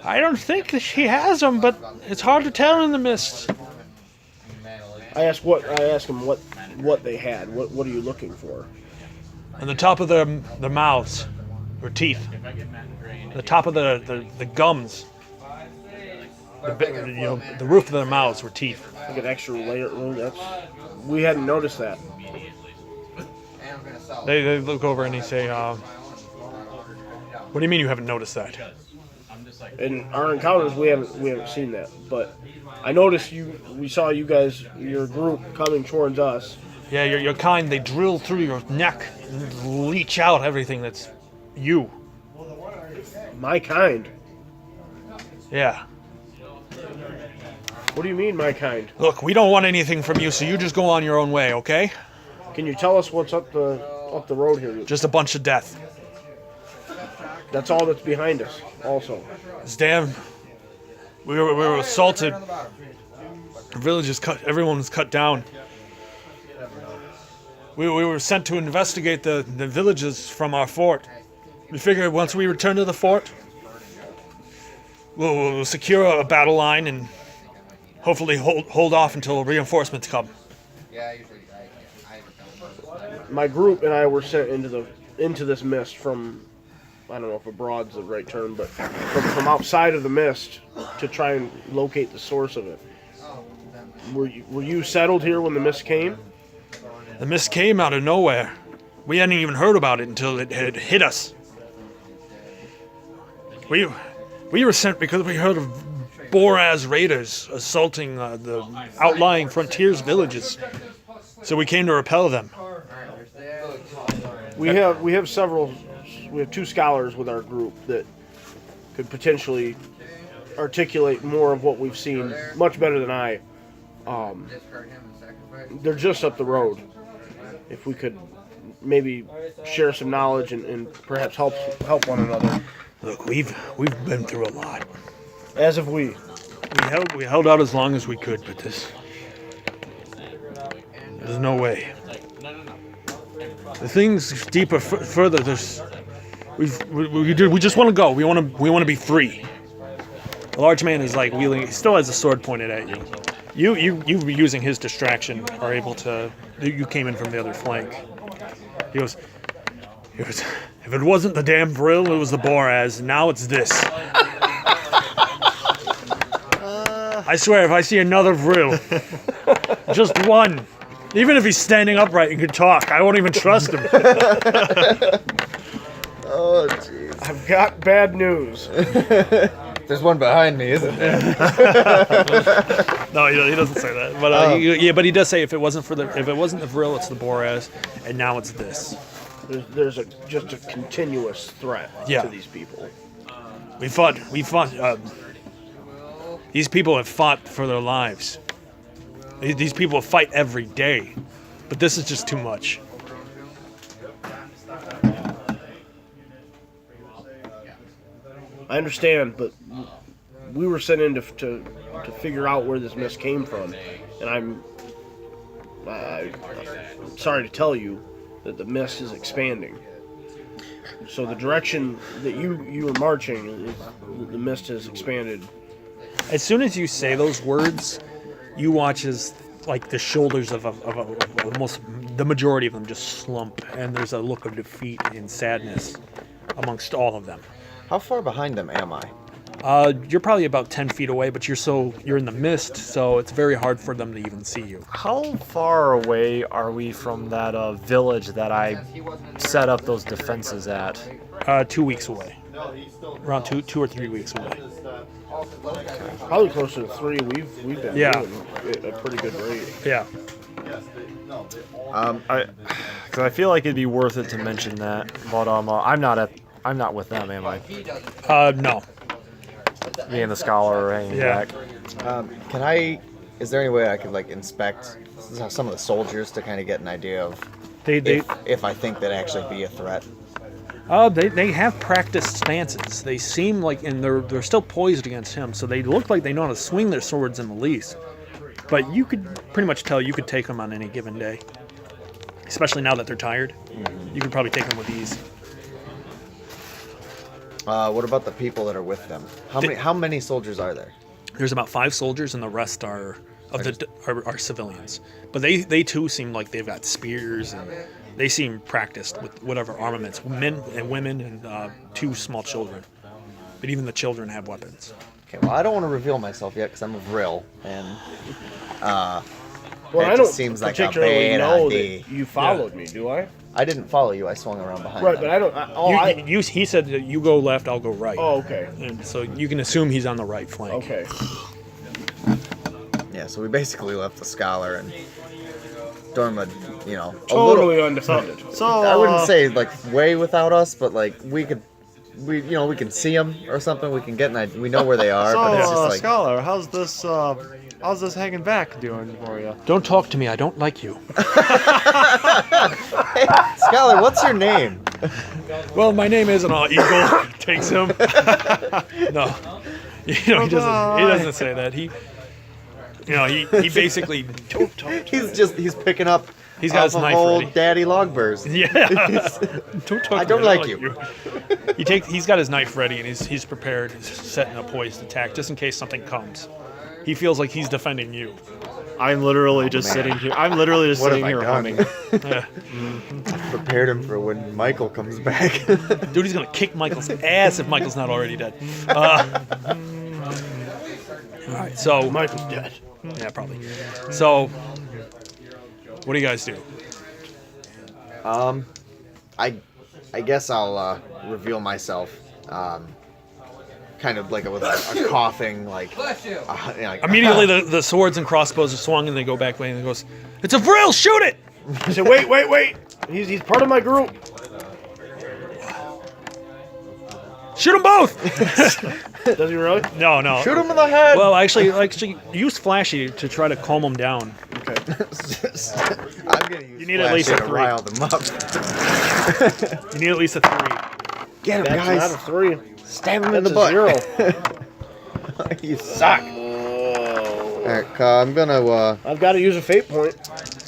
[SPEAKER 1] "I don't think that she has him, but it's hard to tell in the mist."
[SPEAKER 3] I asked him what they had. What are you looking for?
[SPEAKER 1] On the top of their mouths were teeth. The top of the gums. The roof of their mouths were teeth.
[SPEAKER 3] Like an extra layer. We hadn't noticed that.
[SPEAKER 1] They look over and they say, "What do you mean you haven't noticed that?"
[SPEAKER 3] In our encounters, we haven't seen that. But I noticed we saw you guys, your group, coming towards us.
[SPEAKER 1] Yeah, your kind, they drill through your neck and leach out everything that's you.
[SPEAKER 3] My kind.
[SPEAKER 1] Yeah.
[SPEAKER 3] What do you mean, my kind?
[SPEAKER 1] Look, we don't want anything from you, so you just go on your own way, okay?
[SPEAKER 3] Can you tell us what's up the road here?
[SPEAKER 1] Just a bunch of death.
[SPEAKER 3] That's all that's behind us. Also,
[SPEAKER 1] It's damn. We were assaulted. The village is cut. Everyone was cut down. We were sent to investigate the villages from our fort. We figured once we return to the fort, we'll secure a battle line and hopefully hold off until reinforcements come.
[SPEAKER 3] my group and I were sent into this mist from, I don't know if abroad's the right term, but from outside of the mist to try and locate the source of it. Were you settled here when the mist came?
[SPEAKER 1] The mist came out of nowhere. We hadn't even heard about it until it had hit us. We were sent because we heard of Boraz raiders assaulting the outlying frontiers villages. So we came to repel them.
[SPEAKER 3] We have two scholars with our group that could potentially articulate more of what we've seen much better than I. They're just up the road. If we could maybe share some knowledge and perhaps help one another.
[SPEAKER 1] Look, we've been through a lot.
[SPEAKER 3] As have we.
[SPEAKER 1] We held out as long as we could, but there's no way. The things deeper, further. We just want to go. We want to be free. The large man is like wheeling. He still has a sword pointed at you. You using his distraction are able to. You came in from the other flank. He goes. If it wasn't the damn Vril, it was the Boraz. Now it's this. I swear, if I see another Vril, just one, even if he's standing upright and can talk, I won't even trust him.
[SPEAKER 2] Oh, jeez.
[SPEAKER 3] I've got bad news.
[SPEAKER 6] There's one behind me, isn't there?
[SPEAKER 1] No, he doesn't say that. But but he does say if it wasn't the Vril, it's the Boraz, and now it's this.
[SPEAKER 3] There's just a continuous threat to these people.
[SPEAKER 1] We fought. These people have fought for their lives. These people fight every day, but this is just too much.
[SPEAKER 3] I understand, but we were sent in to figure out where this mist came from, and I'm sorry to tell you that the mist is expanding. So the direction that you are marching, the mist has expanded.
[SPEAKER 1] As soon as you say those words, you watch as like the shoulders of almost the majority of them just slump, and there's a look of defeat and sadness amongst all of them.
[SPEAKER 2] How far behind them am I?
[SPEAKER 1] You're probably about 10 feet away, but you're in the mist, so it's very hard for them to even see you.
[SPEAKER 4] How far away are we from that village that I set up those defenses at?
[SPEAKER 1] 2 weeks away. Around two or 3 weeks away.
[SPEAKER 3] Probably closer to 3. We've been
[SPEAKER 1] Yeah.
[SPEAKER 3] doing a pretty good rate.
[SPEAKER 1] Yeah.
[SPEAKER 4] Because I feel like it'd be worth it to mention that, but I'm not with them, am I?
[SPEAKER 1] No.
[SPEAKER 4] Me and the scholar are hanging
[SPEAKER 1] Yeah.
[SPEAKER 4] back.
[SPEAKER 2] Is there any way I could like inspect some of the soldiers to kind of get an idea of
[SPEAKER 1] They
[SPEAKER 2] if I think that actually be a threat?
[SPEAKER 1] they have practiced stances. They seem like, and they're still poised against him, so they look like they know how to swing their swords in the least. But you could pretty much tell you could take them on any given day, especially now that they're tired. You could probably take them with ease.
[SPEAKER 2] What about the people that are with them? How many soldiers are there?
[SPEAKER 1] There's about 5 soldiers, and the rest are civilians. But they too seem like they've got spears, and they seem practiced with whatever armaments, men and women, and 2 small children. But even the children have weapons.
[SPEAKER 2] Okay, well, I don't want to reveal myself yet because I'm a Vril, and
[SPEAKER 3] Well,
[SPEAKER 2] it
[SPEAKER 3] I
[SPEAKER 2] just
[SPEAKER 3] don't
[SPEAKER 2] seems like a
[SPEAKER 3] particularly
[SPEAKER 2] bad
[SPEAKER 3] know
[SPEAKER 2] idea.
[SPEAKER 3] that you followed me, do I?
[SPEAKER 2] I didn't follow you. I swung around behind.
[SPEAKER 3] Right,
[SPEAKER 2] them.
[SPEAKER 3] but I don't.
[SPEAKER 1] He said that you go left, I'll go right.
[SPEAKER 3] Oh, okay.
[SPEAKER 1] And so you can assume he's on the right flank.
[SPEAKER 3] Okay.
[SPEAKER 2] Yeah, so we basically left the scholar and Jormund, a little.
[SPEAKER 3] Totally undefended.
[SPEAKER 4] So
[SPEAKER 2] I wouldn't say like way without us, but like we can see them or something. We can get an idea. We know where they are, but it's just like
[SPEAKER 4] scholar, how's this hanging back doing for you?
[SPEAKER 1] Don't talk to me, I don't like you.
[SPEAKER 2] Scholar. What's your name?
[SPEAKER 1] Well, my name isn't Eagle. Takes him. No. He doesn't say that. He basically don't talk to me.
[SPEAKER 2] He's picking up.
[SPEAKER 1] He's got his
[SPEAKER 2] off of
[SPEAKER 1] knife
[SPEAKER 2] old
[SPEAKER 1] ready.
[SPEAKER 2] Daddy Laagburs.
[SPEAKER 1] Yeah. Don't talk
[SPEAKER 2] I
[SPEAKER 1] to
[SPEAKER 2] don't
[SPEAKER 1] me,
[SPEAKER 2] like you.
[SPEAKER 1] He's got his knife ready, and he's prepared. He's setting a poised attack just in case something comes. He feels like he's defending you.
[SPEAKER 4] I'm literally just sitting here. I'm literally just
[SPEAKER 2] What
[SPEAKER 4] sitting
[SPEAKER 2] have I
[SPEAKER 4] here
[SPEAKER 2] done?
[SPEAKER 4] humming.
[SPEAKER 1] Yeah.
[SPEAKER 2] Prepared him for when Michael comes back.
[SPEAKER 1] Dude, he's gonna kick Michael's ass if Michael's not already dead. All right, so
[SPEAKER 3] Michael's dead.
[SPEAKER 1] yeah, probably. So, what do you guys do?
[SPEAKER 2] I guess I'll reveal myself. Kind of like with a coughing, like.
[SPEAKER 1] Immediately, the swords and crossbows are swung, and they go back away, and he goes, "It's a Vril! Shoot it!"
[SPEAKER 3] I said, wait. He's part of my group.
[SPEAKER 1] Shoot them both!
[SPEAKER 3] Does he really?
[SPEAKER 1] No.
[SPEAKER 2] Shoot him in the head.
[SPEAKER 1] Well, actually, use Flashy to try to calm them down.
[SPEAKER 3] Okay.
[SPEAKER 2] I'm gonna use
[SPEAKER 1] You need at least
[SPEAKER 2] Flashy
[SPEAKER 1] a
[SPEAKER 2] to
[SPEAKER 1] 3.
[SPEAKER 2] rile them up.
[SPEAKER 1] You need at least a 3.
[SPEAKER 2] Get him,
[SPEAKER 3] That's
[SPEAKER 2] guys!
[SPEAKER 3] not a 3.
[SPEAKER 2] Stab him in
[SPEAKER 3] That's
[SPEAKER 2] the
[SPEAKER 3] a
[SPEAKER 2] butt.
[SPEAKER 3] 0.
[SPEAKER 2] You suck.
[SPEAKER 3] Oh.
[SPEAKER 2] All right, I'm gonna.
[SPEAKER 3] I've got to use a fate point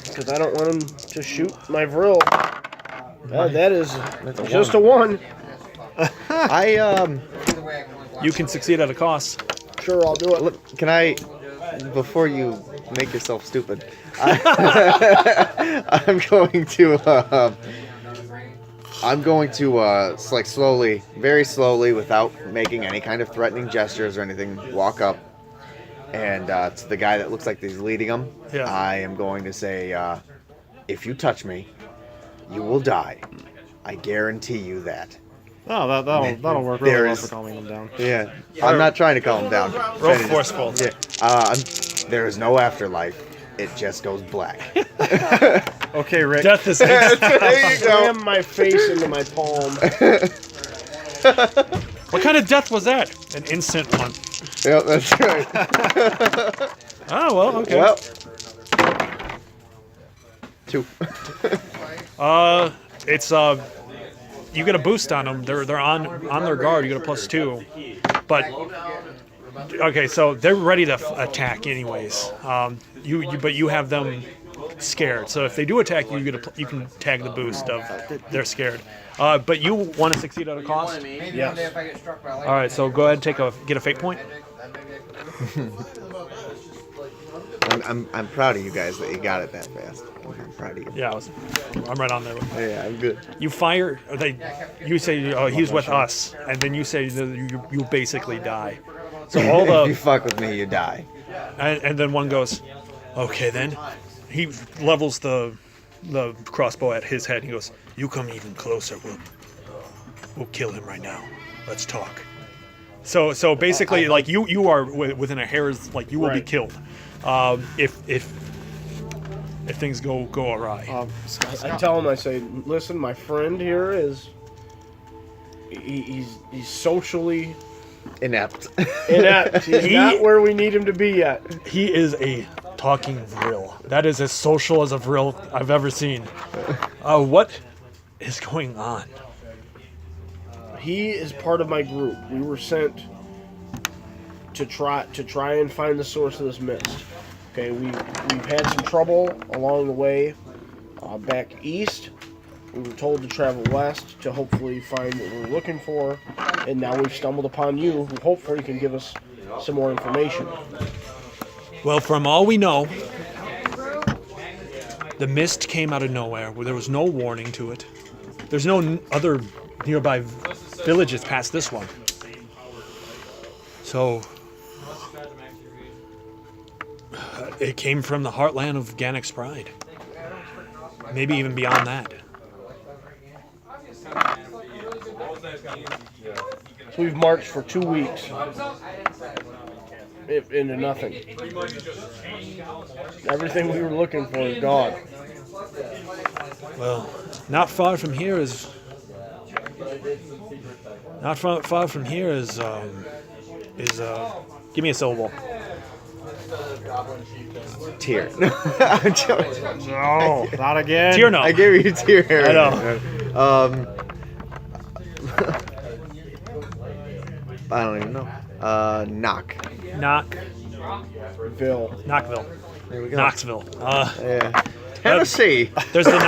[SPEAKER 3] because I don't want him to shoot my Vril. That is just a 1.
[SPEAKER 1] You can succeed at a cost.
[SPEAKER 3] Sure, I'll do it.
[SPEAKER 2] Can I? Before you make yourself stupid, I'm going to like slowly, very slowly, without making any kind of threatening gestures or anything, walk up and to the guy that looks like he's leading them.
[SPEAKER 1] Yeah.
[SPEAKER 2] I am going to say, if you touch me, you will die. I guarantee you that.
[SPEAKER 4] Oh, that'll work really well for calming them down.
[SPEAKER 2] Yeah. I'm not trying to calm him down.
[SPEAKER 1] Roll forceful.
[SPEAKER 2] Yeah. There is no afterlife. It just goes black.
[SPEAKER 4] Okay, Rick.
[SPEAKER 1] Death is
[SPEAKER 2] There you go.
[SPEAKER 3] Slam my face into my palm.
[SPEAKER 1] What kind of death was that? An instant one.
[SPEAKER 2] Yep, that's right.
[SPEAKER 1] Oh, well, okay.
[SPEAKER 2] Well. 2.
[SPEAKER 1] It's you get a boost on them. They're on their guard. You get a +2. But okay, so they're ready to attack anyways. But you have them scared. So if they do attack you, you can tag the boost of they're scared. But you want to succeed at a cost.
[SPEAKER 3] Yes.
[SPEAKER 1] All right, so go ahead and get a fate point.
[SPEAKER 2] I'm proud of you guys that you got it that fast. I'm proud of you.
[SPEAKER 1] Yeah, I'm right on there.
[SPEAKER 2] Yeah, I'm good.
[SPEAKER 1] You fire. You say, "Oh, he's with us," and then you say that you basically die. So all
[SPEAKER 2] If you
[SPEAKER 1] the
[SPEAKER 2] fuck with me, you die.
[SPEAKER 1] and then one goes, "Okay, then." He levels the crossbow at his head. He goes, "You come even closer. We'll kill him right now. Let's talk. So basically, like you are within a hair's, like you will be
[SPEAKER 3] Right.
[SPEAKER 1] killed, if things go awry.
[SPEAKER 3] I tell him, I say, listen, my friend here is, he's socially
[SPEAKER 2] Inept.
[SPEAKER 3] inept. He's not where we need him to be yet.
[SPEAKER 1] He is a talking vril. That is as social as a vril I've ever seen. What is going on?
[SPEAKER 3] He is part of my group. We were sent to try and find the source of this mist. Okay, we've had some trouble along the way back east. We were told to travel west to hopefully find what we're looking for, and now we've stumbled upon you, who hopefully can give us some more information.
[SPEAKER 1] Well, from all we know, the mist came out of nowhere, where there was no warning to it. There's no other nearby villages past this one. So, it came from the heartland of Gannick's Pride. Maybe even beyond that.
[SPEAKER 3] So we've marched for 2 weeks into nothing. Everything we were looking for is gone.
[SPEAKER 1] Well, not far from here is... Not far from here is give me a syllable.
[SPEAKER 2] Tier. I'm joking.
[SPEAKER 4] No, not again.
[SPEAKER 1] Tier no.
[SPEAKER 2] I gave you tier.
[SPEAKER 1] I know.
[SPEAKER 2] I don't even know. Knock.
[SPEAKER 1] Knoxville.
[SPEAKER 2] There we go.
[SPEAKER 1] Knoxville.
[SPEAKER 2] Yeah. Tennessee.
[SPEAKER 1] There's the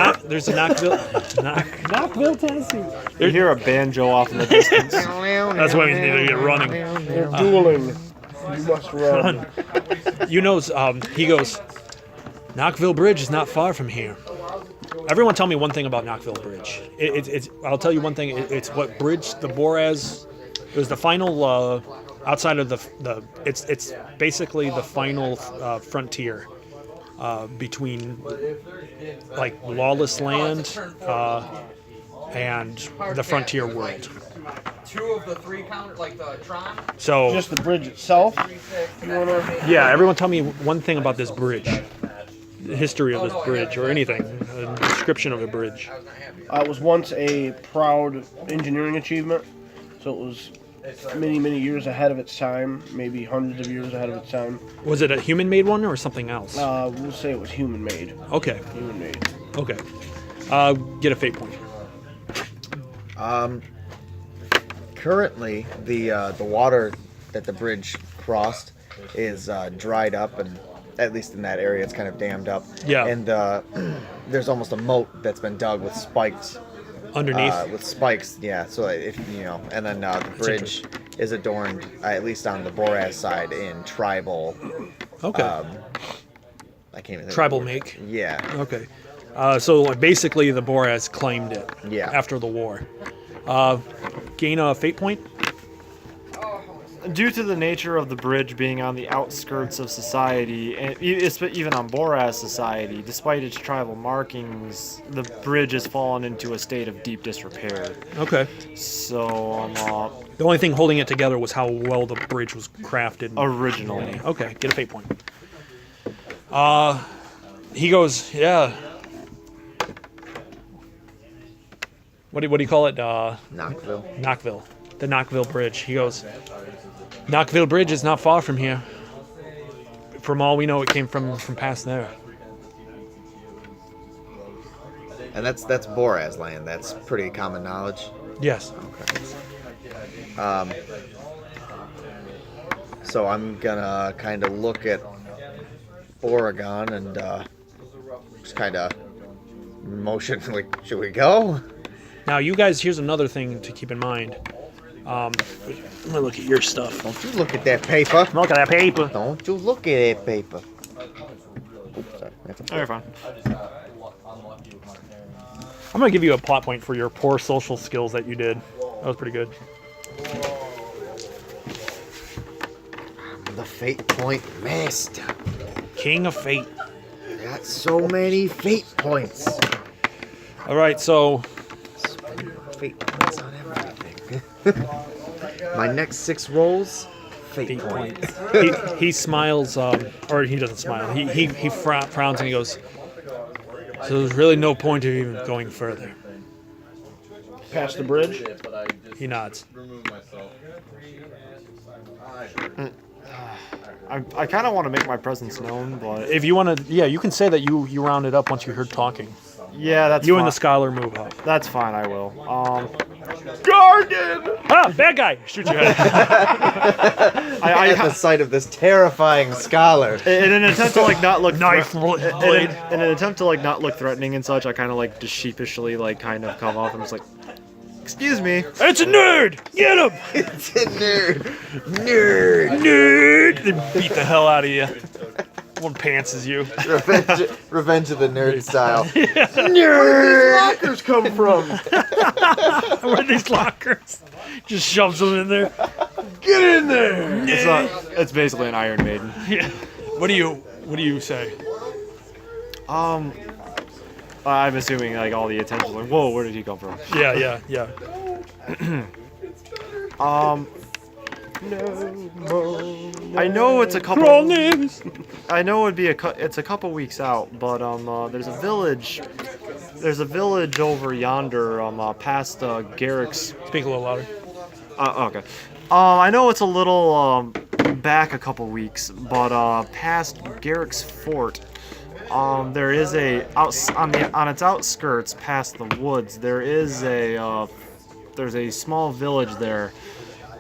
[SPEAKER 1] Knoxville, Tennessee.
[SPEAKER 4] You hear a banjo off in the distance.
[SPEAKER 1] That's why we need to get running.
[SPEAKER 3] They're dueling. You must run.
[SPEAKER 1] You know, he goes, Knoxville Bridge is not far from here. Everyone tell me one thing about Knoxville Bridge. It's I'll tell you one thing. It's what bridge the Boraz. It was the final outside of the. It's basically the final frontier between like lawless land and the frontier world.
[SPEAKER 7] 2 of the 3 count, like the Tron.
[SPEAKER 1] So
[SPEAKER 3] Just the bridge itself. You wanna?
[SPEAKER 1] yeah, everyone tell me one thing about this bridge. The history of this bridge, or anything, a description of a bridge.
[SPEAKER 3] It was once a proud engineering achievement, so it was many years ahead of its time, maybe hundreds of years ahead of its time.
[SPEAKER 1] Was it a human-made one or something else?
[SPEAKER 3] We'll say it was human-made.
[SPEAKER 1] Okay,
[SPEAKER 3] Human-made.
[SPEAKER 1] okay. Get a fate point.
[SPEAKER 2] Currently, the water that the bridge crossed is dried up, and at least in that area, it's kind of dammed up.
[SPEAKER 1] Yeah.
[SPEAKER 2] And there's almost a moat that's been dug with spikes.
[SPEAKER 1] Underneath.
[SPEAKER 2] With spikes, yeah. So if you know, and then the bridge is adorned, at least on the Boraz side, in tribal.
[SPEAKER 1] Okay.
[SPEAKER 2] I can't even think
[SPEAKER 1] Tribal
[SPEAKER 2] of the word.
[SPEAKER 1] make.
[SPEAKER 2] Yeah.
[SPEAKER 1] Okay. So like, basically, the Boraz claimed it.
[SPEAKER 2] Yeah.
[SPEAKER 1] After the war. Gain a fate point.
[SPEAKER 4] Due to the nature of the bridge being on the outskirts of society, and even on Boraz society, despite its tribal markings, the bridge has fallen into a state of deep disrepair.
[SPEAKER 1] Okay.
[SPEAKER 4] So,
[SPEAKER 1] The only thing holding it together was how well the bridge was crafted.
[SPEAKER 4] originally.
[SPEAKER 1] Okay, get a fate point. He goes, yeah. What do you call it?
[SPEAKER 2] Knoxville.
[SPEAKER 1] Knoxville. The Knoxville Bridge. He goes, Knoxville Bridge is not far from here. From all we know, it came from past there.
[SPEAKER 2] And that's Boraz land. That's pretty common knowledge.
[SPEAKER 1] Yes.
[SPEAKER 2] So I'm gonna kind of look at Boragon and just kind of motion like, should we go?
[SPEAKER 1] Now, you guys, here's another thing to keep in mind. I'm gonna look at your stuff.
[SPEAKER 2] Don't you look at that paper.
[SPEAKER 1] Look at that paper.
[SPEAKER 2] Don't you look at that paper. Oops, sorry. That's a
[SPEAKER 4] Oh, you're fine.
[SPEAKER 1] I'm gonna give you a plot point for your poor social skills that you did. That was pretty good.
[SPEAKER 2] The fate point master.
[SPEAKER 1] King of Fate.
[SPEAKER 2] Got so many fate points.
[SPEAKER 1] All right, so
[SPEAKER 2] Fate points on everything. My next 6 rolls, fate points.
[SPEAKER 1] He smiles, or he doesn't smile. He frowns and he goes, so there's really no point of even going further.
[SPEAKER 3] Past the bridge.
[SPEAKER 1] He nods.
[SPEAKER 4] I kind of want to make my presence known, but
[SPEAKER 1] If you want to, yeah, you can say that you rounded up once you heard talking.
[SPEAKER 4] yeah, that's
[SPEAKER 1] You
[SPEAKER 4] fine.
[SPEAKER 1] and the scholar move up.
[SPEAKER 4] That's fine. I will.
[SPEAKER 3] Gargan!
[SPEAKER 1] Ah, bad guy! Shoot your head.
[SPEAKER 2] At the sight of this terrifying scholar.
[SPEAKER 4] In an attempt to like not look
[SPEAKER 1] Knife blade.
[SPEAKER 4] in an attempt to like not look threatening and such, I kind of like just sheepishly like kind of come up and just like, excuse me.
[SPEAKER 1] It's a nerd! Get him!
[SPEAKER 2] It's a nerd. Nerd.
[SPEAKER 1] Nerd! They beat the hell out of you. One pantses you.
[SPEAKER 2] Revenge of the nerd style.
[SPEAKER 3] Lockers come from.
[SPEAKER 1] Where are these lockers? Just shoves them in there.
[SPEAKER 3] Get in there.
[SPEAKER 4] It's basically an Iron Maiden.
[SPEAKER 1] Yeah. What do you say?
[SPEAKER 4] I'm assuming like all the attention like, whoa, where did he come from?
[SPEAKER 1] Yeah.
[SPEAKER 4] I know it's a couple.
[SPEAKER 1] Crawl names.
[SPEAKER 4] I know it'd be it's a couple weeks out, but there's a village. There's a village over yonder, past Garrick's.
[SPEAKER 1] Speak a little louder.
[SPEAKER 4] Okay. I know it's a little back a couple weeks, but past Garrick's fort, there is on its outskirts, past the woods, there's a small village there.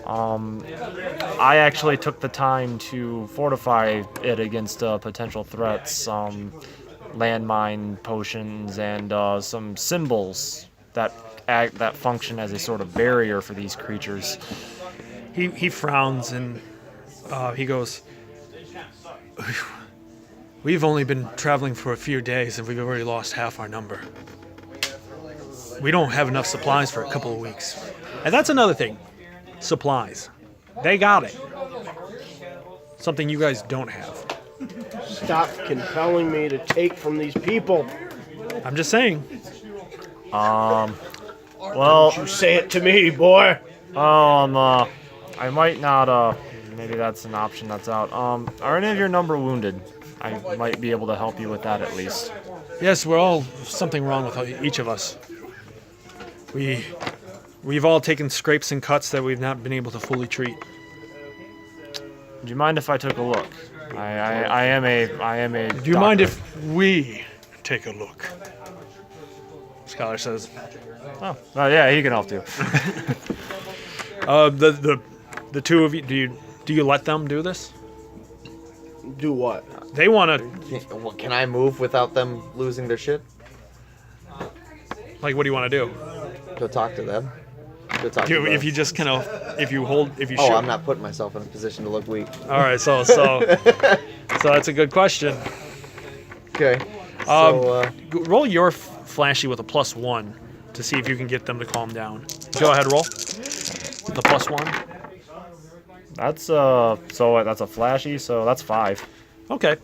[SPEAKER 4] I actually took the time to fortify it against potential threats, landmine potions, and some symbols that function as a sort of barrier for these creatures.
[SPEAKER 1] He frowns and he goes, we've only been traveling for a few days and we've already lost half our number. We don't have enough supplies for a couple of weeks. And that's another thing. Supplies. They got it. Something you guys don't have.
[SPEAKER 3] Stop compelling me to take from these people.
[SPEAKER 1] I'm just saying.
[SPEAKER 4] Well,
[SPEAKER 3] You say it to me, boy.
[SPEAKER 4] I might not, maybe that's an option that's out. Are any of your number wounded? I might be able to help you with that at least.
[SPEAKER 1] Yes, we're all something wrong with each of us. We've all taken scrapes and cuts that we've not been able to fully treat.
[SPEAKER 4] Do you mind if I took a look? I am a.
[SPEAKER 1] Do you mind if we take a look? Scholar says,
[SPEAKER 4] Oh, yeah, he can help too.
[SPEAKER 1] the two of you, do you let them do this?
[SPEAKER 3] Do what?
[SPEAKER 1] They want to,
[SPEAKER 2] Well, can I move without them losing their shit?
[SPEAKER 1] like, what do you want to do?
[SPEAKER 2] Go talk to them. Go talk to them.
[SPEAKER 1] If you just kind of, if you shoot.
[SPEAKER 2] Oh, I'm not putting myself in a position to look weak.
[SPEAKER 1] All right, so that's a good question.
[SPEAKER 2] Okay. So,
[SPEAKER 1] Roll your flashy with a +1 to see if you can get them to calm down. Go ahead, roll. With a +1.
[SPEAKER 4] That's that's a flashy, so that's 5.
[SPEAKER 1] Okay.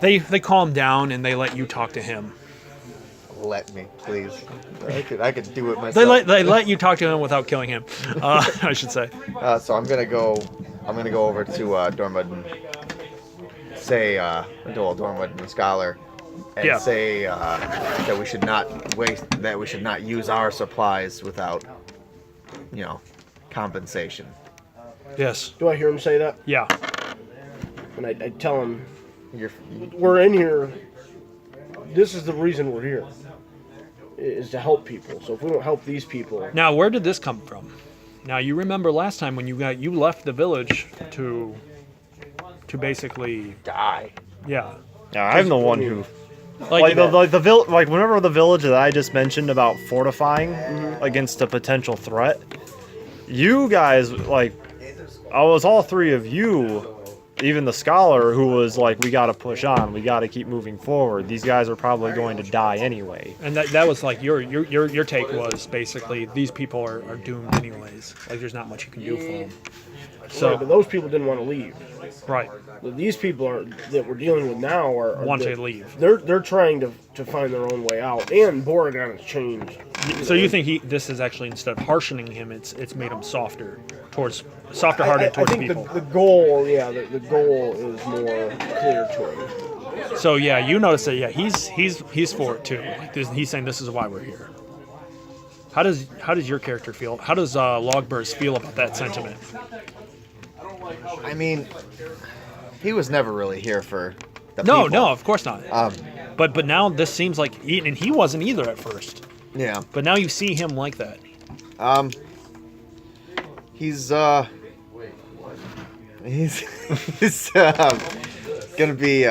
[SPEAKER 1] They calm down and they let you talk to him.
[SPEAKER 2] let me, please. I could do it myself.
[SPEAKER 1] They let you talk to him without killing him. I should say.
[SPEAKER 2] So I'm gonna go over to Jormund and say to Jormund and the scholar, and say that we should not use our supplies without, compensation.
[SPEAKER 1] Yes.
[SPEAKER 3] Do I hear him say that?
[SPEAKER 1] Yeah.
[SPEAKER 3] And I tell him, we're in here. This is the reason we're here, is to help people. So if we don't help these people,
[SPEAKER 1] Now, where did this come from? Now, you remember last time when you left the village to basically
[SPEAKER 2] Die.
[SPEAKER 1] Yeah.
[SPEAKER 4] Yeah, I'm the one who
[SPEAKER 1] Like,
[SPEAKER 4] whenever the village that I just mentioned about fortifying against a potential threat, you guys I was all three of you even the scholar who was like, we got to push on, we got to keep moving forward. These guys are probably going to die anyway.
[SPEAKER 1] And that was like your take was basically these people are doomed anyways. Like there's not much you can do for them.
[SPEAKER 3] So, right, but those people didn't want to leave.
[SPEAKER 1] Right.
[SPEAKER 3] These people that we're dealing with now
[SPEAKER 1] want to leave.
[SPEAKER 3] They're trying to find their own way out, and Boragon has changed.
[SPEAKER 1] So you think this is actually, instead of harshening him, it's made him softer hearted towards people.
[SPEAKER 3] I think the goal, the goal is more clear to him.
[SPEAKER 1] So yeah, you notice that he's for it too. He's saying this is why we're here. How does your character feel? How does Laagburs feel about that sentiment?
[SPEAKER 2] I mean, he was never really here for the
[SPEAKER 1] No,
[SPEAKER 2] people.
[SPEAKER 1] of course not. But now this seems like, and he wasn't either at first.
[SPEAKER 2] Yeah.
[SPEAKER 1] But now you see him like that.
[SPEAKER 2] He's gonna be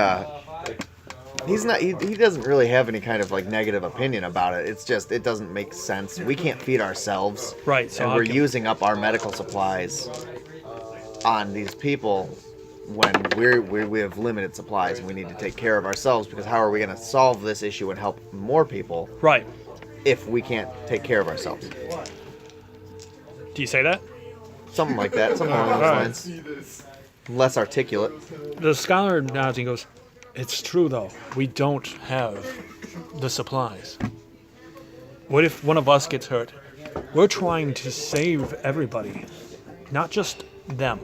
[SPEAKER 2] he's not he doesn't really have any kind of like negative opinion about it. It's just it doesn't make sense. We can't feed ourselves.
[SPEAKER 1] Right. So
[SPEAKER 2] and we're using up our medical supplies on these people when we have limited supplies and we need to take care of ourselves, because how are we going to solve this issue and help more people?
[SPEAKER 1] Right.
[SPEAKER 2] If we can't take care of ourselves.
[SPEAKER 1] Do you say that?
[SPEAKER 2] Something like that. Something along those lines. Less articulate.
[SPEAKER 1] The scholar nods and goes, "It's true though. We don't have the supplies. What if one of us gets hurt? We're trying to save everybody, not just them."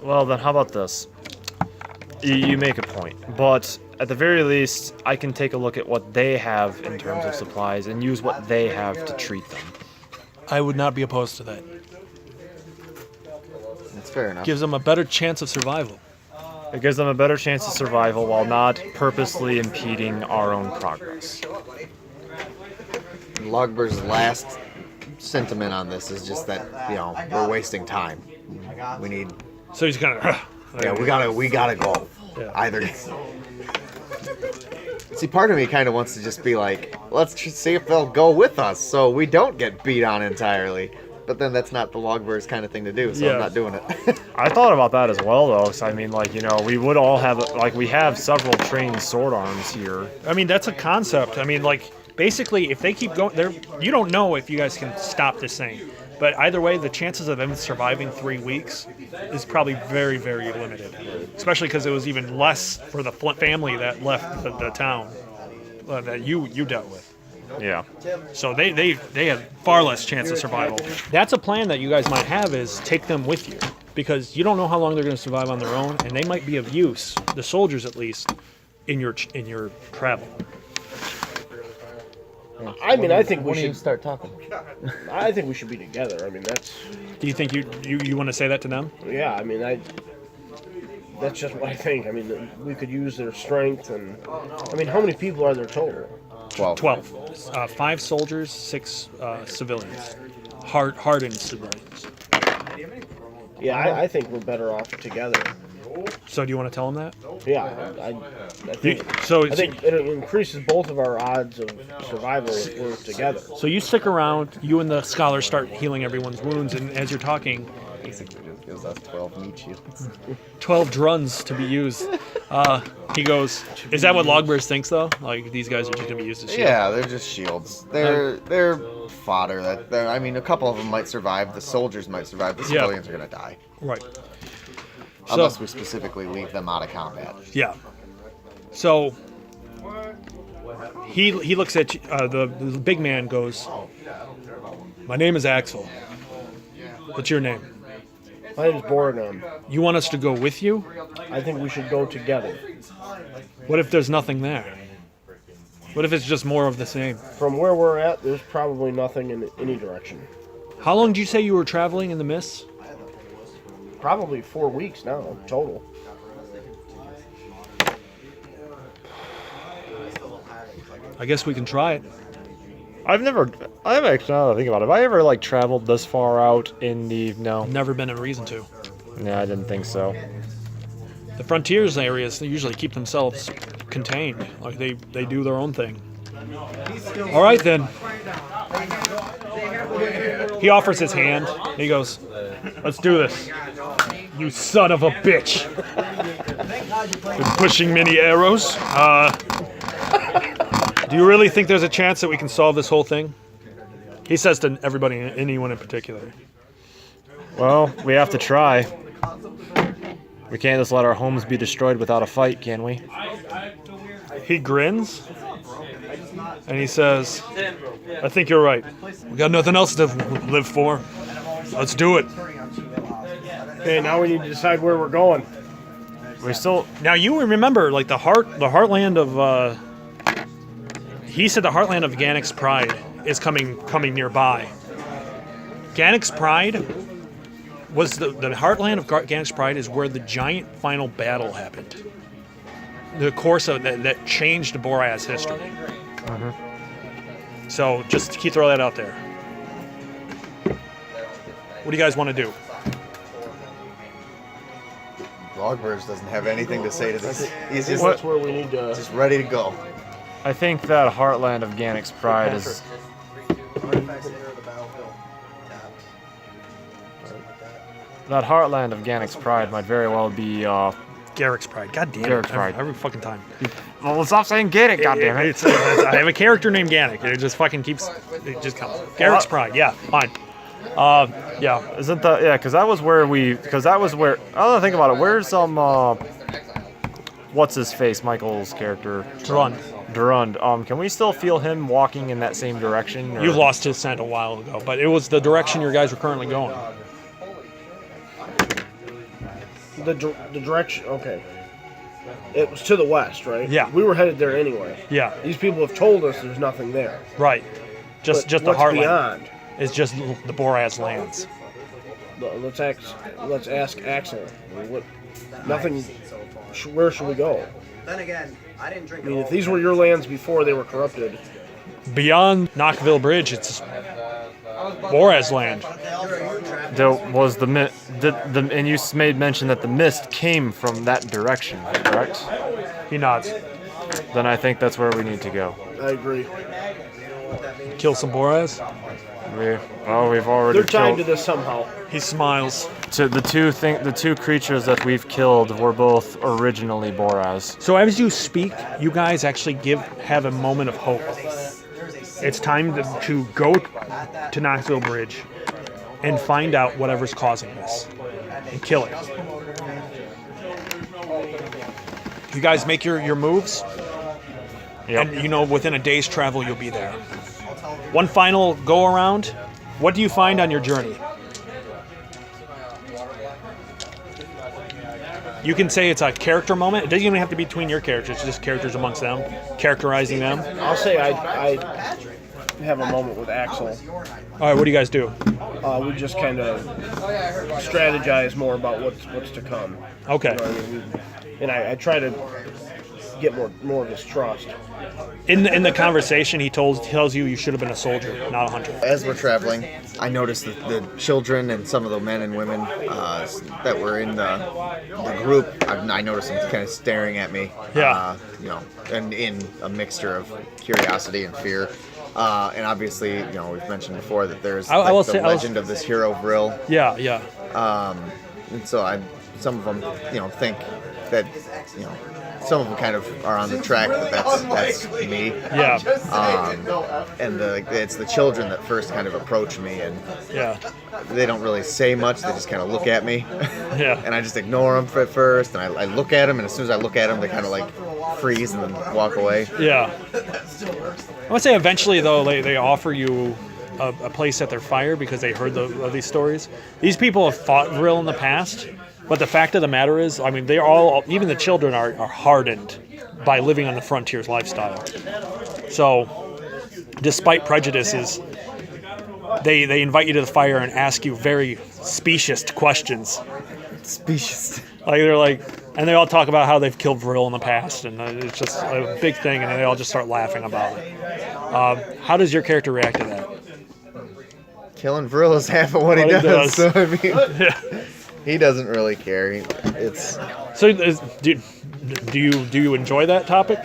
[SPEAKER 4] Well, then how about this? You make a point, but at the very least, I can take a look at what they have in terms of supplies and use what they have to treat them.
[SPEAKER 1] I would not be opposed to that.
[SPEAKER 2] That's fair enough.
[SPEAKER 1] Gives them a better chance of survival.
[SPEAKER 4] It gives them a better chance of survival while not purposely impeding our own progress.
[SPEAKER 2] Laagburs' last sentiment on this is just that, we're wasting time. We need...
[SPEAKER 1] So he's kind of...
[SPEAKER 2] we gotta go.
[SPEAKER 1] Yeah.
[SPEAKER 2] Either... See, part of me kind of wants to just be like, let's see if they'll go with us so we don't get beat on entirely. But then that's not the Laagburs kind of thing to do, so I'm not doing it.
[SPEAKER 4] I thought about that as well, though. So, I mean, we would all have, we have several trained sword arms here.
[SPEAKER 1] I mean, that's a concept. I mean, basically, if they keep going, you don't know if you guys can stop this thing. But either way, the chances of them surviving 3 weeks is probably very, very limited. Especially because it was even less for the family that left the town that you dealt with.
[SPEAKER 4] Yeah.
[SPEAKER 1] So they have far less chance of survival. That's a plan that you guys might have, is take them with you. Because you don't know how long they're going to survive on their own, and they might be of use, the soldiers at least, in your travel.
[SPEAKER 3] I mean, I think we
[SPEAKER 2] When do you
[SPEAKER 3] should
[SPEAKER 2] start talking?
[SPEAKER 3] I think we should be together. I mean, that's...
[SPEAKER 1] Do you think you want to say that to them?
[SPEAKER 3] Yeah, I mean, that's just what I think. I mean, we could use their strength, and... I mean, how many people are there total?
[SPEAKER 1] 12. 5 soldiers, 6 civilians. Hardened civilians.
[SPEAKER 3] Yeah, I think we're better off together.
[SPEAKER 1] So do you want to tell them that?
[SPEAKER 3] Yeah, I think it increases both of our odds of survival if we're together.
[SPEAKER 1] So you stick around, you and the scholar start healing everyone's wounds, and as you're talking,
[SPEAKER 2] Basically just gives us 12 meat shields.
[SPEAKER 1] 12 druns to be used. He goes, is that what Laagburs thinks, though? Like, these guys are just going to be used as shields?
[SPEAKER 2] Yeah, they're just shields. They're fodder. I mean, a couple of them might survive. The soldiers might survive. The civilians are going to die.
[SPEAKER 1] Right.
[SPEAKER 2] Unless we specifically leave them out of combat.
[SPEAKER 1] Yeah. So he looks at you, the big man goes, "My name is Axel. What's your name?
[SPEAKER 3] My name's Boragon.
[SPEAKER 1] You want us to go with you?
[SPEAKER 3] I think we should go together.
[SPEAKER 1] What if there's nothing there? What if it's just more of the same?
[SPEAKER 3] From where we're at, there's probably nothing in any direction.
[SPEAKER 1] How long did you say you were traveling in the mists?
[SPEAKER 3] Probably 4 weeks now, total.
[SPEAKER 1] I guess we can try it.
[SPEAKER 4] I've actually, now that I think about it, have I ever, traveled this far out in the, no?
[SPEAKER 1] Never been a reason to.
[SPEAKER 4] No, I didn't think so.
[SPEAKER 1] The frontiers areas, they usually keep themselves contained. Like, they do their own thing. All right, then. He offers his hand. He goes, "Let's do this. You son of a bitch. Been pushing many arrows. Do you really think there's a chance that we can solve this whole thing?" He says to everybody, anyone in particular.
[SPEAKER 4] Well, we have to try. We can't just let our homes be destroyed without a fight, can we?
[SPEAKER 1] He grins, and he says, "I think you're right. We got nothing else to live for. Let's do it."
[SPEAKER 3] Okay, now we need to decide where we're going.
[SPEAKER 4] We still.
[SPEAKER 1] Now you remember, like the heartland of. He said the heartland of Gannick's Pride is coming nearby. Gannick's Pride was the heartland of Gannick's Pride is where the giant final battle happened. The course of that changed Boraz's history. So just throw that out there. What do you guys want to do?
[SPEAKER 2] Laagburs doesn't have anything to say to this. He's just,
[SPEAKER 3] That's where we need to.
[SPEAKER 2] just ready to go.
[SPEAKER 4] I think that heartland of Gannick's Pride is. That heartland of Gannick's Pride might very well be.
[SPEAKER 1] Garrick's Pride. God damn
[SPEAKER 4] Garrick's
[SPEAKER 1] it.
[SPEAKER 4] Pride.
[SPEAKER 1] Every fucking time.
[SPEAKER 4] Well, stop saying Gannick, goddammit.
[SPEAKER 1] I have a character named Gannick. It just fucking keeps. It just comes. Garrick's Pride. Yeah, fine. Yeah.
[SPEAKER 4] Isn't that because that was where we? Because that was where. I don't know. Think about it. Where's what's his face? Michael's character. Durand. Can we still feel him walking in that same direction? Or?
[SPEAKER 1] You lost his scent a while ago, but it was the direction your guys were currently going.
[SPEAKER 3] The direction. Okay. It was to the west, right?
[SPEAKER 1] Yeah.
[SPEAKER 3] We were headed there anyway.
[SPEAKER 1] Yeah.
[SPEAKER 3] These people have told us there's nothing there.
[SPEAKER 1] Right. Just
[SPEAKER 3] But
[SPEAKER 1] the
[SPEAKER 3] what's
[SPEAKER 1] heartland.
[SPEAKER 3] beyond?
[SPEAKER 1] It's just the Boraz lands.
[SPEAKER 3] Let's ask Axel. What? Nothing. Where should we go?
[SPEAKER 8] Then again, I didn't drink.
[SPEAKER 3] I mean, if these were your lands before they were corrupted,
[SPEAKER 1] Beyond Knockville Bridge, it's Boraz land.
[SPEAKER 4] There was and you made mention that the mist came from that direction, correct?
[SPEAKER 1] He nods.
[SPEAKER 4] Then I think that's where we need to go.
[SPEAKER 3] I agree.
[SPEAKER 1] Kill some Boraz.
[SPEAKER 4] We've already
[SPEAKER 3] They're tied
[SPEAKER 4] killed
[SPEAKER 3] to this somehow.
[SPEAKER 1] He smiles.
[SPEAKER 4] the two creatures that we've killed were both originally Boraz.
[SPEAKER 1] So as you speak, you guys actually have a moment of hope. It's time to go to Knoxville Bridge and find out whatever's causing this and kill it. You guys make your moves,
[SPEAKER 4] Yep.
[SPEAKER 1] and within a day's travel you'll be there. One final go around. What do you find on your journey? You can say it's a character moment. It doesn't even have to be between your characters. It's just characters amongst them, characterizing them.
[SPEAKER 3] I'll say I have a moment with Axel.
[SPEAKER 1] All right, what do you guys do?
[SPEAKER 3] We just kind of strategize more about what's to come.
[SPEAKER 1] Okay.
[SPEAKER 3] You know what I mean? And I try to get more of his trust.
[SPEAKER 1] In the conversation, he tells you should have been a soldier, not a hunter.
[SPEAKER 2] As we're traveling, I noticed that the children and some of the men and women that were in the group, I noticed them kind of staring at me.
[SPEAKER 1] Yeah.
[SPEAKER 2] And in a mixture of curiosity and fear. And obviously, we've mentioned before that there's the legend of this hero Vril.
[SPEAKER 1] Yeah, yeah.
[SPEAKER 2] And so some of them, think that, some of them kind of are on the track that that's me.
[SPEAKER 1] Yeah.
[SPEAKER 2] And it's the children that first kind of approach me, and
[SPEAKER 1] Yeah.
[SPEAKER 2] they don't really say much. They just kind of look at me.
[SPEAKER 1] Yeah.
[SPEAKER 2] And I just ignore them at first, and I look at them, and as soon as I look at them, they kind of like freeze and then walk away.
[SPEAKER 1] Yeah. I would say eventually, though, they offer you a place at their fire because they heard of these stories. These people have fought Vril in the past, but the fact of the matter is, I mean, even the children are hardened by living on the frontier's lifestyle. So, despite prejudices, they invite you to the fire and ask you very specious questions.
[SPEAKER 2] Specious.
[SPEAKER 1] And they all talk about how they've killed Vril in the past, and it's just a big thing, and they all just start laughing about it. How does your character react to that?
[SPEAKER 2] Killing Vril is half of what he
[SPEAKER 1] What he
[SPEAKER 2] does.
[SPEAKER 1] does.
[SPEAKER 2] So I mean, he doesn't really care.
[SPEAKER 1] So, do you enjoy that topic?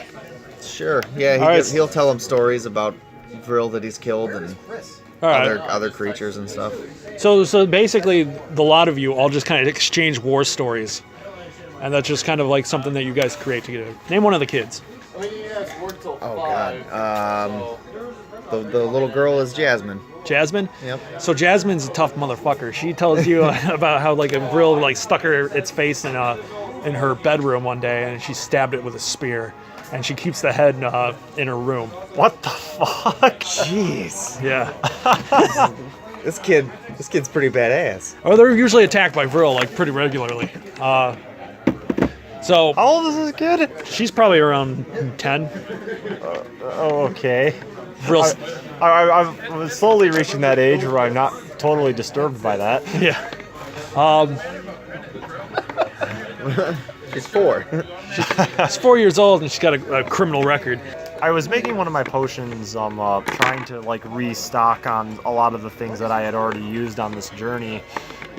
[SPEAKER 2] Sure. Yeah,
[SPEAKER 1] All right.
[SPEAKER 2] he'll tell them stories about Vril that he's killed, and
[SPEAKER 1] All right.
[SPEAKER 2] other creatures and stuff.
[SPEAKER 1] So basically, the lot of you all just kind of exchange war stories, and that's just kind of like something that you guys create together. Name one of the kids.
[SPEAKER 2] Oh God. The little girl is Jasmine.
[SPEAKER 1] Jasmine?
[SPEAKER 2] Yep.
[SPEAKER 1] So Jasmine's a tough motherfucker. She tells you about how like a grill like stuck its face in her bedroom one day, and she stabbed it with a spear, and she keeps the head in her room.
[SPEAKER 4] What the fuck?
[SPEAKER 2] Jeez.
[SPEAKER 1] Yeah.
[SPEAKER 2] This kid's pretty badass.
[SPEAKER 1] Or they're usually attacked by Vril like pretty regularly. So
[SPEAKER 4] How old is this kid?
[SPEAKER 1] she's probably around 10.
[SPEAKER 4] Oh, okay.
[SPEAKER 1] Vril's,
[SPEAKER 4] I'm slowly reaching that age where I'm not totally disturbed by that.
[SPEAKER 1] yeah.
[SPEAKER 2] She's 4.
[SPEAKER 1] She's 4 years old and she's got a criminal record.
[SPEAKER 4] I was making one of my potions, trying to like restock on a lot of the things that I had already used on this journey.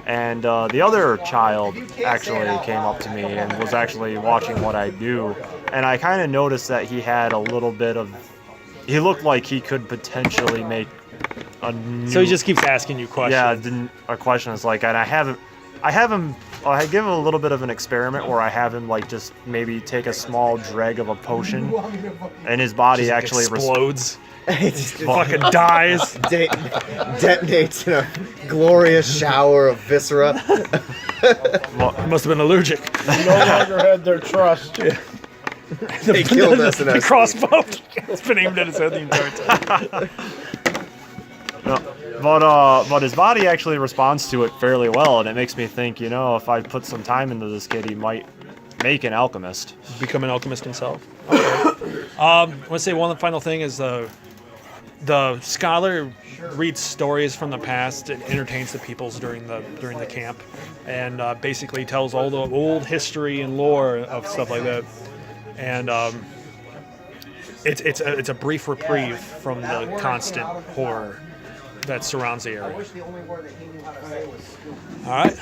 [SPEAKER 4] And the other child actually came up to me and was actually watching what I do. And I kind of noticed that he had a little bit of... He looked like he could potentially make a new...
[SPEAKER 1] So he just keeps asking you questions.
[SPEAKER 4] Yeah, a question is like, and I give him a little bit of an experiment where I have him like just maybe take a small dreg of a potion, and his body
[SPEAKER 1] Just
[SPEAKER 4] actually
[SPEAKER 1] explodes.
[SPEAKER 2] It just
[SPEAKER 1] Fucking dies.
[SPEAKER 2] detonates in a glorious shower of viscera.
[SPEAKER 1] He must have been allergic.
[SPEAKER 3] No longer had their trust.
[SPEAKER 2] They killed us in
[SPEAKER 1] The
[SPEAKER 2] our
[SPEAKER 1] crossbow. It's been aimed at his head the entire time.
[SPEAKER 4] But his body actually responds to it fairly well, and it makes me think, if I put some time into this kid, he might make an alchemist.
[SPEAKER 1] Become an alchemist himself. I want to say one final thing is the scholar reads stories from the past and entertains the peoples during the camp, and basically tells all the old history and lore of stuff like that. And it's a brief reprieve from the constant horror that surrounds the area. All right.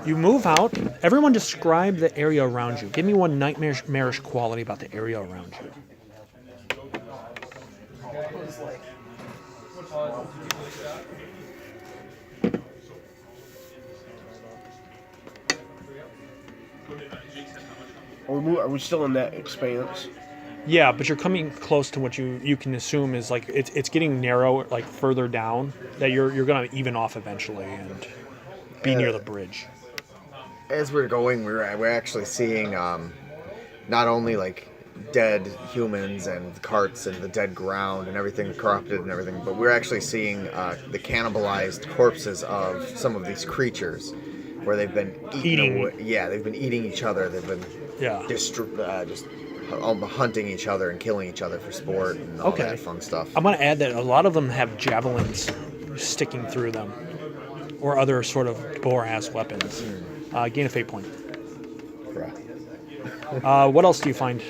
[SPEAKER 1] You move out. Everyone describe the area around you. Give me one nightmarish quality about the area around you.
[SPEAKER 3] Are we still in that expanse?
[SPEAKER 1] Yeah, but you're coming close to what you can assume is like it's getting narrow, like further down, that you're gonna even off eventually and be near the bridge.
[SPEAKER 2] As we're going, we're actually seeing not only like dead humans and carts and the dead ground and everything corrupted and everything, but we're actually seeing the cannibalized corpses of some of these creatures, where they've been
[SPEAKER 1] Eating.
[SPEAKER 2] away. Yeah, they've been eating each other. They've been just hunting each other and killing each other for sport and all that fun stuff.
[SPEAKER 1] I'm gonna add that a lot of them have javelins sticking through them, or other sort of boar-ass weapons. Gain a fate point. What else do you find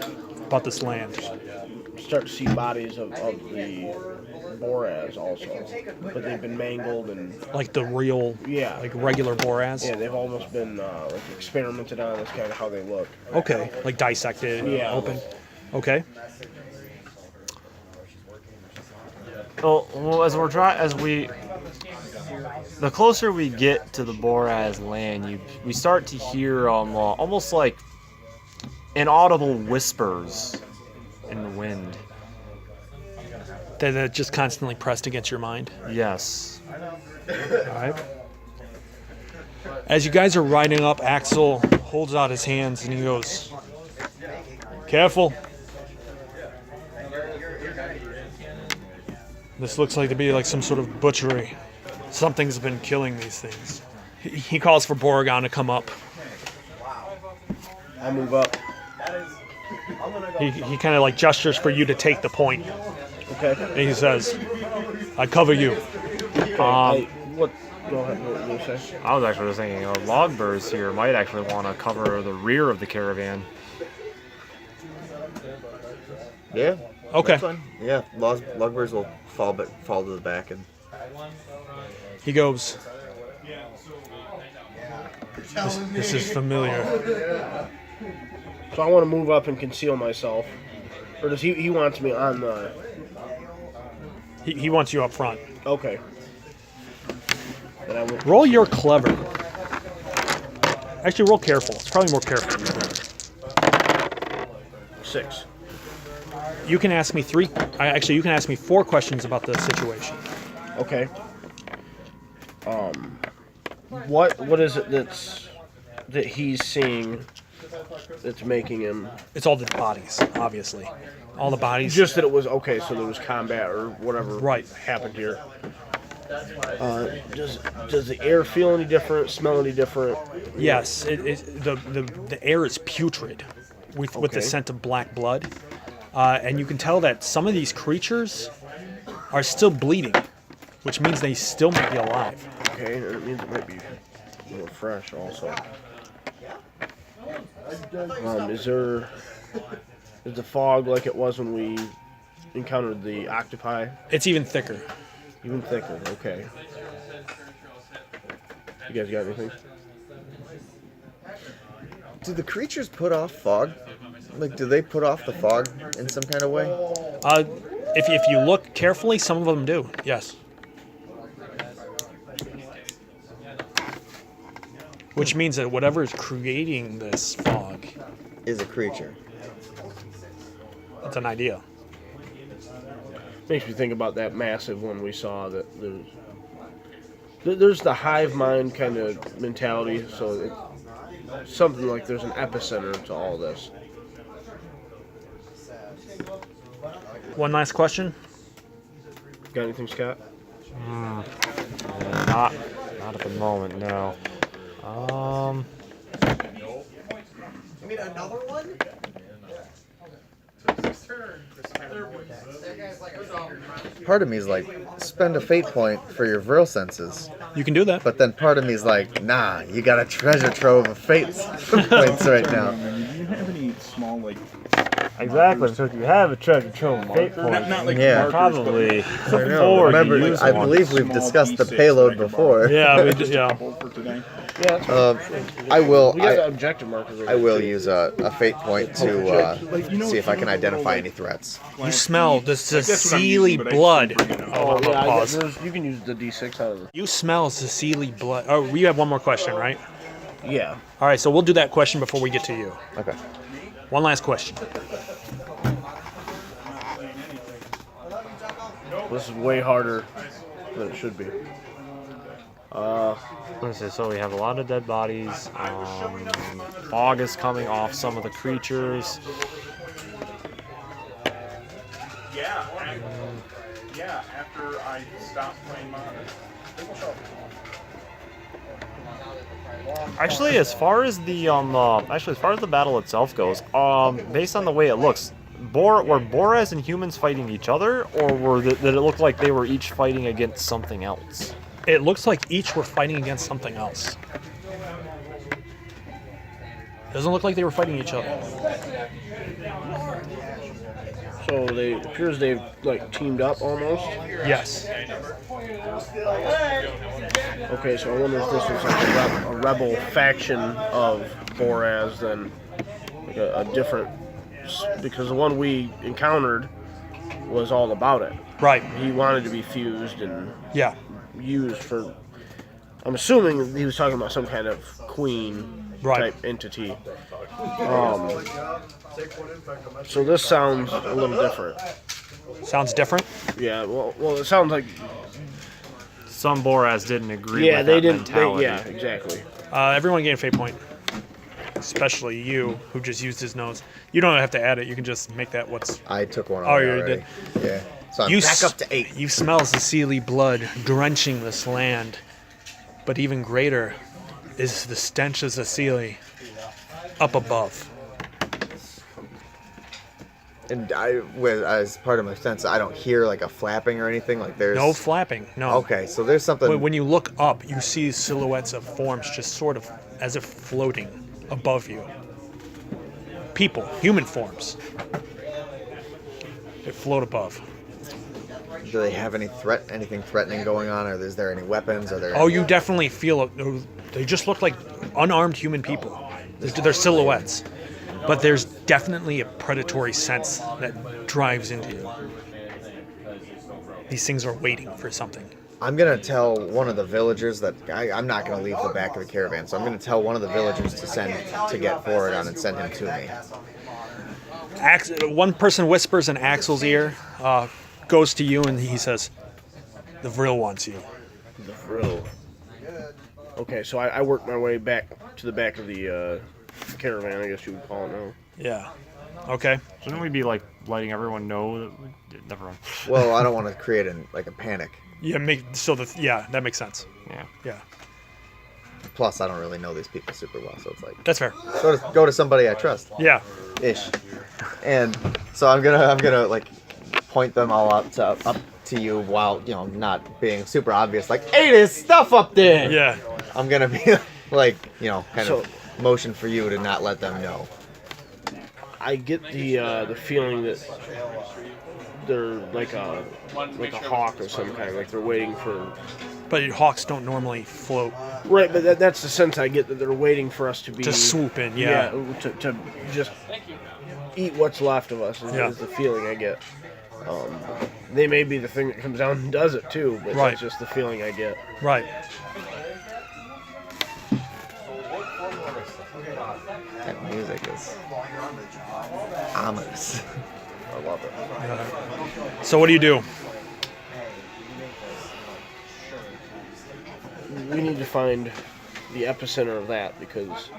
[SPEAKER 1] about this land?
[SPEAKER 3] Start to see bodies of the Boraz also, but they've been mangled and
[SPEAKER 1] Like the real, like regular boar-ass?
[SPEAKER 3] yeah, they've almost been like experimented on. That's kind of how they look.
[SPEAKER 1] Okay, like dissected, open. Okay.
[SPEAKER 4] Well, the closer we get to the Boraz land, we start to hear almost like inaudible whispers in the wind.
[SPEAKER 1] That just constantly pressed against your mind.
[SPEAKER 4] Yes.
[SPEAKER 1] All right. As you guys are riding up, Axel holds out his hands and he goes, "Careful. This looks like to be like some sort of butchery. Something's been killing these things." He calls for Boragon to come up.
[SPEAKER 3] I move up.
[SPEAKER 1] He kind of like gestures for you to take the point.
[SPEAKER 3] Okay.
[SPEAKER 1] And he says, "I cover you."
[SPEAKER 3] What? Go ahead. What you say?
[SPEAKER 4] I was actually just thinking, Laagburs here might actually want to cover the rear of the caravan.
[SPEAKER 2] Yeah.
[SPEAKER 1] Okay.
[SPEAKER 2] That's fine. Yeah, Laagburs will fall to the back and.
[SPEAKER 1] He goes. This is familiar.
[SPEAKER 3] So I want to move up and conceal myself. Or does he wants me on the...
[SPEAKER 1] He wants you up front.
[SPEAKER 3] Okay. Then I will...
[SPEAKER 1] Roll your clever. Actually, roll careful. It's probably more careful.
[SPEAKER 3] 6.
[SPEAKER 1] You can ask me you can ask me 4 questions about the situation.
[SPEAKER 3] Okay. What is it that he's seeing that's making him...
[SPEAKER 1] It's all the bodies, obviously. All the bodies.
[SPEAKER 3] Just that it was... Okay, so there was combat or whatever happened here. Does the air feel any different? Smell any different?
[SPEAKER 1] Yes. The air is putrid with the scent of black blood. And you can tell that some of these creatures are still bleeding, which means they still might be alive.
[SPEAKER 3] Okay, and it means it might be a little fresh also. Is the fog like it was when we encountered the octopi?
[SPEAKER 1] It's even thicker.
[SPEAKER 3] Even thicker, okay. You guys got anything?
[SPEAKER 2] Do the creatures put off fog? Like, do they put off the fog in some kind of way?
[SPEAKER 1] If you look carefully, some of them do. Yes. Which means that whatever is creating this fog
[SPEAKER 2] Is a creature.
[SPEAKER 1] It's an idea.
[SPEAKER 3] Makes me think about that massive one we saw. That there's the hive mind kind of mentality. So it's something like there's an epicenter to all this.
[SPEAKER 1] One last question.
[SPEAKER 3] Got anything, Scott?
[SPEAKER 4] Not at the moment, no.
[SPEAKER 8] You mean another one?
[SPEAKER 2] Part of me is like, spend a fate point for your virile senses.
[SPEAKER 1] You can do that.
[SPEAKER 2] But then part of me is like, nah, you got a treasure trove of fate points right now.
[SPEAKER 9] Do you have any small, like...
[SPEAKER 4] Exactly, so if you have a treasure trove of fate points,
[SPEAKER 9] not like
[SPEAKER 2] Yeah.
[SPEAKER 9] markers,
[SPEAKER 4] probably
[SPEAKER 9] but
[SPEAKER 4] looking forward to
[SPEAKER 2] Remember,
[SPEAKER 4] use
[SPEAKER 2] I
[SPEAKER 4] one.
[SPEAKER 2] believe we've discussed the payload before.
[SPEAKER 1] Yeah, we just, yeah.
[SPEAKER 9] for today.
[SPEAKER 3] Yeah, that's
[SPEAKER 2] I will.
[SPEAKER 3] we got the objective markers.
[SPEAKER 2] I will use a fate point to see if I can identify any threats.
[SPEAKER 1] You smell the
[SPEAKER 9] That's what I'm
[SPEAKER 1] Cecily
[SPEAKER 9] using, but I
[SPEAKER 1] blood.
[SPEAKER 9] just didn't bring it up.
[SPEAKER 1] Oh,
[SPEAKER 3] Yeah,
[SPEAKER 1] pause.
[SPEAKER 3] you can use the D6 out of the...
[SPEAKER 1] You smell Cecily blood. Oh, you have one more question, right?
[SPEAKER 3] Yeah.
[SPEAKER 1] All right, so we'll do that question before we get to you.
[SPEAKER 2] Okay.
[SPEAKER 1] One last question.
[SPEAKER 3] This is way harder than it should be.
[SPEAKER 4] Let's see, so we have a lot of dead bodies. Fog is coming off some of the creatures.
[SPEAKER 9] Yeah, after I stopped playing Modern.
[SPEAKER 4] Actually, as far as the battle itself goes, based on the way it looks, were Boraz and humans fighting each other, or did it look like they were each fighting against something else?
[SPEAKER 1] It looks like each were fighting against something else. Doesn't look like they were fighting each other.
[SPEAKER 3] So it appears they've like teamed up almost.
[SPEAKER 1] Yes.
[SPEAKER 3] Okay, so I wonder if this was like a rebel faction of Boraz than like a different, because the one we encountered was all about it.
[SPEAKER 1] Right.
[SPEAKER 3] He wanted to be fused and
[SPEAKER 1] Yeah.
[SPEAKER 3] used for. I'm assuming he was talking about some kind of queen
[SPEAKER 1] Right.
[SPEAKER 3] type entity. So this sounds a little different.
[SPEAKER 1] Sounds different.
[SPEAKER 3] Yeah. Well, it sounds like.
[SPEAKER 4] Some Boraz didn't agree
[SPEAKER 3] Yeah,
[SPEAKER 4] with
[SPEAKER 3] they
[SPEAKER 4] that
[SPEAKER 3] didn't.
[SPEAKER 4] mentality.
[SPEAKER 3] Yeah, exactly.
[SPEAKER 1] Everyone gain a fate point. Especially you, who just used his nose. You don't have to add it. You can just make that what's...
[SPEAKER 2] I took one.
[SPEAKER 1] Oh, you
[SPEAKER 2] already.
[SPEAKER 1] did?
[SPEAKER 2] Yeah. So I'm
[SPEAKER 1] You
[SPEAKER 2] back up to 8.
[SPEAKER 1] You smell Cecily blood drenching this land. But even greater is the stench of Cecily up above.
[SPEAKER 2] And as part of my sense, I don't hear like a flapping or anything. Like there's
[SPEAKER 1] No flapping, no.
[SPEAKER 2] Okay, so there's something.
[SPEAKER 1] When you look up, you see silhouettes of forms just sort of as if floating above you. People, human forms. They float above.
[SPEAKER 2] Do they have anything threatening going on, or is there any weapons? Are there?
[SPEAKER 1] Oh, you definitely feel it. They just look like unarmed human people. They're silhouettes. But there's definitely a predatory sense that drives into you. These things are waiting for something.
[SPEAKER 2] I'm gonna tell one of the villagers that I'm not gonna leave the back of the caravan, so I'm gonna tell one of the villagers to get Boragon and send him to me.
[SPEAKER 1] One person whispers in Axel's ear, goes to you, and he says, "The Vril wants you."
[SPEAKER 3] The Vril. Okay, so I worked my way back to the back of the caravan, I guess you would call it now.
[SPEAKER 1] Yeah. Okay.
[SPEAKER 4] Shouldn't we be like letting everyone know that? Never mind.
[SPEAKER 2] Well, I don't want to create a panic.
[SPEAKER 1] Yeah. That makes sense.
[SPEAKER 4] Yeah.
[SPEAKER 1] Yeah.
[SPEAKER 2] Plus, I don't really know these people super well, so it's like
[SPEAKER 1] That's fair.
[SPEAKER 2] go to somebody I trust.
[SPEAKER 1] Yeah.
[SPEAKER 2] Ish. And so I'm gonna like point them all up to you while not being super obvious. Like, hey, there's stuff up there.
[SPEAKER 1] Yeah.
[SPEAKER 2] I'm gonna be like kind of motion for you to not let them know.
[SPEAKER 3] I get the feeling that they're like a hawk of some kind, like they're waiting for.
[SPEAKER 1] But hawks don't normally float.
[SPEAKER 3] Right, but that's the sense I get, that they're waiting for us to
[SPEAKER 1] swoop in. Yeah.
[SPEAKER 3] To just eat what's left of us. Is the feeling I get. They may be the thing that comes down and does it too, but
[SPEAKER 1] Right.
[SPEAKER 3] that's just the feeling I get.
[SPEAKER 1] Right.
[SPEAKER 2] That music is ominous.
[SPEAKER 3] I love it.
[SPEAKER 1] So what do you do?
[SPEAKER 3] We need to find the epicenter of that, because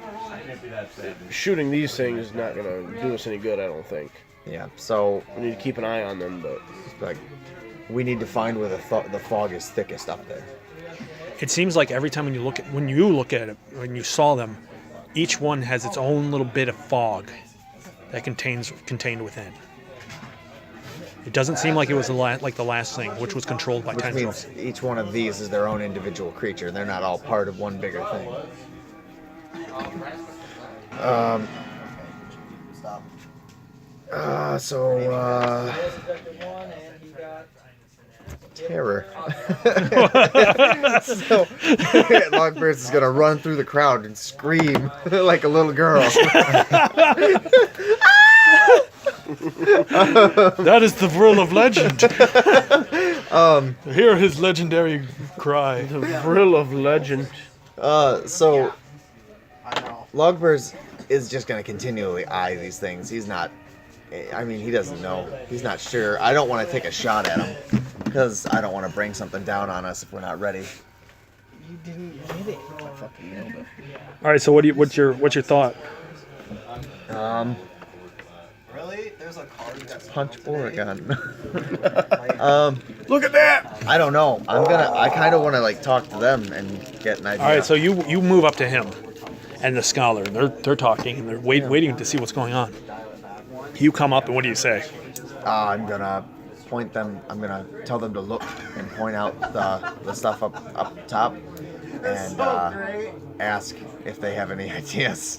[SPEAKER 3] shooting these things is not going to do us any good, I don't think.
[SPEAKER 2] Yeah. So
[SPEAKER 3] We need to keep an eye on them, but
[SPEAKER 2] like, we need to find where the fog is thickest up there.
[SPEAKER 1] It seems like every time when you look at it, when you saw them, each one has its own little bit of fog that contained within. It doesn't seem like it was like the last thing, which was controlled by
[SPEAKER 2] Which
[SPEAKER 1] tendrils.
[SPEAKER 2] means each one of these is their own individual creature. They're not all part of one bigger thing. Terror. So Laagburs is gonna run through the crowd and scream like a little girl.
[SPEAKER 1] That is the Vril of legend. Hear his legendary cry.
[SPEAKER 3] the Vril of legend.
[SPEAKER 2] So Laagburs is just gonna continually eye these things. He's not. I mean, he doesn't know. He's not sure. I don't want to take a shot at him because I don't want to bring something down on us if we're not ready.
[SPEAKER 3] You didn't get it. I fucking nailed it.
[SPEAKER 1] All right. So what's your thought?
[SPEAKER 8] Really? There's a card that's
[SPEAKER 2] Punch Boragon.
[SPEAKER 3] Look at that!
[SPEAKER 2] I don't know. I kind of want to like talk to them and get an idea.
[SPEAKER 1] All right. So you move up to him and the scholar. They're talking and they're waiting to see what's going on. You come up and what do you say?
[SPEAKER 2] I'm gonna point them. I'm gonna tell them to look and point out the stuff up top, and ask if they have any ideas.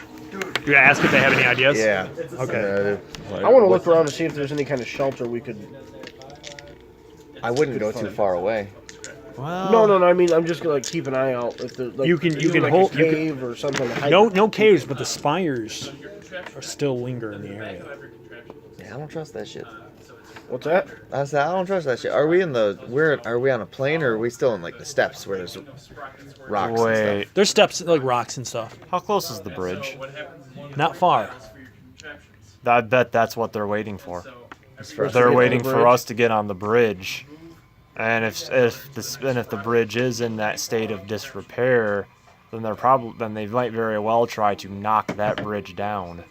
[SPEAKER 1] You ask if they have any ideas.
[SPEAKER 2] Yeah.
[SPEAKER 1] Okay.
[SPEAKER 3] I want to look around to see if there's any kind of shelter we could.
[SPEAKER 2] I wouldn't go too far away.
[SPEAKER 4] Well,
[SPEAKER 3] No. I mean, I'm just gonna keep an eye out if there's like
[SPEAKER 1] You can
[SPEAKER 3] like
[SPEAKER 1] hold-
[SPEAKER 3] a
[SPEAKER 1] you can-
[SPEAKER 3] cave or something. to hide.
[SPEAKER 1] No caves, but the spires are still linger in the area.
[SPEAKER 2] Yeah, I don't trust that shit.
[SPEAKER 3] What's that?
[SPEAKER 2] I said I don't trust that shit. Are we on a plane or are we still in like the steps where there's rocks and
[SPEAKER 4] wait.
[SPEAKER 2] stuff?
[SPEAKER 1] There's steps like rocks and stuff.
[SPEAKER 4] How close is the bridge?
[SPEAKER 1] Not far.
[SPEAKER 4] I bet that's what they're waiting for.
[SPEAKER 2] It's for us to
[SPEAKER 4] They're
[SPEAKER 2] get on
[SPEAKER 4] waiting
[SPEAKER 2] the
[SPEAKER 4] for
[SPEAKER 2] bridge.
[SPEAKER 4] us to get on the bridge, and if the bridge is in that state of disrepair, then they might very well try to knock that bridge down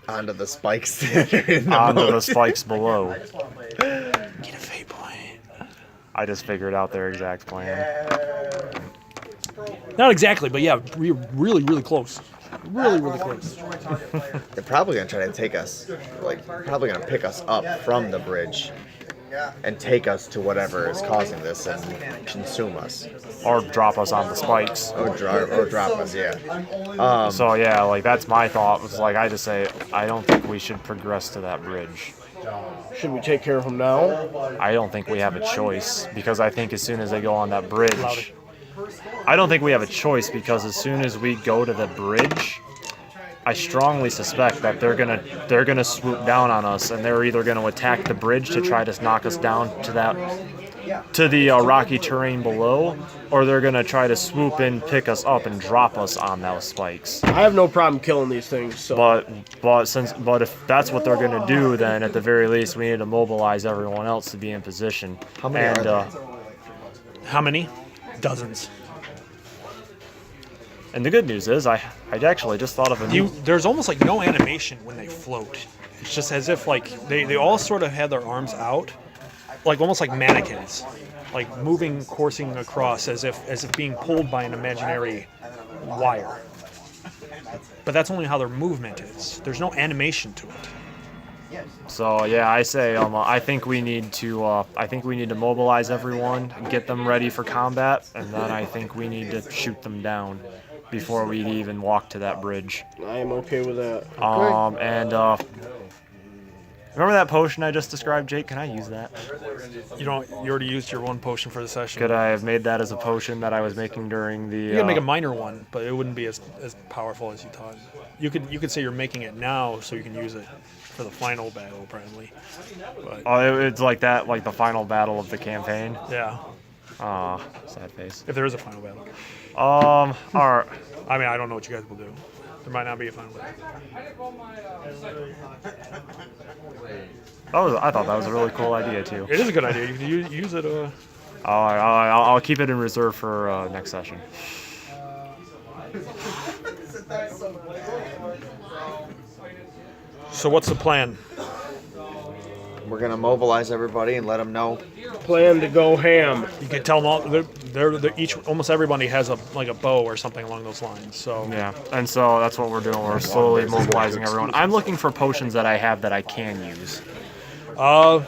[SPEAKER 2] onto the spikes that are in the
[SPEAKER 4] onto the
[SPEAKER 2] moat.
[SPEAKER 4] spikes below.
[SPEAKER 1] Get a fate point.
[SPEAKER 4] I just figured out their exact plan.
[SPEAKER 1] Not exactly, but yeah, we're really, really close. Really, really close.
[SPEAKER 2] They're probably gonna try to take us, probably gonna pick us up from the bridge and take us to whatever is causing this and consume us.
[SPEAKER 4] Or drop us on the spikes.
[SPEAKER 2] Or drop us, yeah.
[SPEAKER 4] So yeah, like that's my thought. Was like I just say I don't think we should progress to that bridge.
[SPEAKER 3] Should we take care of them now?
[SPEAKER 4] I don't think we have a choice because I think as soon as they go on that bridge, I don't think we have a choice because as soon as we go to the bridge, I strongly suspect that they're gonna swoop down on us, and they're either gonna attack the bridge to try to knock us down to the rocky terrain below, or they're gonna try to swoop in, pick us up, and drop us on those spikes.
[SPEAKER 3] I have no problem killing these things. So.
[SPEAKER 4] But if that's what they're gonna do, then at the very least we need to mobilize everyone else to be in position.
[SPEAKER 2] How many are there?
[SPEAKER 1] How many? Dozens.
[SPEAKER 4] And the good news is, I actually just thought of a new.
[SPEAKER 1] There's almost like no animation when they float. It's just as if like they all sort of have their arms out, like almost like mannequins, like moving, coursing across as if being pulled by an imaginary wire. But that's only how their movement is. There's no animation to it.
[SPEAKER 4] So yeah, I say I think we need to mobilize everyone, get them ready for combat, and then I think we need to shoot them down before we even walk to that bridge.
[SPEAKER 3] I am okay with that.
[SPEAKER 4] Remember that potion I just described, Jake? Can I use that?
[SPEAKER 1] You already used your one potion for the session.
[SPEAKER 4] Could I have made that as a potion that I was making during the?
[SPEAKER 1] You could make a minor one, but it wouldn't be as powerful as you thought. You could say you're making it now so you can use it for the final battle, apparently. But,
[SPEAKER 4] it's like that, like the final battle of the campaign.
[SPEAKER 1] yeah.
[SPEAKER 4] Sad face.
[SPEAKER 1] If there is a final battle.
[SPEAKER 4] All right.
[SPEAKER 1] I mean, I don't know what you guys will do. There might not be a final battle.
[SPEAKER 4] I thought that was a really cool idea too.
[SPEAKER 1] It is a good idea. You can use it.
[SPEAKER 4] I'll keep it in reserve for next session.
[SPEAKER 1] So what's the plan?
[SPEAKER 2] We're gonna mobilize everybody and let them know.
[SPEAKER 3] Plan to go ham.
[SPEAKER 1] You can tell them all. They're each almost everybody has a bow or something along those lines. So
[SPEAKER 4] Yeah, and so that's what we're doing. We're slowly mobilizing everyone. I'm looking for potions that I have that I can use. I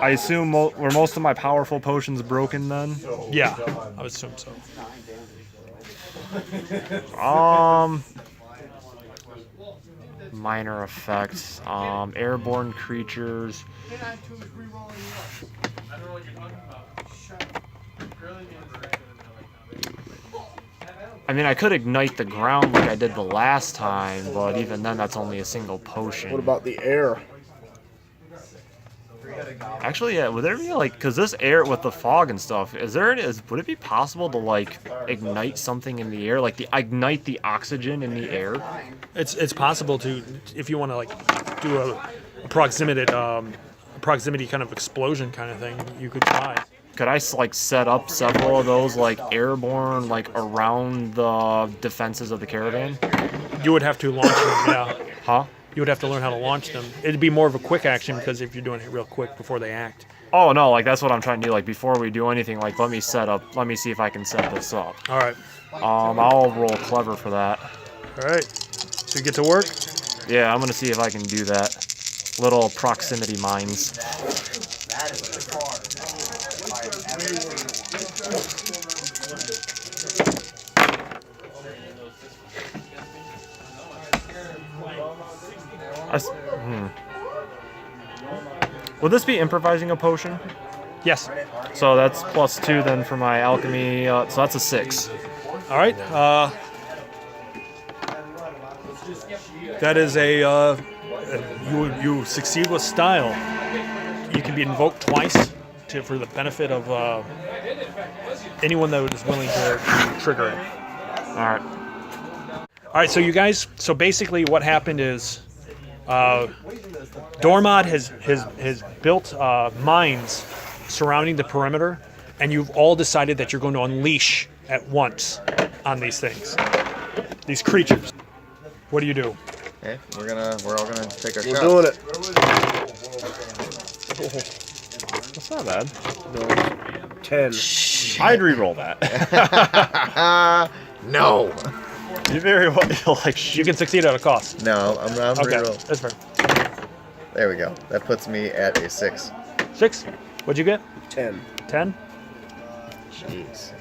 [SPEAKER 4] assume were most of my powerful potions broken then?
[SPEAKER 1] yeah, I would assume so.
[SPEAKER 4] Minor effects. Airborne creatures. I mean, I could ignite the ground like I did the last time, but even then, that's only a single potion.
[SPEAKER 3] What about the air?
[SPEAKER 4] Actually, yeah, would there be like, because this air with the fog and stuff, would it be possible to like ignite something in the air, like ignite the oxygen in the air?
[SPEAKER 1] It's possible to, if you want to like do a proximity kind of explosion kind of thing, you could try.
[SPEAKER 4] Could I like set up several of those like airborne like around the defenses of the caravan?
[SPEAKER 1] You would have to launch them, yeah.
[SPEAKER 4] Huh?
[SPEAKER 1] You would have to learn how to launch them. It'd be more of a quick action because if you're doing it real quick before they act.
[SPEAKER 4] Oh no, like that's what I'm trying to do. Like before we do anything, like let me see if I can set this up.
[SPEAKER 1] All right.
[SPEAKER 4] I'll roll clever for that.
[SPEAKER 1] All right. So you get to work?
[SPEAKER 4] Yeah, I'm gonna see if I can do that. Little proximity mines. Would this be improvising a potion?
[SPEAKER 1] Yes.
[SPEAKER 4] So that's +2 then for my alchemy. So that's a 6.
[SPEAKER 1] All right. That is you succeed with style. You can be invoked twice for the benefit of anyone that is willing to trigger it.
[SPEAKER 4] All right.
[SPEAKER 1] All right. So you guys. So basically, what happened is. Dormod has built mines surrounding the perimeter, and you've all decided that you're going to unleash at once on these things, these creatures. What do you do?
[SPEAKER 2] Okay, we're all gonna take our
[SPEAKER 3] We're
[SPEAKER 2] shot.
[SPEAKER 3] doing it.
[SPEAKER 4] That's not bad.
[SPEAKER 3] 10.
[SPEAKER 4] I'd re-roll that.
[SPEAKER 2] No.
[SPEAKER 4] You very well like.
[SPEAKER 1] You can succeed at a cost.
[SPEAKER 2] No, I'm
[SPEAKER 1] Okay,
[SPEAKER 2] re-roll.
[SPEAKER 1] that's fair.
[SPEAKER 2] There we go. That puts me at a 6.
[SPEAKER 1] 6. What'd you get?
[SPEAKER 3] 10.
[SPEAKER 1] 10.
[SPEAKER 2] Jeez.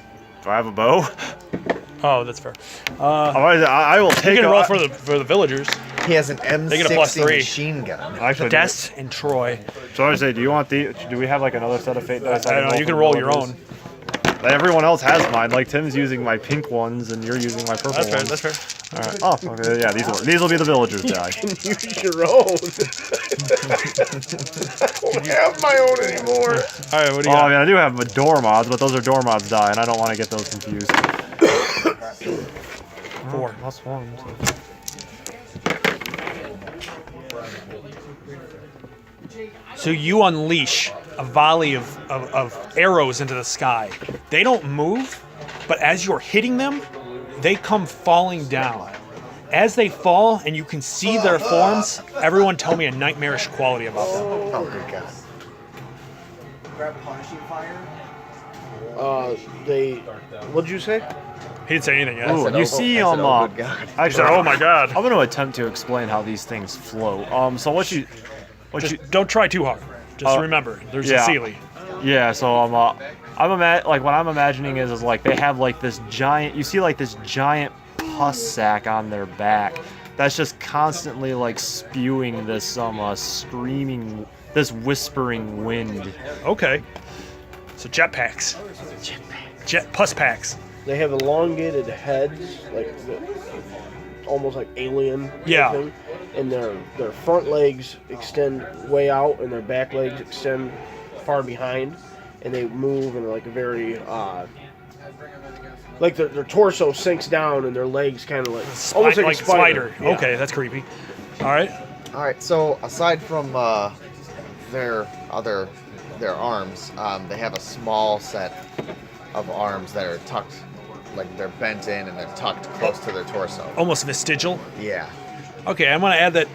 [SPEAKER 4] Do I have a bow?
[SPEAKER 1] Oh, that's fair.
[SPEAKER 4] I will
[SPEAKER 1] You
[SPEAKER 4] take.
[SPEAKER 1] can roll for the villagers.
[SPEAKER 2] He has an
[SPEAKER 1] They get a +3.
[SPEAKER 2] M60 machine gun.
[SPEAKER 4] Actually,
[SPEAKER 1] Dest and Troy.
[SPEAKER 4] so I say, do you want the? Do we have like another set of fate dice?
[SPEAKER 1] I don't know. You can roll your own.
[SPEAKER 4] Everyone else has mine. Like Tim's using my pink ones, and you're using my purple
[SPEAKER 1] That's fair.
[SPEAKER 4] ones.
[SPEAKER 1] That's fair.
[SPEAKER 4] All right. Oh, okay. Yeah, these will be the villagers die.
[SPEAKER 3] You can use your own. I don't have my own anymore.
[SPEAKER 1] All right. What do
[SPEAKER 4] Oh,
[SPEAKER 1] you
[SPEAKER 4] I
[SPEAKER 1] got?
[SPEAKER 4] mean, I do have door mods, but those are door mods die, and I don't want to get those confused.
[SPEAKER 1] 4.
[SPEAKER 4] +1.
[SPEAKER 1] So you unleash a volley of arrows into the sky. They don't move, but as you're hitting them, they come falling down. As they fall and you can see their forms, everyone tell me a nightmarish quality about them.
[SPEAKER 2] Oh, good God.
[SPEAKER 8] Grab punishing fire.
[SPEAKER 3] What'd you say?
[SPEAKER 1] He didn't say anything yet.
[SPEAKER 4] Ooh, you see,
[SPEAKER 2] I said, oh, good God.
[SPEAKER 1] He said, "Oh my God!"
[SPEAKER 4] I'm going to attempt to explain how these things float. So what you
[SPEAKER 1] Just don't try too hard. Just remember, there's a ceiling.
[SPEAKER 4] Yeah, so like what I'm imagining is like they have like this giant. You see like this giant pus sack on their back that's just constantly like spewing this screaming, this whispering wind.
[SPEAKER 1] Okay. So jetpacks. Jet pus packs.
[SPEAKER 3] They have elongated heads, almost like alien.
[SPEAKER 1] Yeah.
[SPEAKER 3] Thing. And their front legs extend way out, and their back legs extend far behind, and they move in like a very like their torso sinks down, and their legs kind of almost like a spider. Yeah.
[SPEAKER 1] Okay, that's creepy. All right.
[SPEAKER 2] All right, so aside from their arms, they have a small set of arms that are tucked, like they're bent in and they're tucked close to their torso.
[SPEAKER 1] Almost vestigial.
[SPEAKER 2] Yeah.
[SPEAKER 1] Okay, I'm gonna add that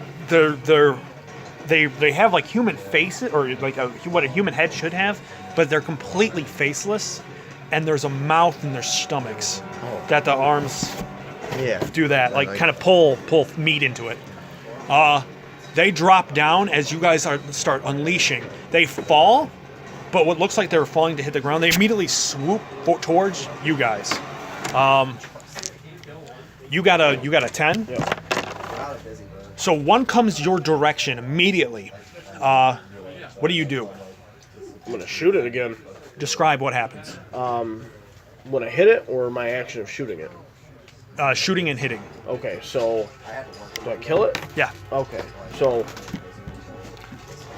[SPEAKER 1] they have like human faces, or like what a human head should have, but they're completely faceless, and there's a mouth in their stomachs that the arms do that, like kind of pull meat into it. They drop down as you guys start unleashing. They fall, but what looks like they were falling to hit the ground, they immediately swoop towards you guys. You got a 10.
[SPEAKER 3] Yeah.
[SPEAKER 1] So one comes your direction immediately. What do you do?
[SPEAKER 3] I'm gonna shoot it again.
[SPEAKER 1] Describe what happens.
[SPEAKER 3] When I hit it, or my action of shooting it.
[SPEAKER 1] Shooting and hitting.
[SPEAKER 3] Okay, so do I kill it?
[SPEAKER 1] Yeah.
[SPEAKER 3] Okay, so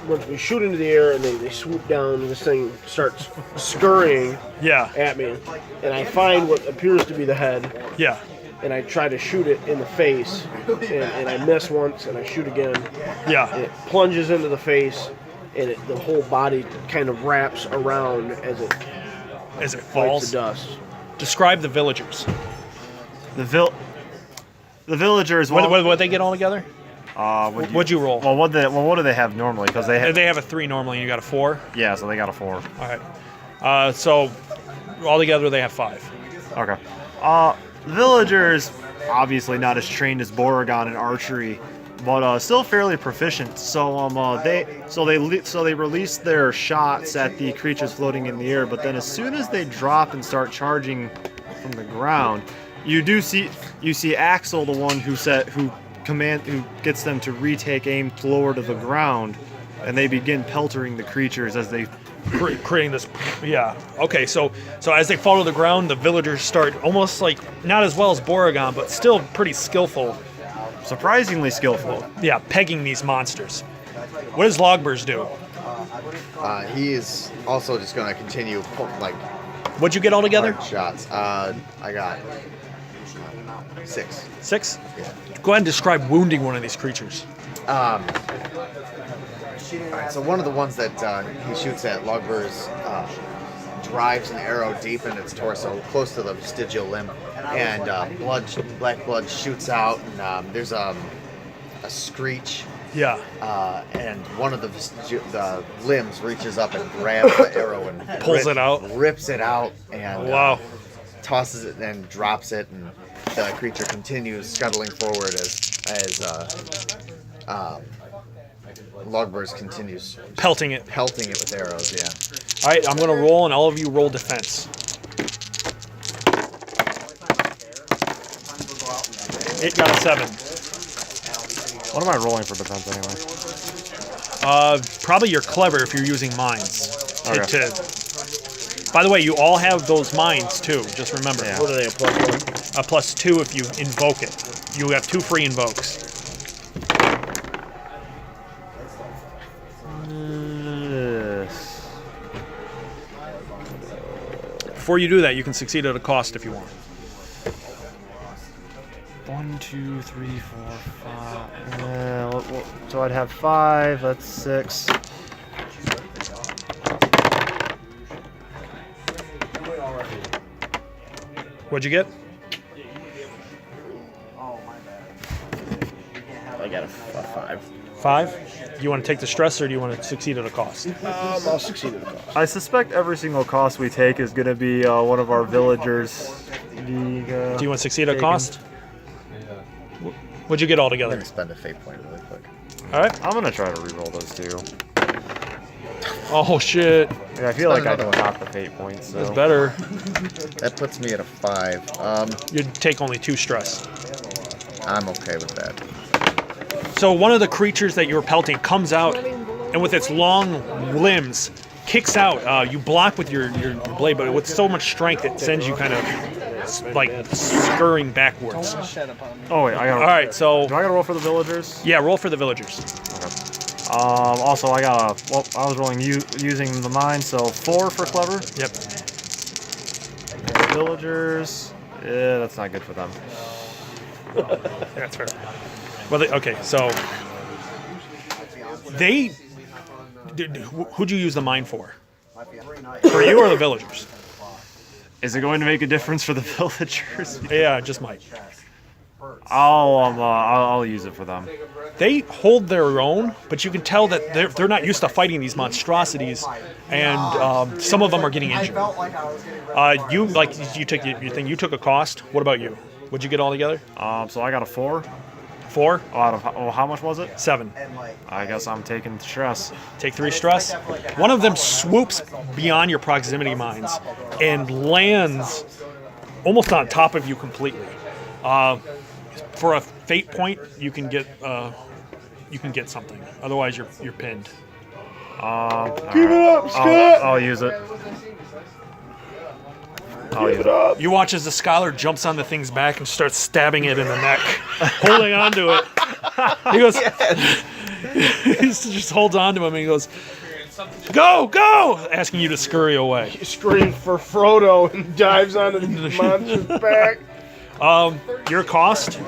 [SPEAKER 3] when we shoot into the air and they swoop down, and this thing starts scurrying
[SPEAKER 1] Yeah.
[SPEAKER 3] at me, and I find what appears to be the head,
[SPEAKER 1] Yeah.
[SPEAKER 3] and I try to shoot it in the face, and I miss once, and I shoot again, and
[SPEAKER 1] Yeah.
[SPEAKER 3] it plunges into the face, and the whole body kind of wraps around as it
[SPEAKER 1] As it
[SPEAKER 3] bites
[SPEAKER 1] falls.
[SPEAKER 3] the dust.
[SPEAKER 1] Describe the villagers.
[SPEAKER 4] The villagers.
[SPEAKER 1] What they get all together? What'd you roll?
[SPEAKER 4] Well, what do they have normally? Because they have
[SPEAKER 1] a 3 normally, and you got a 4.
[SPEAKER 4] yeah, so they got a 4.
[SPEAKER 1] All right. So altogether they have 5.
[SPEAKER 4] Okay. Villagers obviously not as trained as Boragon in archery, but still fairly proficient. So they release their shots at the creatures floating in the air. But then as soon as they drop and start charging from the ground, you see Axel, the one who gets them to retake aim lower to the ground, and they begin peltering the creatures as they
[SPEAKER 1] creating this. Yeah. Okay. So as they fall to the ground, the villagers start almost like not as well as Boragon, but still pretty skillful.
[SPEAKER 4] surprisingly skillful.
[SPEAKER 1] Yeah, pegging these monsters. What does Laagburs do?
[SPEAKER 2] He is also just going to continue
[SPEAKER 1] What'd you get all together?
[SPEAKER 2] hard shots. I got 6.
[SPEAKER 1] 6?
[SPEAKER 2] Yeah.
[SPEAKER 1] Go ahead and describe wounding one of these creatures.
[SPEAKER 2] Alright, so one of the ones that he shoots at, Laagburs drives an arrow deep in its torso, close to the vestigial limb, and black blood shoots out, and there's a screech.
[SPEAKER 1] Yeah.
[SPEAKER 2] And one of the limbs reaches up and grabs the arrow and
[SPEAKER 1] Pulls it out.
[SPEAKER 2] rips it out, and
[SPEAKER 1] Wow.
[SPEAKER 2] tosses it and drops it, and the creature continues scuttling forward as Laagburs continues
[SPEAKER 1] Pelting it.
[SPEAKER 2] with arrows. Yeah.
[SPEAKER 1] All right, I'm going to roll, and all of you roll defense. It got a 7.
[SPEAKER 4] What am I rolling for defense anyway?
[SPEAKER 1] Probably you're clever if you're using mines.
[SPEAKER 4] Okay.
[SPEAKER 1] By the way, you all have those mines too. Just remember.
[SPEAKER 4] Yeah.
[SPEAKER 3] What are they, a +1?
[SPEAKER 1] A +2 if you invoke it. You have 2 free invokes. Before you do that, you can succeed at a cost if you want.
[SPEAKER 4] 1, 2, 3, 4, 5. So I'd have 5. That's 6.
[SPEAKER 1] What'd you get?
[SPEAKER 3] I got a 5.
[SPEAKER 1] 5? Do you want to take the stress or do you want to succeed at a cost?
[SPEAKER 3] I'll succeed at the cost.
[SPEAKER 4] I suspect every single cost we take is going to be one of our villagers.
[SPEAKER 1] Do you want to succeed at a cost? What'd you get
[SPEAKER 2] I'm
[SPEAKER 1] altogether?
[SPEAKER 2] gonna spend a fate point really quick.
[SPEAKER 1] All right.
[SPEAKER 4] I'm going to try to reroll those two.
[SPEAKER 1] Oh shit!
[SPEAKER 4] Yeah, I feel like I
[SPEAKER 2] another one.
[SPEAKER 4] got the fate points. So.
[SPEAKER 1] That's better.
[SPEAKER 2] That puts me at a 5.
[SPEAKER 1] You take only 2 stress.
[SPEAKER 2] I'm okay with that.
[SPEAKER 1] So one of the creatures that you're pelting comes out, and with its long limbs, kicks out. You block with your blade, but with so much strength, it sends you kind of like scurrying backwards.
[SPEAKER 4] Oh wait, I got.
[SPEAKER 1] All right, so
[SPEAKER 4] Do I got to roll for the villagers?
[SPEAKER 1] yeah, roll for the villagers.
[SPEAKER 4] Also, I got a. Well, I was rolling using the mine, so 4 for clever.
[SPEAKER 1] Yep.
[SPEAKER 4] Villagers. Yeah, that's not good for them.
[SPEAKER 1] Yeah, that's fair. Well, okay, so they. Who'd you use the mine for? For you or the villagers?
[SPEAKER 4] Is it going to make a difference for the villagers?
[SPEAKER 1] Yeah, it just might.
[SPEAKER 4] I'll use it for them.
[SPEAKER 1] They hold their own, but you can tell that they're not used to fighting these monstrosities, and some of them are getting injured. You took your thing. You took a cost. What about you? What'd you get all together?
[SPEAKER 4] So I got a 4.
[SPEAKER 1] 4?
[SPEAKER 4] Out of how much was it?
[SPEAKER 1] 7.
[SPEAKER 4] I guess I'm taking stress.
[SPEAKER 1] Take 3 stress. One of them swoops beyond your proximity mines and lands almost on top of you completely. For a fate point, you can get something. Otherwise, you're pinned.
[SPEAKER 3] Give it up, Scott!
[SPEAKER 4] I'll use it. I'll use it.
[SPEAKER 1] You watch as the scholar jumps on the thing's back and starts stabbing it in the neck, holding on to it. He goes, he just holds on to him and he goes, "Go, go!" asking you to scurry away.
[SPEAKER 3] He screams for Frodo and dives onto the monster's back.
[SPEAKER 1] Your cost.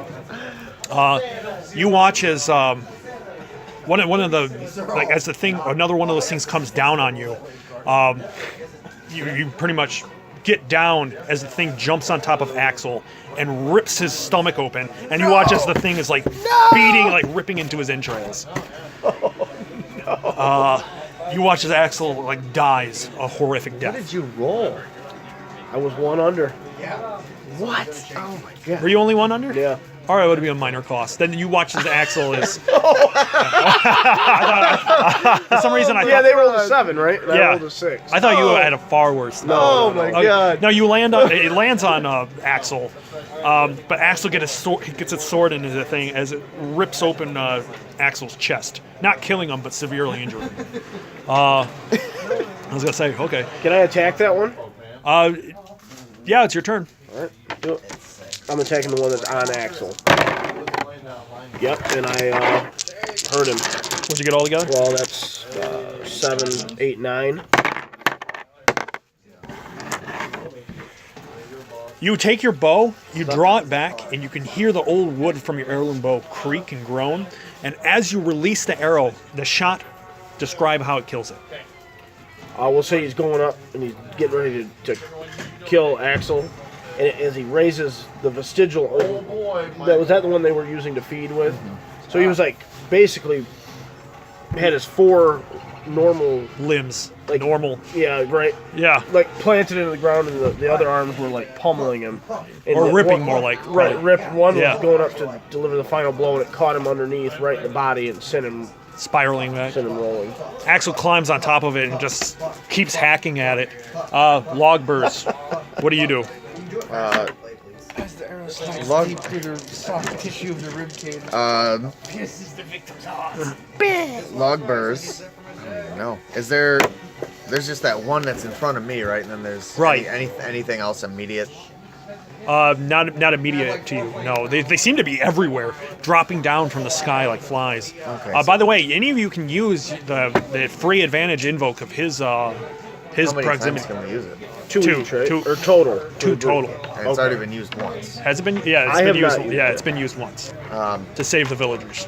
[SPEAKER 1] You watch as one of the as the thing, another one of those things comes down on you. You pretty much get down as the thing jumps on top of Axel and rips his stomach open, and you watch as the thing is like beating, like ripping into his entrails. You watch as Axel like dies a horrific death.
[SPEAKER 2] What did you roll?
[SPEAKER 3] I was 1 under.
[SPEAKER 2] What? Oh my god.
[SPEAKER 1] Were you only 1 under?
[SPEAKER 3] Yeah.
[SPEAKER 1] All right, it would be a minor cost. Then you watch as Axel is. For some reason, I
[SPEAKER 3] Yeah,
[SPEAKER 1] thought.
[SPEAKER 3] they rolled a 7, right? And I
[SPEAKER 1] Yeah.
[SPEAKER 3] rolled a 6.
[SPEAKER 1] I thought you had a far worse.
[SPEAKER 2] Oh my god.
[SPEAKER 1] No, you land on. It lands on Axel, but Axel gets its sword into the thing as it rips open Axel's chest, not killing him, but severely injuring him. I was gonna say, okay.
[SPEAKER 3] Can I attack that one?
[SPEAKER 1] Yeah, it's your turn.
[SPEAKER 3] All right, do it. I'm attacking the one that's on Axel. Yep, and I hurt him.
[SPEAKER 1] What'd you get all together?
[SPEAKER 3] Well, that's 7, 8, 9.
[SPEAKER 1] You take your bow, you draw it back, and you can hear the old wood from your heirloom bow creak and groan. And as you release the arrow, the shot, describe how it kills it.
[SPEAKER 3] We'll say he's going up and he's getting ready to kill Axel. And as he raises the vestigial, was that the one they were using to feed with? So he was like, basically, had his 4 normal
[SPEAKER 1] limbs,
[SPEAKER 3] like
[SPEAKER 1] normal.
[SPEAKER 3] Yeah, right.
[SPEAKER 1] Yeah,
[SPEAKER 3] like planted into the ground, and the other arms were like pummeling him, and
[SPEAKER 1] or ripping
[SPEAKER 3] one,
[SPEAKER 1] more like.
[SPEAKER 3] Right, rip. One
[SPEAKER 1] Yeah.
[SPEAKER 3] was going up to deliver the final blow, and it caught him underneath, right in the body, and sent him
[SPEAKER 1] spiraling back.
[SPEAKER 3] Sent him rolling.
[SPEAKER 1] Axel climbs on top of it and just keeps hacking at it. Laagburs, what do you do?
[SPEAKER 8] The arrow slides
[SPEAKER 2] Log-
[SPEAKER 8] deep through the soft tissue of the ribcage. Pierces the victim's heart.
[SPEAKER 2] Laagburs. I don't even know. Is there? There's just that one that's in front of me, right? And then there's
[SPEAKER 1] Right.
[SPEAKER 2] anything else immediate.
[SPEAKER 1] Not immediate to you. No, they seem to be everywhere, dropping down from the sky like flies.
[SPEAKER 2] Okay,
[SPEAKER 1] By the way, any of you can use the free advantage invoke of his
[SPEAKER 2] How many
[SPEAKER 1] proximity.
[SPEAKER 2] times can we use it?
[SPEAKER 3] Two
[SPEAKER 1] Two.
[SPEAKER 3] each, right?
[SPEAKER 1] Two.
[SPEAKER 3] Or total?
[SPEAKER 1] Two total.
[SPEAKER 2] And it's already been used once.
[SPEAKER 1] Has it been? Yeah, it's
[SPEAKER 3] I
[SPEAKER 1] been
[SPEAKER 3] have
[SPEAKER 1] used.
[SPEAKER 3] not used
[SPEAKER 1] Yeah,
[SPEAKER 3] it.
[SPEAKER 1] it's been used once
[SPEAKER 2] Um,
[SPEAKER 1] to save the villagers.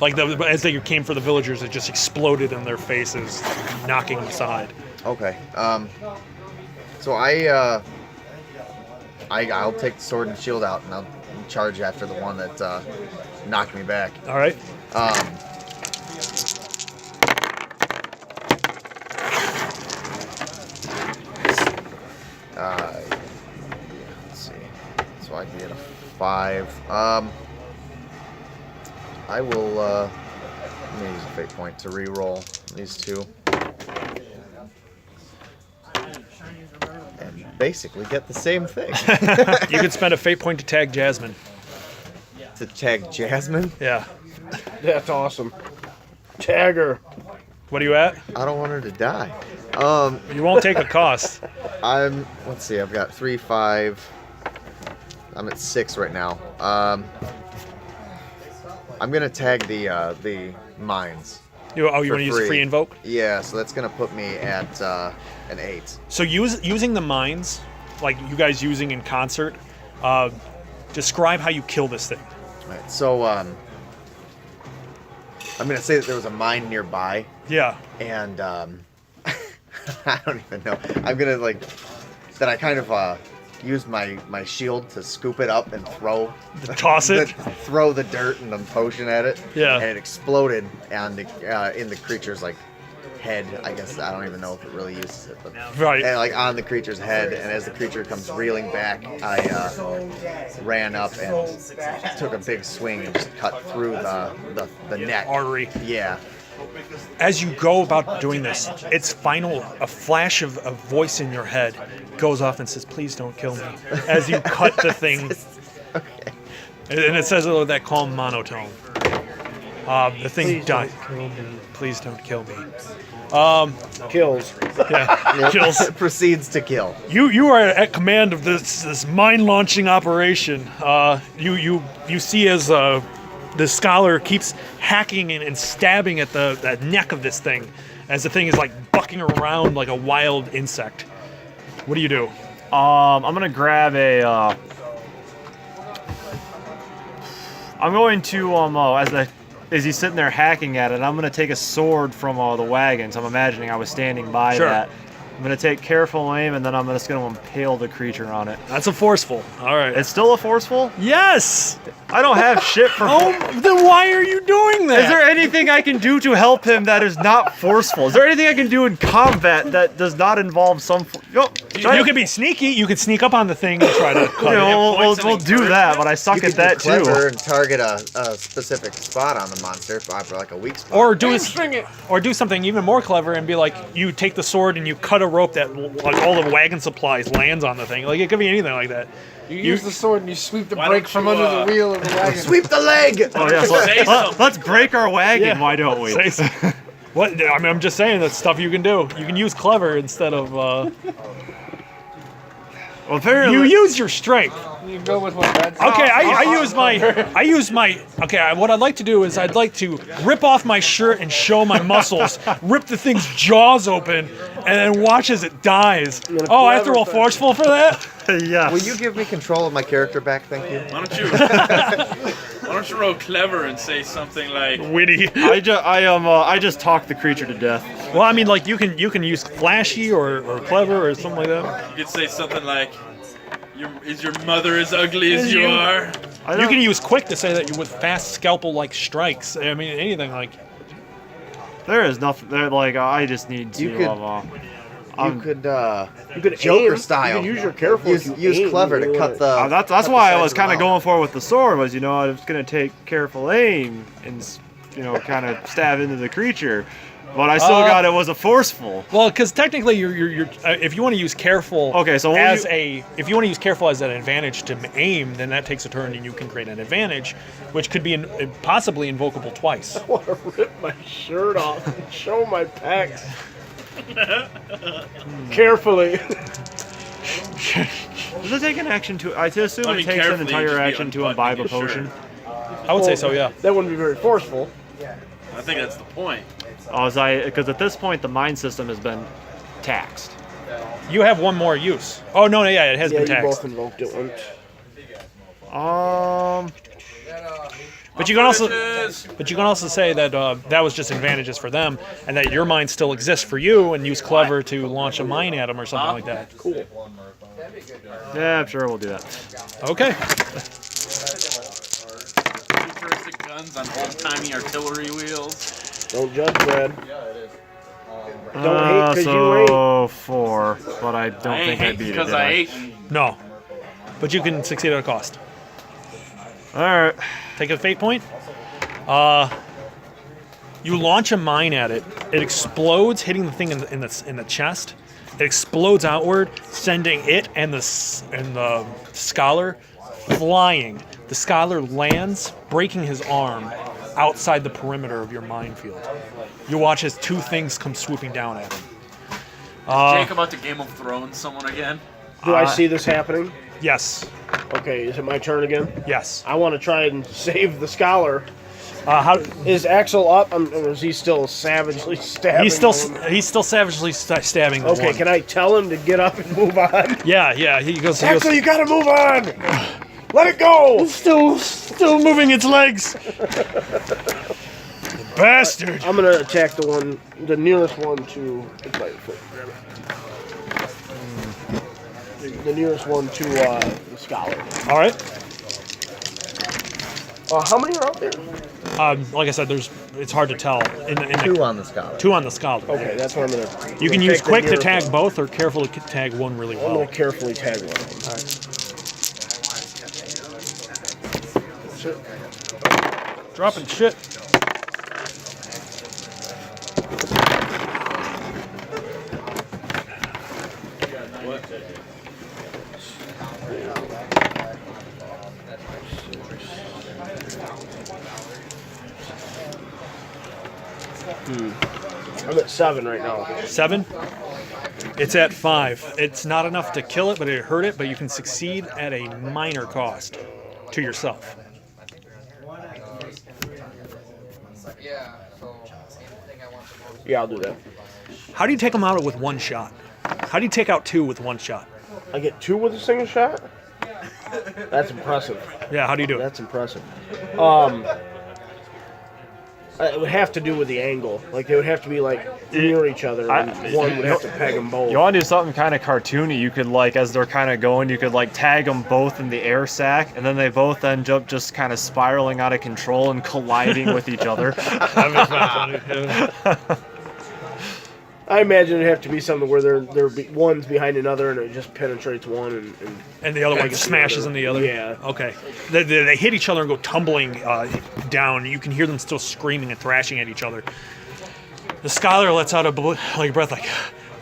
[SPEAKER 1] Like as they came for the villagers, it just exploded in their faces, knocking them aside.
[SPEAKER 2] Okay. So I'll take the sword and shield out, and I'll charge after the one that knocked me back.
[SPEAKER 1] All right.
[SPEAKER 2] Let's see. So I can get a 5. I will. Let me use a fate point to re-roll these two. And basically get the same thing.
[SPEAKER 1] You could spend a fate point to tag Jasmine.
[SPEAKER 2] To tag Jasmine?
[SPEAKER 1] Yeah.
[SPEAKER 3] That's awesome. Tagger.
[SPEAKER 1] What are you at?
[SPEAKER 2] I don't want her to die.
[SPEAKER 1] You won't take a cost.
[SPEAKER 2] Let's see, I've got 3, 5. I'm at 6 right now. I'm gonna tag the mines.
[SPEAKER 1] You want
[SPEAKER 2] for
[SPEAKER 1] to use a free
[SPEAKER 2] free.
[SPEAKER 1] invoke?
[SPEAKER 2] Yeah, so that's gonna put me at an 8.
[SPEAKER 1] So using the mines, like you guys using in concert, describe how you kill this thing.
[SPEAKER 2] Right, so I'm gonna say that there was a mine nearby,
[SPEAKER 1] Yeah.
[SPEAKER 2] and I don't even know. I'm gonna that I kind of use my shield to scoop it up and throw
[SPEAKER 1] Toss it?
[SPEAKER 2] throw the dirt and the potion at it.
[SPEAKER 1] Yeah.
[SPEAKER 2] And it exploded and in the creature's head. I guess I don't even know if it really uses it, but
[SPEAKER 1] Right.
[SPEAKER 2] and, on the creature's head. And as the creature comes reeling back, I ran up and took a big swing and just cut through the neck.
[SPEAKER 1] Artery.
[SPEAKER 2] Yeah.
[SPEAKER 1] As you go about doing this, a flash of a voice in your head goes off and says, "Please don't kill me." As you cut the thing,
[SPEAKER 2] Okay.
[SPEAKER 1] and it says it with that calm monotone. The thing dies. Please don't kill me.
[SPEAKER 3] Kills.
[SPEAKER 1] Yeah, kills.
[SPEAKER 2] Proceeds to kill.
[SPEAKER 1] You are at command of this mine launching operation. You see as the scholar keeps hacking and stabbing at the neck of this thing, as the thing is bucking around like a wild insect. What do you do?
[SPEAKER 4] I'm gonna grab a. I'm going to as he's sitting there hacking at it, I'm gonna take a sword from the wagons. I'm imagining I was standing by
[SPEAKER 1] Sure.
[SPEAKER 4] that. I'm gonna take careful aim, and then I'm just gonna impale the creature on it.
[SPEAKER 1] That's a forceful. All right.
[SPEAKER 4] It's still a forceful?
[SPEAKER 1] Yes.
[SPEAKER 4] I don't have shit for.
[SPEAKER 1] Oh, then why are you doing that?
[SPEAKER 4] Is there anything I can do to help him that is not forceful? Is there anything I can do in combat that does not involve some?
[SPEAKER 1] You could be sneaky. You could sneak up on the thing and try to cut it.
[SPEAKER 4] We'll do that, but I suck
[SPEAKER 2] You
[SPEAKER 4] at
[SPEAKER 2] could
[SPEAKER 4] that
[SPEAKER 2] be clever
[SPEAKER 4] too.
[SPEAKER 2] and target a specific spot on the monster for a weak spot.
[SPEAKER 1] Or do something even more clever and be like, you take the sword and you cut a rope that all the wagon supplies lands on the thing. It could be anything like that.
[SPEAKER 8] You use the sword and you sweep the
[SPEAKER 5] Why
[SPEAKER 8] brake
[SPEAKER 5] don't
[SPEAKER 8] from
[SPEAKER 5] you,
[SPEAKER 8] under the wheel of the wagon.
[SPEAKER 2] Sweep the leg!
[SPEAKER 4] Oh, yeah,
[SPEAKER 5] Say something.
[SPEAKER 4] let's break our wagon.
[SPEAKER 1] Yeah.
[SPEAKER 4] Why don't we?
[SPEAKER 1] Say so. What? I mean, I'm just saying that's stuff you can do. You can use clever instead of.
[SPEAKER 4] Well, apparently,
[SPEAKER 1] You use your strength.
[SPEAKER 8] You go with what Red
[SPEAKER 1] Okay, I use my. Okay, what I'd like to do is I'd like to rip off my shirt and show my muscles, rip the thing's jaws open, and then watch as it dies. Oh, I have to roll forceful for that.
[SPEAKER 4] yes.
[SPEAKER 2] Will you give me control of my character back? Thank you.
[SPEAKER 5] Why don't you roll clever and say something like,
[SPEAKER 1] Witty.
[SPEAKER 4] I just talked the creature to death.
[SPEAKER 1] Well, I mean, you can use flashy or clever or something like that.
[SPEAKER 5] you could say something like, is your mother as ugly as you are?
[SPEAKER 1] You can use quick to say that you with fast scalpel-like strikes. I mean, anything like.
[SPEAKER 4] There is nothing there. I just need to.
[SPEAKER 2] You could
[SPEAKER 3] You could
[SPEAKER 2] Joker
[SPEAKER 3] aim.
[SPEAKER 2] style.
[SPEAKER 3] You can use your careful. if you
[SPEAKER 2] use
[SPEAKER 3] aim,
[SPEAKER 2] clever
[SPEAKER 3] you
[SPEAKER 2] to cut
[SPEAKER 3] would.
[SPEAKER 2] the.
[SPEAKER 4] that's
[SPEAKER 2] cut the
[SPEAKER 4] why I
[SPEAKER 2] sides
[SPEAKER 4] was
[SPEAKER 2] of
[SPEAKER 4] kind
[SPEAKER 2] the
[SPEAKER 4] of
[SPEAKER 2] mouth.
[SPEAKER 4] going for it with the sword. Was I was gonna take careful aim and kind of stab into the creature. But I still got it was a forceful.
[SPEAKER 1] Well, because technically, you're if you want to use careful,
[SPEAKER 4] Okay, so
[SPEAKER 1] if you want to use careful as an advantage to aim, then that takes a turn, and you can create an advantage, which could be possibly invocable twice.
[SPEAKER 3] I want to rip my shirt off and show my pecs. Carefully.
[SPEAKER 4] Does it take an action to? I assume
[SPEAKER 5] Let me
[SPEAKER 4] it takes an
[SPEAKER 5] carefully
[SPEAKER 4] entire
[SPEAKER 5] just be
[SPEAKER 4] action to
[SPEAKER 5] unbuttoning
[SPEAKER 4] imbibe a
[SPEAKER 5] his shirt.
[SPEAKER 4] potion.
[SPEAKER 1] I would say so, yeah.
[SPEAKER 3] That wouldn't be very forceful.
[SPEAKER 5] I think that's the point.
[SPEAKER 4] Oh, because at this point the mind system has been taxed.
[SPEAKER 1] You have one more use. Oh no, yeah, it has
[SPEAKER 3] Yeah,
[SPEAKER 1] been
[SPEAKER 3] you
[SPEAKER 1] taxed.
[SPEAKER 3] both invoked it once.
[SPEAKER 1] But you can also say that that was just advantages for them, and that your mind still exists for you, and use clever to launch a mine at them or something like that.
[SPEAKER 3] Cool.
[SPEAKER 4] Yeah, I'm sure we'll do that.
[SPEAKER 1] Okay.
[SPEAKER 5] Futuristic guns on old-timey artillery wheels.
[SPEAKER 3] Don't judge, Brad. Don't hate because you ain't.
[SPEAKER 4] So 4, but I don't
[SPEAKER 5] I
[SPEAKER 4] think I
[SPEAKER 5] hate
[SPEAKER 4] beat it.
[SPEAKER 5] because
[SPEAKER 4] did
[SPEAKER 5] I ate.
[SPEAKER 1] No, but you can succeed at a cost.
[SPEAKER 4] All right.
[SPEAKER 1] Take a fate point. You launch a mine at it. It explodes, hitting the thing in the chest. It explodes outward, sending it and the scholar flying. The scholar lands, breaking his arm outside the perimeter of your minefield. You watch as two things come swooping down at him.
[SPEAKER 5] Jake about to Game of Thrones someone again?
[SPEAKER 3] Do I see this happening?
[SPEAKER 1] Yes.
[SPEAKER 3] Okay, is it my turn again?
[SPEAKER 1] Yes.
[SPEAKER 3] I want to try and save the scholar.
[SPEAKER 1] How?
[SPEAKER 3] Is Axel up, or is he still savagely stabbing?
[SPEAKER 1] He's still
[SPEAKER 3] one?
[SPEAKER 1] savagely stabbing. The
[SPEAKER 3] Okay,
[SPEAKER 1] one.
[SPEAKER 3] can I tell him to get up and move on?
[SPEAKER 1] Yeah. He goes.
[SPEAKER 3] Axel, you gotta move on. Let it go.
[SPEAKER 1] Still moving its legs. Bastard.
[SPEAKER 3] I'm gonna attack the nearest one to. The nearest one to the scholar.
[SPEAKER 1] All right.
[SPEAKER 3] How many are out there?
[SPEAKER 1] Like I said, it's hard to tell.
[SPEAKER 6] Two on the scholar.
[SPEAKER 1] Two on the scholar.
[SPEAKER 3] Okay, that's what I'm gonna.
[SPEAKER 1] You can
[SPEAKER 3] I'm gonna
[SPEAKER 1] use
[SPEAKER 3] take the
[SPEAKER 1] quick to
[SPEAKER 3] nearest
[SPEAKER 1] tag
[SPEAKER 3] one.
[SPEAKER 1] both, or careful to tag one really
[SPEAKER 3] I'm
[SPEAKER 1] well.
[SPEAKER 3] gonna carefully tag one. All right.
[SPEAKER 1] Dropping shit.
[SPEAKER 3] I'm at 7 right now.
[SPEAKER 1] 7. It's at 5. It's not enough to kill it, but it hurt it. But you can succeed at a minor cost to yourself.
[SPEAKER 7] Yeah, so anything I want to go.
[SPEAKER 3] Yeah, I'll do that.
[SPEAKER 1] How do you take them out with one shot? How do you take out 2 with one shot?
[SPEAKER 3] I get 2 with a single shot? That's impressive.
[SPEAKER 1] Yeah, how do you do it?
[SPEAKER 3] That's impressive. It would have to do with the angle. Like, they would have to be, like, near each other, and one would have to peg them both.
[SPEAKER 4] You want to do something kind of cartoony? You could as they're kind of going, you could tag them both in the air sack, and then they both end up just kind of spiraling out of control and colliding with each other.
[SPEAKER 1] That makes my funny.
[SPEAKER 3] I imagine it'd have to be something where one's behind another, and it just penetrates one,
[SPEAKER 1] And the other one
[SPEAKER 3] pegs
[SPEAKER 1] smashes
[SPEAKER 3] the
[SPEAKER 1] in the other?
[SPEAKER 3] Yeah.
[SPEAKER 1] Okay. They hit each other and go tumbling down. You can hear them still screaming and thrashing at each other. The scholar lets out a breath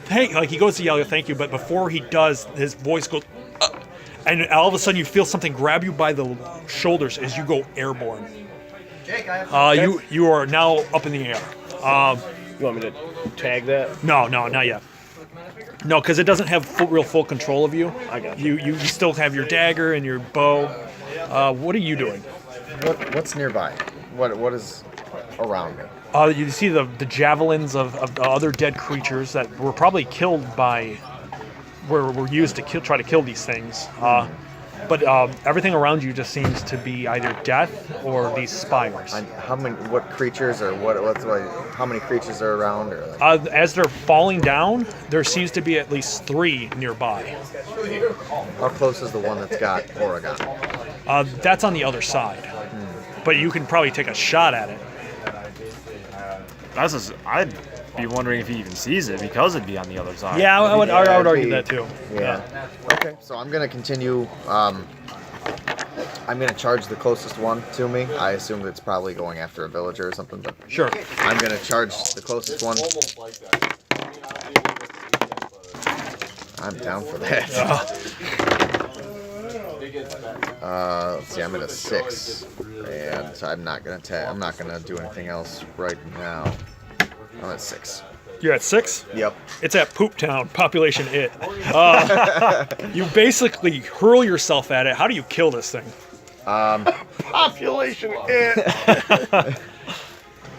[SPEAKER 1] he goes to yell thank you, but before he does, his voice goes, and all of a sudden you feel something grab you by the shoulders as you go airborne.
[SPEAKER 7] Jake, I have
[SPEAKER 1] You are now up in the air.
[SPEAKER 3] You want me to tag that?
[SPEAKER 1] No, not yet. No, because it doesn't have full control of you.
[SPEAKER 3] I got you.
[SPEAKER 1] You still have your dagger and your bow. What are you doing?
[SPEAKER 6] What's nearby? What is around me?
[SPEAKER 1] You see the javelins of other dead creatures that were probably killed by, were used to try to kill these things. But everything around you just seems to be either death or these spires.
[SPEAKER 6] How many? What creatures or how many creatures are around? Or
[SPEAKER 1] As they're falling down, there seems to be at least 3 nearby.
[SPEAKER 6] how close is the one that's got Boragon?
[SPEAKER 1] That's on the other side. But you can probably take a shot at it.
[SPEAKER 4] I'd be wondering if he even sees it because it'd be on the other side.
[SPEAKER 1] Yeah, I would argue that too.
[SPEAKER 6] Yeah. Okay, so I'm gonna continue
[SPEAKER 2] I'm gonna charge the closest one to me. I assume that it's probably going after a villager or something, but
[SPEAKER 1] Sure.
[SPEAKER 2] I'm gonna charge the closest one. I'm down for that. Let's see, I'm at a 6, and so I'm not gonna do anything else right now. I'm at 6.
[SPEAKER 1] You're at 6?
[SPEAKER 2] Yep.
[SPEAKER 1] It's at Poop Town, population it. You basically hurl yourself at it. How do you kill this thing?
[SPEAKER 3] Population it.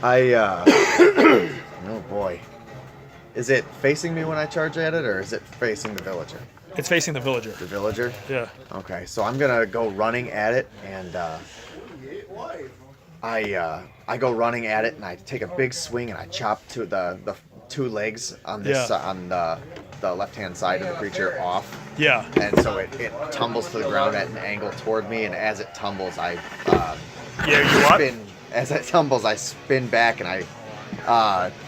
[SPEAKER 2] Oh boy. Is it facing me when I charge at it, or is it facing the villager?
[SPEAKER 1] It's facing the villager.
[SPEAKER 2] The villager?
[SPEAKER 1] Yeah.
[SPEAKER 2] Okay, so I'm gonna go running at it, and I go running at it, and I take a big swing, and I chop to the 2 legs on this on the left-hand side of the creature off.
[SPEAKER 1] Yeah.
[SPEAKER 2] And so it tumbles to the ground at an angle toward me, and as it tumbles, I spin. As it tumbles, I spin back, and I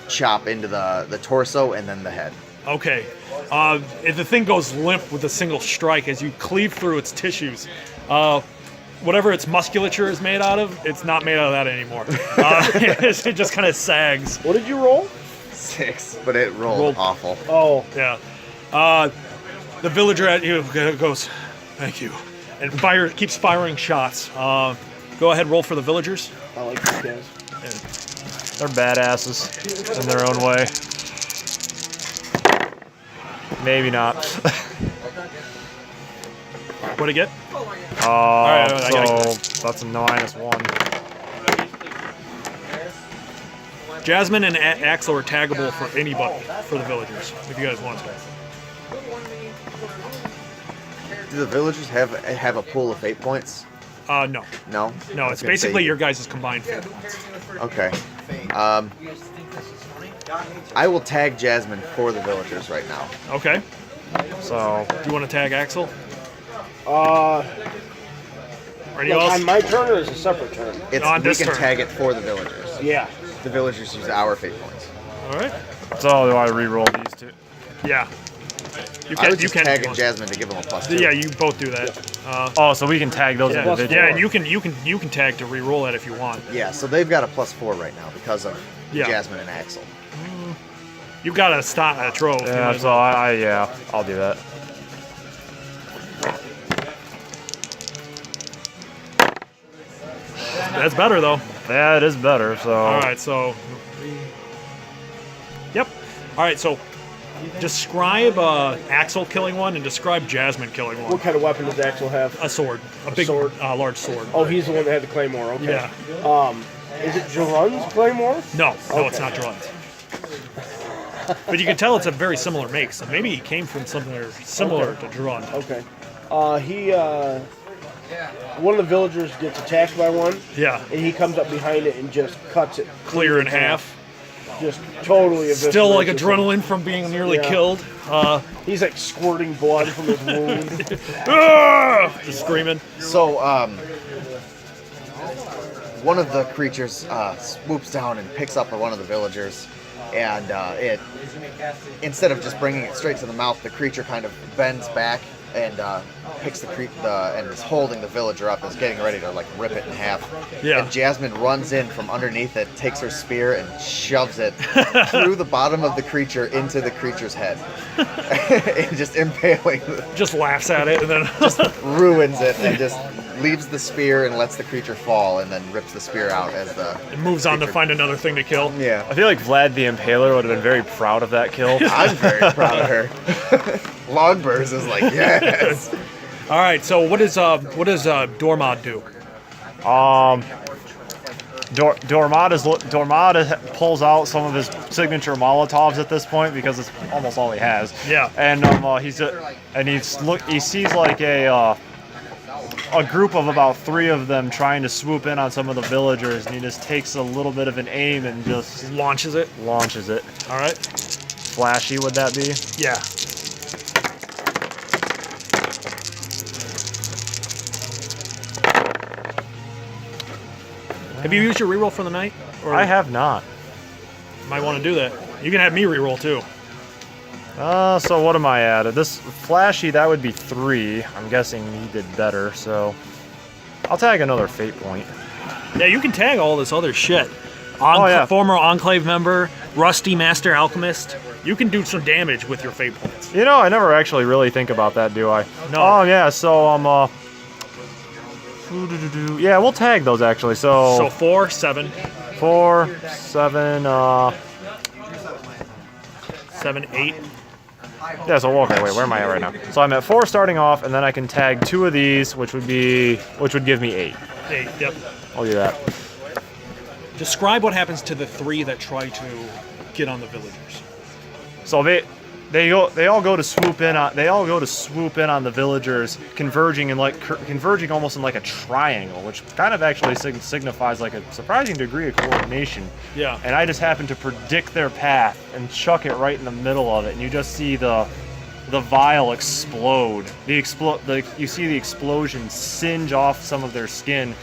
[SPEAKER 2] chop into the torso and then the head.
[SPEAKER 1] Okay. If the thing goes limp with a single strike as you cleave through its tissues, whatever its musculature is made out of, it's not made out of that anymore. It just kind of sags.
[SPEAKER 3] What did you roll?
[SPEAKER 2] 6, but it rolled awful.
[SPEAKER 3] Oh.
[SPEAKER 1] Yeah. The villager at you goes, thank you, and keeps firing shots. Go ahead, roll for the villagers.
[SPEAKER 3] I like these guys.
[SPEAKER 4] They're badasses in their own way. Maybe not.
[SPEAKER 1] What'd it get?
[SPEAKER 4] Alright,
[SPEAKER 1] I
[SPEAKER 4] so that's a -1.
[SPEAKER 1] Jasmine and Axel are taggable for anybody, for the villagers, if you guys want to.
[SPEAKER 2] Do the villagers have a pool of fate points?
[SPEAKER 1] No.
[SPEAKER 2] No?
[SPEAKER 1] No, it's basically your guys' combined fate points.
[SPEAKER 2] Okay. I will tag Jasmine for the villagers right now.
[SPEAKER 1] Okay.
[SPEAKER 4] So,
[SPEAKER 1] do you want to tag Axel?
[SPEAKER 3] Or
[SPEAKER 1] anything else?
[SPEAKER 3] On my turn, or is it a separate turn?
[SPEAKER 2] We can tag it for the villagers.
[SPEAKER 3] Yeah.
[SPEAKER 2] The villagers use our fate points.
[SPEAKER 1] All right.
[SPEAKER 4] So do I re-roll these 2?
[SPEAKER 1] Yeah.
[SPEAKER 2] I was just tagging Jasmine to give them a +2.
[SPEAKER 1] Yeah, you both do that.
[SPEAKER 4] So we can tag those individually.
[SPEAKER 1] Yeah, and you can tag to re-roll that if you want.
[SPEAKER 2] Yeah, so they've got a +4 right now because of
[SPEAKER 1] Yeah.
[SPEAKER 2] Jasmine and Axel.
[SPEAKER 1] You've got a trove.
[SPEAKER 4] Yeah, so I'll do that.
[SPEAKER 1] That's better though.
[SPEAKER 4] Yeah, it is better. So.
[SPEAKER 1] All right, so. Yep. All right, so describe Axel killing one and describe Jasmine killing one.
[SPEAKER 3] What kind of weapon does Axel have?
[SPEAKER 1] A sword, a big,
[SPEAKER 3] sword?
[SPEAKER 1] Large sword.
[SPEAKER 3] Oh, he's the one that had the claymore. Okay.
[SPEAKER 1] Yeah.
[SPEAKER 3] Is it Jormund's claymore?
[SPEAKER 1] No,
[SPEAKER 3] Okay.
[SPEAKER 1] it's not Jormund's. But you can tell it's a very similar make, so maybe he came from somewhere similar to Jormund.
[SPEAKER 3] Okay. One of the villagers gets attacked by one.
[SPEAKER 1] Yeah.
[SPEAKER 3] And he comes up behind it and just cuts it
[SPEAKER 1] Clear in half.
[SPEAKER 3] Just totally eviscerates.
[SPEAKER 1] Still like
[SPEAKER 3] it.
[SPEAKER 1] adrenaline from being nearly killed.
[SPEAKER 3] He's like squirting blood from his wound.
[SPEAKER 1] Just screaming.
[SPEAKER 2] So, one of the creatures swoops down and picks up one of the villagers, and it, instead of just bringing it straight to the mouth, the creature kind of bends back and picks and is holding the villager up, is getting ready to like rip it in half.
[SPEAKER 1] Yeah.
[SPEAKER 2] And Jasmine runs in from underneath it, takes her spear and shoves it through the bottom of the creature into the creature's head, and just impaling.
[SPEAKER 1] Just laughs at it and then
[SPEAKER 2] just ruins it and just leaves the spear and lets the creature fall, and then rips the spear out as the.
[SPEAKER 1] It moves on to find another thing to kill.
[SPEAKER 2] Yeah.
[SPEAKER 4] I feel like Vlad the Impaler would have been very proud of that kill.
[SPEAKER 2] I'm very proud of her. Laagburs is like, yes.
[SPEAKER 1] All right, so what does Dormod do?
[SPEAKER 4] Dormod pulls out some of his signature Molotovs at this point because it's almost all he has.
[SPEAKER 1] Yeah.
[SPEAKER 4] And he sees like a group of about 3 of them trying to swoop in on some of the villagers, and he just takes a little bit of an aim and just
[SPEAKER 1] launches it.
[SPEAKER 4] All right. Flashy, would that be?
[SPEAKER 1] Yeah. Have you used your reroll for the night? Or
[SPEAKER 4] I have not.
[SPEAKER 1] Might want to do that. You can have me reroll too.
[SPEAKER 4] So what am I at? This Flashy, that would be 3. I'm guessing he did better, so. I'll tag another fate point.
[SPEAKER 1] Yeah, you can tag all this other shit.
[SPEAKER 4] Yeah.
[SPEAKER 1] Former Enclave member, Rusty Master Alchemist. You can do some damage with your fate points.
[SPEAKER 4] You know, I never actually really think about that, do I?
[SPEAKER 1] No.
[SPEAKER 4] Oh yeah, so yeah, we'll tag those actually.
[SPEAKER 1] So 4, 7.
[SPEAKER 4] 4, 7,
[SPEAKER 1] 7, 8.
[SPEAKER 4] yeah, so okay, wait, where am I at right now? So I'm at 4 starting off, and then I can tag 2 of these, which would give me 8.
[SPEAKER 1] 8, yep.
[SPEAKER 4] I'll do that.
[SPEAKER 1] Describe what happens to the 3 that try to get on the villagers.
[SPEAKER 4] So they all go to swoop in on the villagers, converging almost in like a triangle, which kind of actually signifies like a surprising degree of coordination.
[SPEAKER 1] Yeah.
[SPEAKER 4] And I just happen to predict their path and chuck it right in the middle of it, and you just see the vial explode. You see the explosion singe off some of their skin,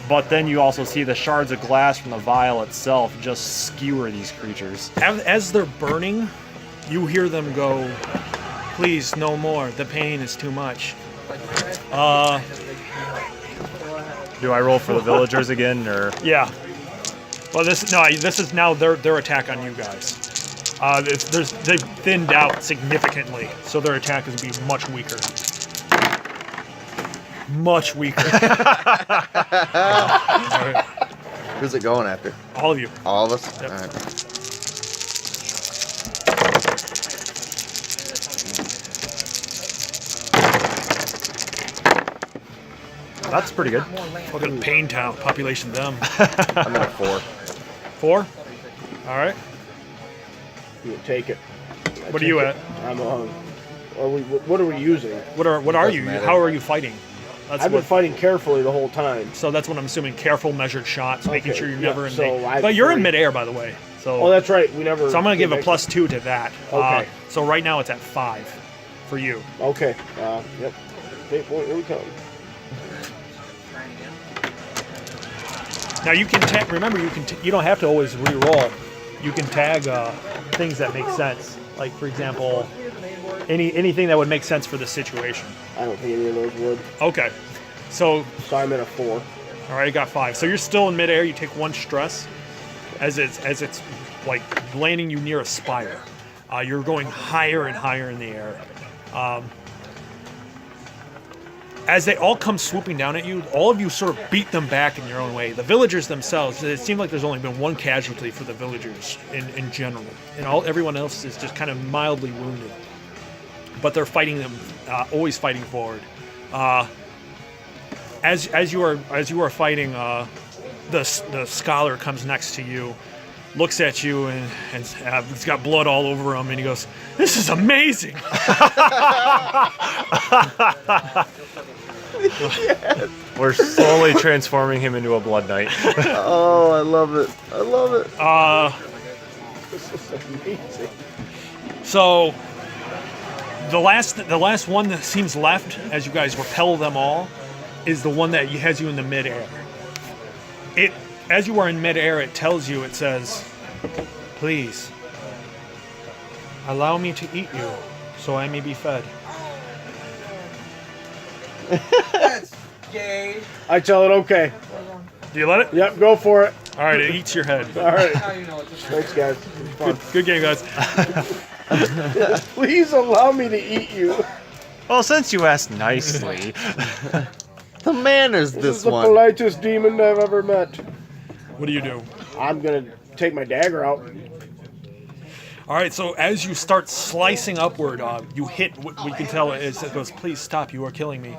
[SPEAKER 4] but then you also see the shards of glass from the vial itself just skewer these creatures.
[SPEAKER 1] As they're burning, you hear them go, "Please, no more. The pain is too much."
[SPEAKER 4] Do I roll for the villagers again, or?
[SPEAKER 1] Yeah. Well, this is now their attack on you guys. They've thinned out significantly, so their attack is going to be much weaker. Much weaker. All right.
[SPEAKER 2] Who's it going after?
[SPEAKER 1] All of you.
[SPEAKER 2] All of us?
[SPEAKER 1] Yep.
[SPEAKER 2] All right.
[SPEAKER 4] That's pretty good.
[SPEAKER 1] Fucking Pain Town, population them.
[SPEAKER 2] I'm at a 4.
[SPEAKER 1] 4? All right.
[SPEAKER 3] You take it.
[SPEAKER 1] What are you at?
[SPEAKER 3] I'm what are we using?
[SPEAKER 1] What are you?
[SPEAKER 2] matter.
[SPEAKER 1] How are you fighting?
[SPEAKER 3] I've been fighting carefully the whole time.
[SPEAKER 1] So that's what I'm assuming. Careful, measured shots, making
[SPEAKER 3] Okay,
[SPEAKER 1] sure you're
[SPEAKER 3] yeah,
[SPEAKER 1] never in.
[SPEAKER 3] so
[SPEAKER 1] But you're in midair, by the way. So.
[SPEAKER 3] Oh, that's right. We never.
[SPEAKER 1] So I'm gonna give a +2 to that.
[SPEAKER 3] Okay.
[SPEAKER 1] So right now it's at 5 for you.
[SPEAKER 3] Okay. Yep. Fate point, here we come.
[SPEAKER 1] Now you can remember you don't have to always re-roll. You can tag things that make sense. Like for example, anything that would make sense for the situation.
[SPEAKER 3] I don't think any of those would.
[SPEAKER 1] Okay. So
[SPEAKER 3] I'm at a 4.
[SPEAKER 1] all right, you got 5. So you're still in midair. You take 1 stress as it's like landing you near a spire. You're going higher and higher in the air. As they all come swooping down at you, all of you sort of beat them back in your own way. The villagers themselves, it seemed like there's only been 1 casualty for the villagers in general, and everyone else is just kind of mildly wounded. But they're fighting them, always fighting forward. As you are fighting, the scholar comes next to you, looks at you, and it's got blood all over him, and he goes, "This is amazing."
[SPEAKER 2] Yes.
[SPEAKER 4] We're slowly transforming him into a blood knight.
[SPEAKER 2] Oh, I love it. I love it.
[SPEAKER 3] This is amazing.
[SPEAKER 1] So the last one that seems left, as you guys repel them all, is the one that has you in the midair. As you are in midair, it tells you, it says, "Please, allow me to eat you, so I may be fed."
[SPEAKER 7] That's gay.
[SPEAKER 3] I tell it okay.
[SPEAKER 1] Do you let it?
[SPEAKER 3] Yep, go for it.
[SPEAKER 1] All right, it eats your head.
[SPEAKER 3] All right.
[SPEAKER 7] Now you know it's
[SPEAKER 3] Thanks, guys.
[SPEAKER 1] Good game, guys.
[SPEAKER 3] Please allow me to eat you.
[SPEAKER 4] Well, since you asked nicely.
[SPEAKER 2] The manners
[SPEAKER 3] This
[SPEAKER 2] this
[SPEAKER 3] is the
[SPEAKER 2] one.
[SPEAKER 3] politest demon I've ever met.
[SPEAKER 1] What do you do?
[SPEAKER 3] I'm gonna take my dagger out.
[SPEAKER 1] All right, so as you start slicing upward, you hit what we can tell is it goes, "Please stop! You are killing me."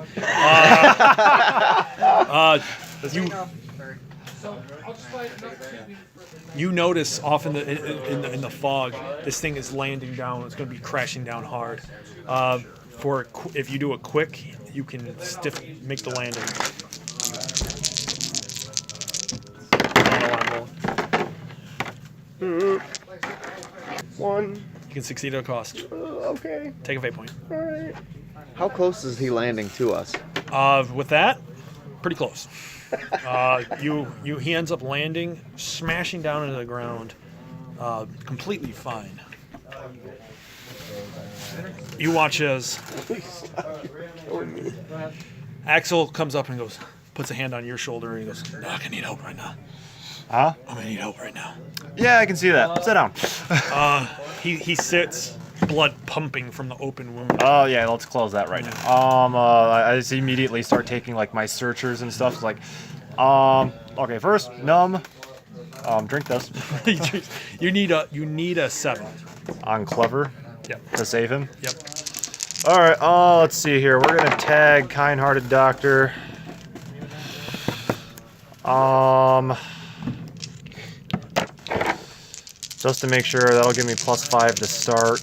[SPEAKER 1] You notice off in the fog, this thing is landing down. It's going to be crashing down hard. If you do it quick, you can make the landing.
[SPEAKER 3] One.
[SPEAKER 1] You can succeed at a cost.
[SPEAKER 3] Okay.
[SPEAKER 1] Take a fate point.
[SPEAKER 3] All right.
[SPEAKER 2] How close is he landing to us?
[SPEAKER 1] With that, pretty close. He ends up landing, smashing down into the ground, completely fine. You watch as Axel comes up and goes, puts a hand on your shoulder and he goes, "No, I need help right now.
[SPEAKER 4] Huh?
[SPEAKER 1] I'm gonna need help right now."
[SPEAKER 4] Yeah, I can see that. Sit down.
[SPEAKER 1] He sits, blood pumping from the open wound.
[SPEAKER 4] Oh yeah, let's close that right now. I just immediately start taking like my searchers and stuff. It's like, okay, first numb. Drink this.
[SPEAKER 1] You need a 7
[SPEAKER 4] On clever.
[SPEAKER 1] Yep.
[SPEAKER 4] To save him.
[SPEAKER 1] Yep.
[SPEAKER 4] All right. Let's see here. We're gonna tag kind-hearted doctor. Just to make sure, that'll give me +5 to start.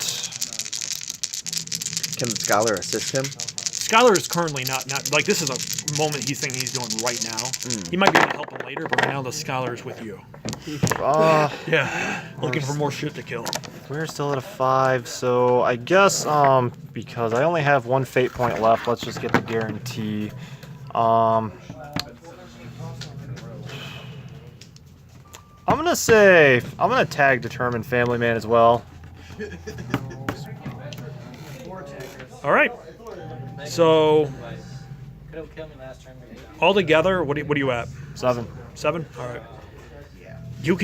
[SPEAKER 6] Can the scholar assist him?
[SPEAKER 1] Scholar is currently not like this is a moment he's thinking he's doing right now. He might be able to help him later, but right now the scholar is with you. Yeah, looking for more shit to kill.
[SPEAKER 4] We're still at a 5, so I guess because I only have 1 fate point left, let's just get the guarantee. I'm gonna tag determined family man as well.
[SPEAKER 1] All right. So altogether, what are you at?
[SPEAKER 4] 7.
[SPEAKER 1] 7. All right. You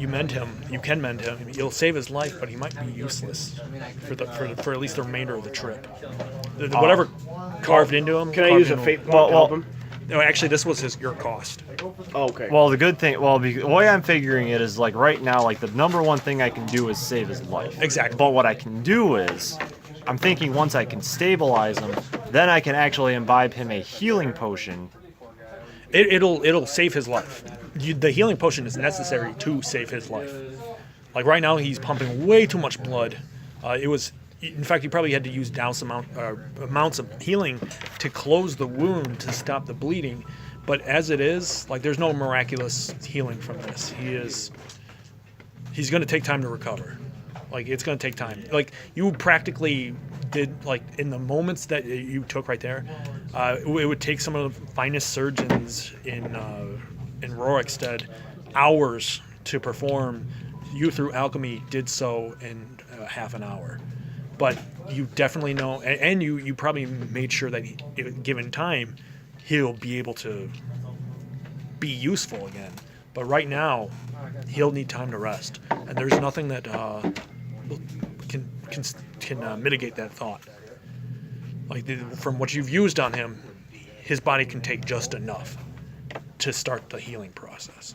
[SPEAKER 1] mend him. You can mend him. You'll save his life, but he might be useless for at least the remainder of the trip. Whatever carved into him.
[SPEAKER 3] Can I use a fate point to help him?
[SPEAKER 1] No, actually, this was your cost.
[SPEAKER 3] Oh, okay.
[SPEAKER 4] Well, the good thing, the way I'm figuring it is like right now, like the number one thing I can do is save his life.
[SPEAKER 1] Exactly.
[SPEAKER 4] But what I can do is, I'm thinking once I can stabilize him, then I can actually imbibe him a healing potion.
[SPEAKER 1] It'll save his life. The healing potion is necessary to save his life. Like right now, he's pumping way too much blood. In fact, you probably had to use amounts of healing to close the wound to stop the bleeding. But as it is, like there's no miraculous healing from this. He's going to take time to recover. Like it's going to take time. Like you practically did, like in the moments that you took right there, it would take some of the finest surgeons in Rorikstead hours to perform. You through alchemy did so in half an hour. But you definitely know, and you probably made sure that given time, he'll be able to be useful again. But right now, he'll need time to rest, and there's nothing that can mitigate that thought. Like from what you've used on him, his body can take just enough to start the healing process.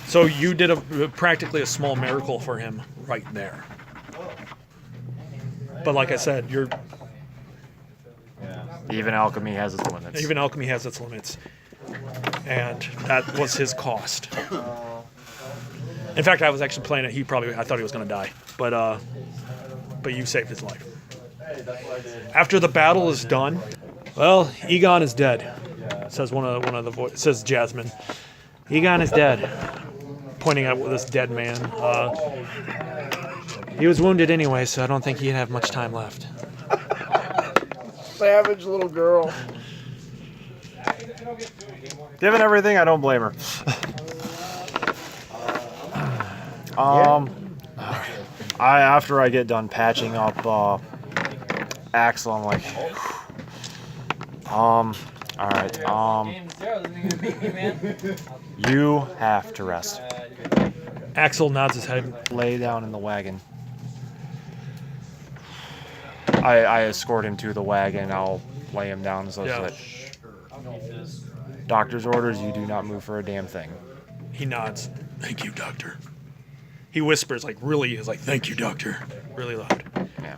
[SPEAKER 1] So you did practically a small miracle for him right there. But like I said,
[SPEAKER 4] Even alchemy has its limits.
[SPEAKER 1] Even alchemy has its limits, and that was his cost. In fact, I was actually playing it. I thought he was going to die, but you saved his life. After the battle is done, well, Egon is dead. Says one of the voices. Says Jasmine. Egon is dead. Pointing at this dead man. He was wounded anyway, so I don't think he'd have much time left.
[SPEAKER 3] Savage little girl.
[SPEAKER 4] Given everything, I don't blame her. After I get done patching up Axel, I'm like, all right, you have to rest.
[SPEAKER 1] Axel nods his head.
[SPEAKER 4] Lay down in the wagon. I escort him to the wagon. I'll lay him down so that doctor's orders, you do not move for a damn thing.
[SPEAKER 1] He nods. Thank you, doctor. He whispers, thank you, doctor. Really loud.
[SPEAKER 4] Yeah.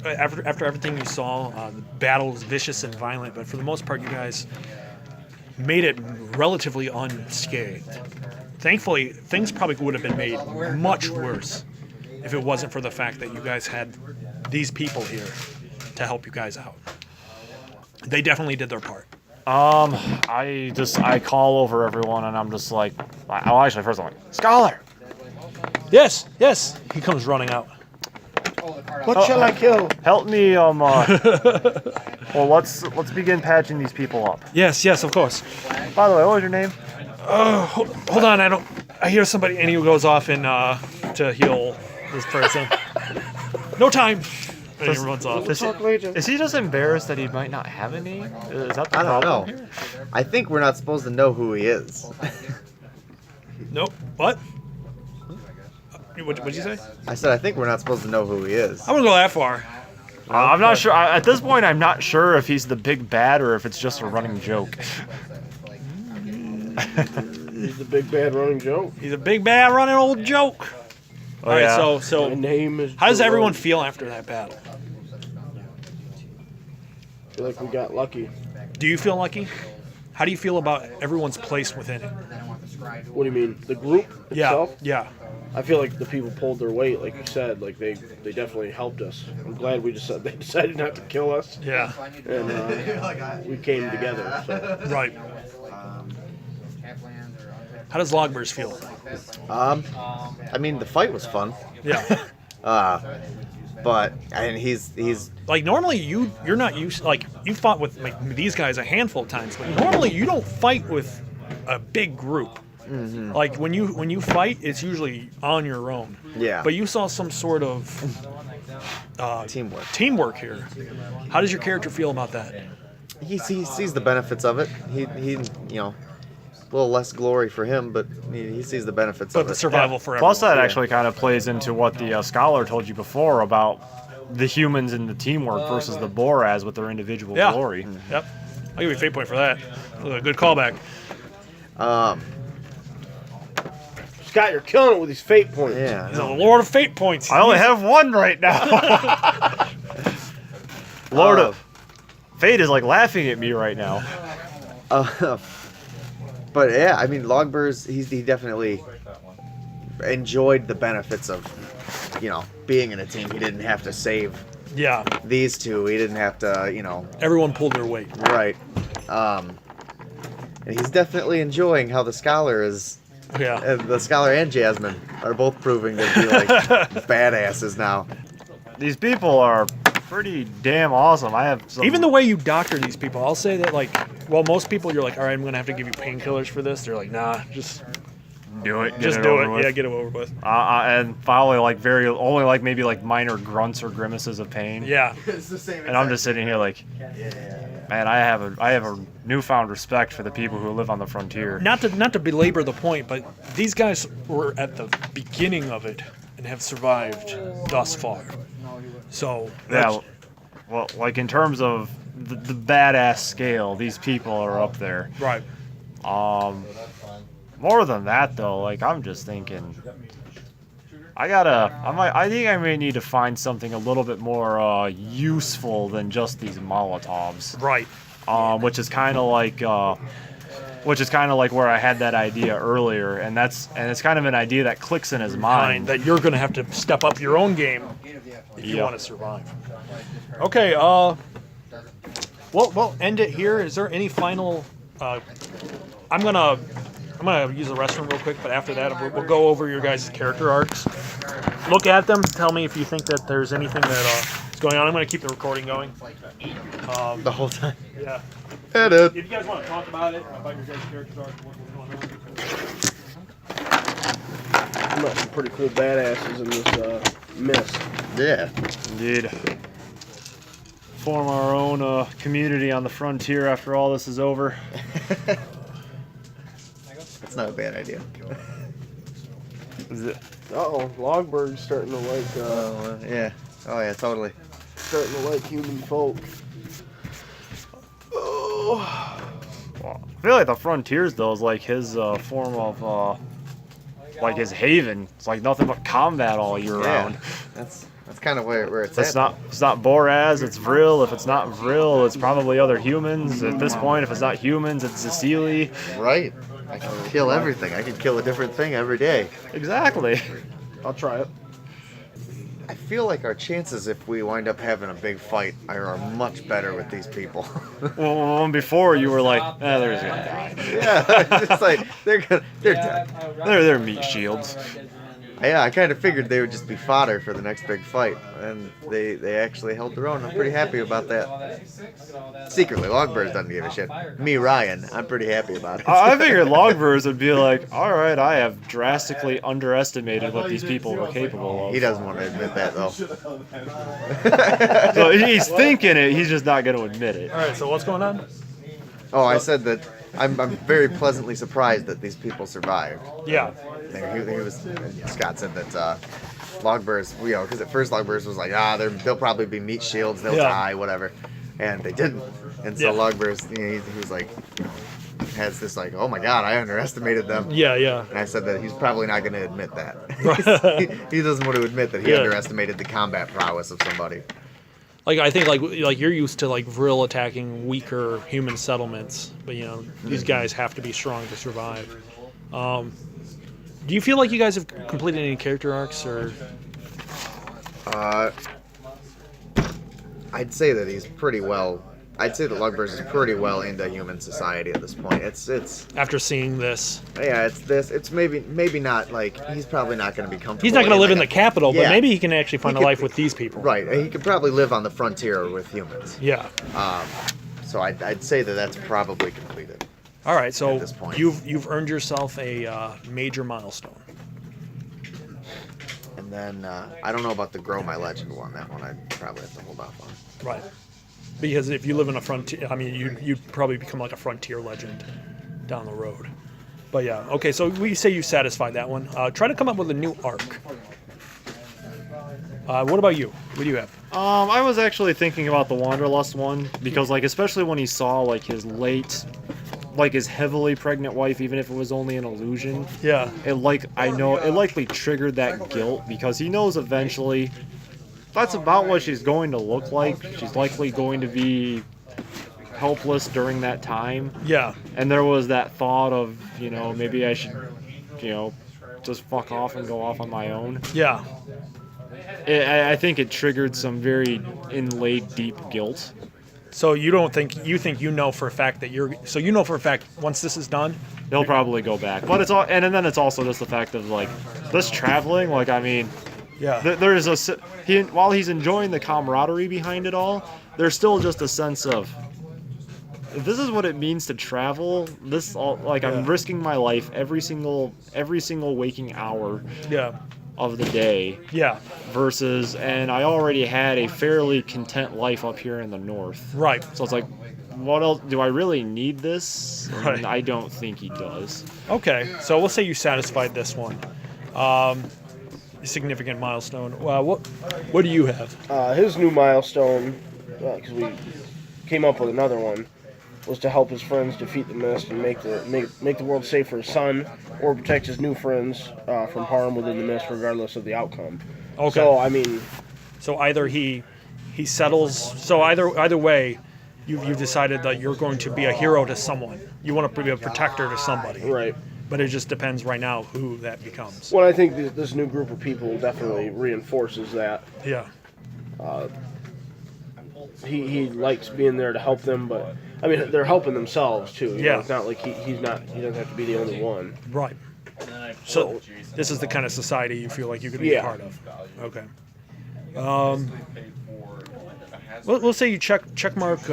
[SPEAKER 1] After everything you saw, the battle was vicious and violent, but for the most part, you guys made it relatively unscathed. Thankfully, things probably would have been made much worse if it wasn't for the fact that you guys had these people here to help you guys out. They definitely did their part.
[SPEAKER 4] I call over everyone and I'm just like, actually, first I'm like, Scholar!
[SPEAKER 1] Yes. He comes running out.
[SPEAKER 3] What shall I kill?
[SPEAKER 4] Help me, well, let's begin patching these people up.
[SPEAKER 1] Yes, of course.
[SPEAKER 4] By the way, what was your name?
[SPEAKER 1] Hold on, I hear somebody, and he goes off to heal this person. No time. And he runs off.
[SPEAKER 4] Is he just embarrassed that he might not have any? Is that the
[SPEAKER 2] I don't
[SPEAKER 4] problem
[SPEAKER 2] know.
[SPEAKER 4] here?
[SPEAKER 2] I think we're not supposed to know who he is.
[SPEAKER 1] Nope. What? What'd you say?
[SPEAKER 2] I said I think we're not supposed to know who he is.
[SPEAKER 1] I wouldn't go that far.
[SPEAKER 4] I'm not sure. At this point, I'm not sure if he's the big bad or if it's just a running joke.
[SPEAKER 3] He's the big bad running joke.
[SPEAKER 1] He's a big bad running old joke.
[SPEAKER 4] Oh,
[SPEAKER 1] All right,
[SPEAKER 4] yeah.
[SPEAKER 1] so
[SPEAKER 3] My name is.
[SPEAKER 1] how does
[SPEAKER 3] Jormund.
[SPEAKER 1] everyone feel after that battle?
[SPEAKER 3] I feel like we got lucky.
[SPEAKER 1] Do you feel lucky? How do you feel about everyone's place within it?
[SPEAKER 3] What do you mean? The group itself?
[SPEAKER 1] Yeah.
[SPEAKER 3] I feel like the people pulled their weight, like you said. Like they definitely helped us. I'm glad they decided not to kill us,
[SPEAKER 1] Yeah.
[SPEAKER 3] and we came together. So.
[SPEAKER 1] Right. How does Laagburs feel?
[SPEAKER 2] I mean, the fight was fun.
[SPEAKER 1] Yeah.
[SPEAKER 2] But and he's
[SPEAKER 1] Like normally you're not used, like you fought with like these guys a handful of times, but normally you don't fight with a big group.
[SPEAKER 2] Mm-hmm.
[SPEAKER 1] Like when you fight, it's usually on your own.
[SPEAKER 2] Yeah.
[SPEAKER 1] But you saw some sort of
[SPEAKER 2] teamwork
[SPEAKER 1] here. How does your character feel about that?
[SPEAKER 2] He sees the benefits of it. He you know, a little less glory for him, but he sees the benefits
[SPEAKER 1] But
[SPEAKER 2] of
[SPEAKER 1] the
[SPEAKER 2] it.
[SPEAKER 1] survival for
[SPEAKER 4] Plus,
[SPEAKER 1] everyone.
[SPEAKER 4] that actually kind of plays into what the scholar told you before about the humans and the teamwork versus the Boraz with their individual glory.
[SPEAKER 1] Yep. I'll give you a fate point for that. Good callback.
[SPEAKER 3] Scott, you're killing it with these fate points.
[SPEAKER 2] Yeah.
[SPEAKER 1] He's a lord of fate points.
[SPEAKER 4] I only have one right now. Lord of Fate is like laughing at me right now.
[SPEAKER 2] But yeah, I mean, Laagburs, he definitely enjoyed the benefits of, you know, being in a team. He didn't have to save these two. He didn't have to, you know.
[SPEAKER 1] Everyone pulled their weight.
[SPEAKER 2] Right. And he's definitely enjoying how the scholar is.
[SPEAKER 1] Yeah.
[SPEAKER 2] The scholar and Jasmine are both proving to be like badasses now.
[SPEAKER 4] These people are pretty damn awesome. I have some...
[SPEAKER 1] Even the way you doctor these people, I'll say that, like, well, most people you're like, all right, I'm gonna have to give you painkillers for this. They're like, nah, just
[SPEAKER 4] do it.
[SPEAKER 1] Just do it. Yeah, get it over with.
[SPEAKER 4] And probably like only like maybe like minor grunts or grimaces of pain.
[SPEAKER 1] Yeah.
[SPEAKER 6] It's the same.
[SPEAKER 4] And I'm just sitting here like, man, I have a newfound respect for the people who live on the frontier.
[SPEAKER 1] Not to belabor the point, but these guys were at the beginning of it and have survived thus far. So
[SPEAKER 4] yeah, well, like in terms of the badass scale, these people are up there.
[SPEAKER 1] Right.
[SPEAKER 4] More than that though, like I'm just thinking, I think I may need to find something a little bit more useful than just these Molotovs.
[SPEAKER 1] Right.
[SPEAKER 4] Which is kind of like where I had that idea earlier, and it's kind of an idea that clicks in his mind.
[SPEAKER 1] That you're going to have to step up your own game if you want to survive. Okay, we'll end it here. Is there any final? I'm gonna use the restroom real quick, but after that we'll go over your guys' character arcs. Look at them. Tell me if you think that there's anything that is going on. I'm gonna keep the recording going.
[SPEAKER 2] The whole time.
[SPEAKER 1] Yeah.
[SPEAKER 2] Edit.
[SPEAKER 1] If you guys want to talk about it, about your guys' character arcs, what's going on.
[SPEAKER 3] We met some pretty cool badasses in this mist.
[SPEAKER 2] Yeah.
[SPEAKER 4] Indeed. Form our own community on the frontier after all this is over.
[SPEAKER 2] That's not a bad idea.
[SPEAKER 3] Uh-oh, Laagburs starting to like,
[SPEAKER 2] yeah. Oh, yeah, totally.
[SPEAKER 3] starting to like human folk.
[SPEAKER 4] Oh. Well, I feel like the frontiers though is like his form of like his haven. It's like nothing but combat all year round.
[SPEAKER 2] That's kind of where it's
[SPEAKER 4] It's
[SPEAKER 2] at.
[SPEAKER 4] not Boraz, it's Vril. If it's not Vril, it's probably other humans. At this point, if it's not humans, it's Zasili.
[SPEAKER 2] Right. I can kill everything. I can kill a different thing every day.
[SPEAKER 4] Exactly.
[SPEAKER 3] I'll try it.
[SPEAKER 2] I feel like our chances if we wind up having a big fight are much better with these people.
[SPEAKER 4] Well, before you were like, they're just gonna die.
[SPEAKER 2] Yeah, it's like they're dead.
[SPEAKER 4] They're meat shields.
[SPEAKER 2] Yeah, I kind of figured they would just be fodder for the next big fight, and they actually held their own. I'm pretty happy about that. Secretly, Laagburs doesn't give a shit. Me, Ryan, I'm pretty happy about it.
[SPEAKER 4] I figured Laagburs would be like, all right, I have drastically underestimated what these people were capable of.
[SPEAKER 2] He doesn't want to admit that, though.
[SPEAKER 4] So he's thinking it, he's just not going to admit it.
[SPEAKER 1] All right, so what's going on?
[SPEAKER 2] Oh, I said that I'm very pleasantly surprised that these people survived.
[SPEAKER 1] Yeah.
[SPEAKER 2] Scott said that Laagburs, because at first Laagburs was like, they'll probably be meat shields, they'll die, whatever, and they didn't. And so Laagburs, he was like, has this like, oh my god, I underestimated them.
[SPEAKER 1] Yeah.
[SPEAKER 2] And I said that he's probably not going to admit that. he doesn't want to admit that he underestimated the combat prowess of somebody.
[SPEAKER 1] Like I think like you're used to like vril attacking weaker human settlements, but these guys have to be strong to survive. Do you feel like you guys have completed any character arcs or?
[SPEAKER 2] I'd say that he's pretty well. I'd say that Laagburs is pretty well into human society at this point. It's
[SPEAKER 1] after seeing this.
[SPEAKER 2] Yeah, it's this. It's maybe not like he's probably not going to be comfortable.
[SPEAKER 1] He's not going to live in the capital, but
[SPEAKER 2] Yeah.
[SPEAKER 1] maybe he can actually find a life with these people.
[SPEAKER 2] Right, he could probably live on the frontier with humans.
[SPEAKER 1] Yeah.
[SPEAKER 2] So I'd say that that's probably completed.
[SPEAKER 1] All right, so
[SPEAKER 2] At this point.
[SPEAKER 1] you've earned yourself a major milestone.
[SPEAKER 2] And then I don't know about the Grow My Legend one. That one I'd probably have to hold off on.
[SPEAKER 1] Right. Because if you live in a frontier, I mean, you'd probably become like a frontier legend down the road. But yeah, okay, so we say you satisfied that one. Try to come up with a new arc. What about you? What do you have?
[SPEAKER 4] I was actually thinking about the Wanderlust one, because like, especially when he saw like his heavily pregnant wife, even if it was only an illusion.
[SPEAKER 1] Yeah.
[SPEAKER 4] It likely triggered that guilt, because he knows eventually that's about what she's going to look like. She's likely going to be helpless during that time.
[SPEAKER 1] Yeah.
[SPEAKER 4] And there was that thought of, maybe I should, just fuck off and go off on my own.
[SPEAKER 1] Yeah.
[SPEAKER 4] I think it triggered some very inlaid deep guilt.
[SPEAKER 1] So you think you know for a fact that once this is done,
[SPEAKER 4] He'll probably go back. But it's all, and then it's also just the fact of like this traveling, like, I mean,
[SPEAKER 1] yeah.
[SPEAKER 4] There's while he's enjoying the camaraderie behind it all, there's still just a sense of, this is what it means to travel. I'm risking my life every single waking hour of the day.
[SPEAKER 1] Yeah.
[SPEAKER 4] Versus, and I already had a fairly content life up here in the north.
[SPEAKER 1] Right.
[SPEAKER 4] So it's like, what else? Do I really need this?
[SPEAKER 1] Right.
[SPEAKER 4] And I don't think he does.
[SPEAKER 1] Okay, so we'll say you satisfied this one. Significant milestone. What do you have?
[SPEAKER 3] His new milestone, because we came up with another one, was to help his friends defeat the mist and make the world safe for his son, or protect his new friends from harm within the mist, regardless of the outcome.
[SPEAKER 1] Okay.
[SPEAKER 3] So I mean,
[SPEAKER 1] so either he settles. So either way, you've decided that you're going to be a hero to someone. You want to be a protector to somebody.
[SPEAKER 3] Right.
[SPEAKER 1] But it just depends right now who that becomes.
[SPEAKER 3] Well, I think this new group of people definitely reinforces that.
[SPEAKER 1] Yeah.
[SPEAKER 3] He likes being there to help them, but I mean they're helping themselves too. You know, it's not like he doesn't have to be the only one.
[SPEAKER 1] Right. So this is the kind of society you feel like you could be a part of. Okay. We'll say you checkmark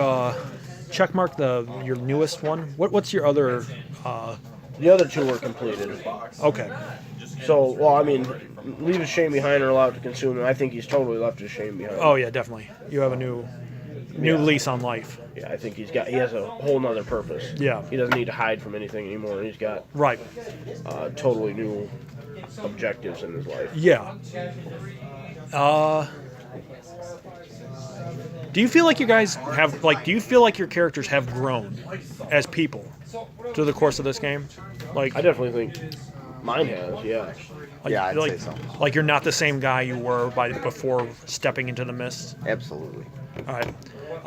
[SPEAKER 1] your newest one. What's your other?
[SPEAKER 3] The other two were completed.
[SPEAKER 1] Okay.
[SPEAKER 3] So, well, I mean, leave his shame behind or allow it to consume him. I think he's totally left his shame behind.
[SPEAKER 1] Oh yeah, definitely. You have a new lease on life.
[SPEAKER 3] Yeah, I think he has a whole nother purpose.
[SPEAKER 1] Yeah.
[SPEAKER 3] He doesn't need to hide from anything anymore. He's got totally new objectives in his life.
[SPEAKER 1] Yeah. Do you feel like you guys have do you feel like your characters have grown as people through the course of this game? Like,
[SPEAKER 3] I definitely think mine has, yeah.
[SPEAKER 2] I'd say so.
[SPEAKER 1] Like you're not the same guy you were before stepping into the mist?
[SPEAKER 2] Absolutely.
[SPEAKER 1] All right.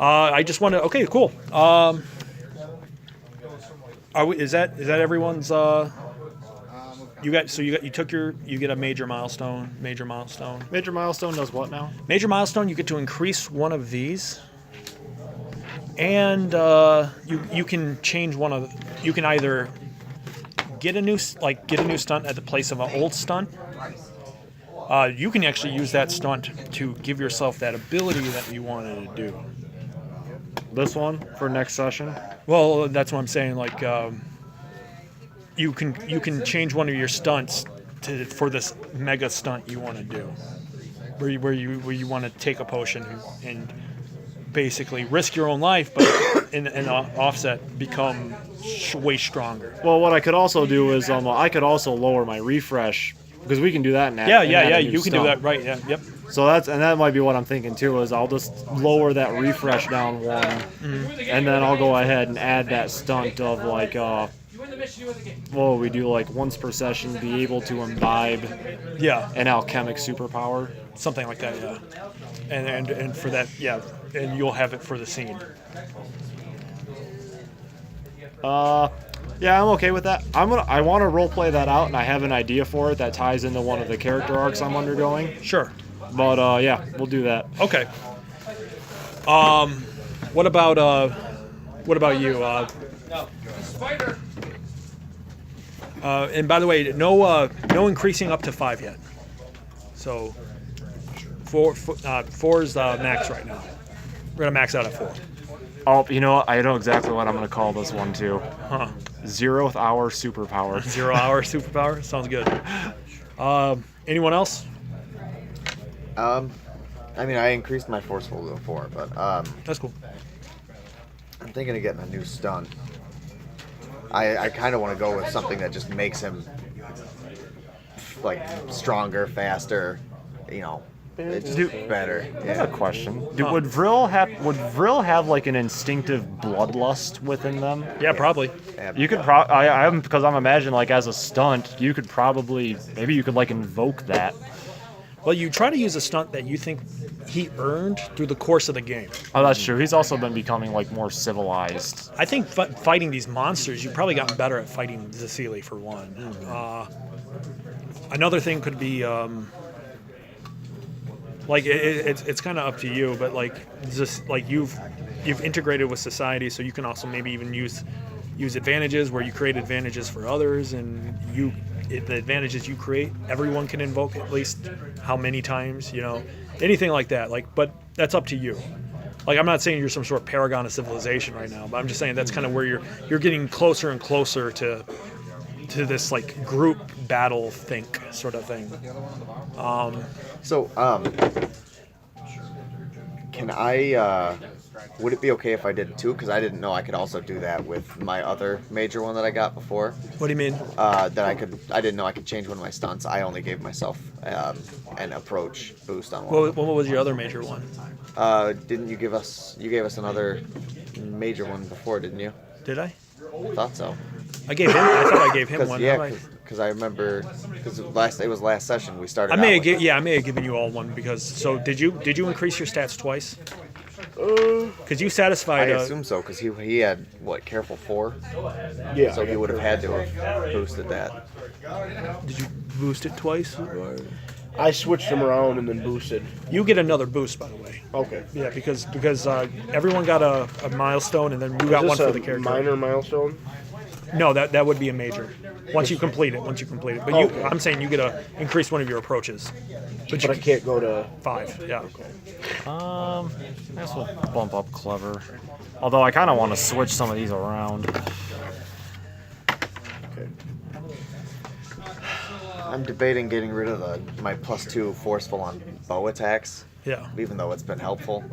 [SPEAKER 1] I just want to. Okay, cool. Is that everyone's? You get a major milestone. Major milestone.
[SPEAKER 4] Major milestone does what now?
[SPEAKER 1] Major milestone. You get to increase one of these, and you can change one of. You can either get a new stunt at the place of an old stunt, You can actually use that stunt to give yourself that ability that you wanted to do.
[SPEAKER 4] This one for next session.
[SPEAKER 1] Well, that's what I'm saying. Like, you can change one of your stunts for this mega stunt you want to do, where you want to take a potion and basically risk your own life, but in offset become way stronger.
[SPEAKER 4] Well, what I could also do is I could also lower my refresh because we can do that now.
[SPEAKER 1] Yeah. You can do that, right? Yeah. Yep.
[SPEAKER 4] So that might be what I'm thinking too. Is I'll just lower that refresh down one, and then I'll go ahead and add that stunt of like well, we do like once per session be able to imbibe an alchemic superpower,
[SPEAKER 1] something like that. Yeah. And for that, yeah, and you'll have it for the scene.
[SPEAKER 4] Yeah, I'm okay with that. I want to role play that out, and I have an idea for it that ties into one of the character arcs I'm undergoing.
[SPEAKER 1] Sure.
[SPEAKER 4] But yeah, we'll do that.
[SPEAKER 1] Okay. What about you?
[SPEAKER 7] Spider.
[SPEAKER 1] And by the way, no increasing up to 5 yet. So 4 is the max right now. We're gonna max out at 4.
[SPEAKER 4] Oh, you know, I know exactly what I'm gonna call this one too.
[SPEAKER 1] Huh?
[SPEAKER 4] 0th hour superpower.
[SPEAKER 1] 0 hour superpower sounds good. Anyone else?
[SPEAKER 2] I mean, I increased my forceful to a 4, but
[SPEAKER 1] That's cool.
[SPEAKER 2] I'm thinking of getting a new stunt. I kind of want to go with something that just makes him like stronger, faster, you know, it's just better.
[SPEAKER 4] I have a question. Would Vril have like an instinctive bloodlust within them?
[SPEAKER 1] Yeah, probably.
[SPEAKER 4] You could because I'm imagining like as a stunt, you could probably maybe you could like invoke that.
[SPEAKER 1] Well, you try to use a stunt that you think he earned through the course of the game.
[SPEAKER 4] Oh, that's true. He's also been becoming like more civilized.
[SPEAKER 1] I think fighting these monsters, you've probably gotten better at fighting Zesili for one. Another thing could be, like it's kind of up to you, but like just like you've integrated with society, so you can also maybe even use advantages where you create advantages for others, and the advantages you create, everyone can invoke at least how many times, you know, anything like that. Like, but that's up to you. Like, I'm not saying you're some sort of paragon of civilization right now, but I'm just saying that's kind of where you're getting closer and closer to this like group battle think sort of thing.
[SPEAKER 2] Can I? Would it be okay if I did 2? Because I didn't know I could also do that with my other major one that I got before.
[SPEAKER 1] What do you mean?
[SPEAKER 2] I didn't know I could change one of my stunts. I only gave myself an approach boost on one.
[SPEAKER 1] What was your other major one?
[SPEAKER 2] Didn't you give us? You gave us another major one before, didn't you?
[SPEAKER 1] Did I?
[SPEAKER 2] I thought so.
[SPEAKER 1] I thought I gave him one.
[SPEAKER 2] Yeah, because I remember because it was last session we started.
[SPEAKER 1] I may have given you all one because. So did you increase your stats twice? Because you satisfied.
[SPEAKER 2] I assume so, because he had what, careful 4.
[SPEAKER 3] Yeah.
[SPEAKER 2] So he would have had to have boosted that.
[SPEAKER 1] Did you boost it twice? Or?
[SPEAKER 3] I switched him around and then boosted.
[SPEAKER 1] You get another boost, by the way.
[SPEAKER 3] Okay.
[SPEAKER 1] Yeah, because everyone got a milestone, and then you got one for the character.
[SPEAKER 3] Minor milestone?
[SPEAKER 1] No, that would be a major. Once you complete it. But I'm saying you get to increase one of your approaches.
[SPEAKER 3] But I can't go to
[SPEAKER 1] 5. Yeah.
[SPEAKER 3] Okay.
[SPEAKER 4] I guess we'll bump up clever. Although I kind of want to switch some of these around.
[SPEAKER 3] Okay.
[SPEAKER 2] I'm debating getting rid of my +2 forceful on bow attacks.
[SPEAKER 1] Yeah.
[SPEAKER 2] Even though it's been helpful,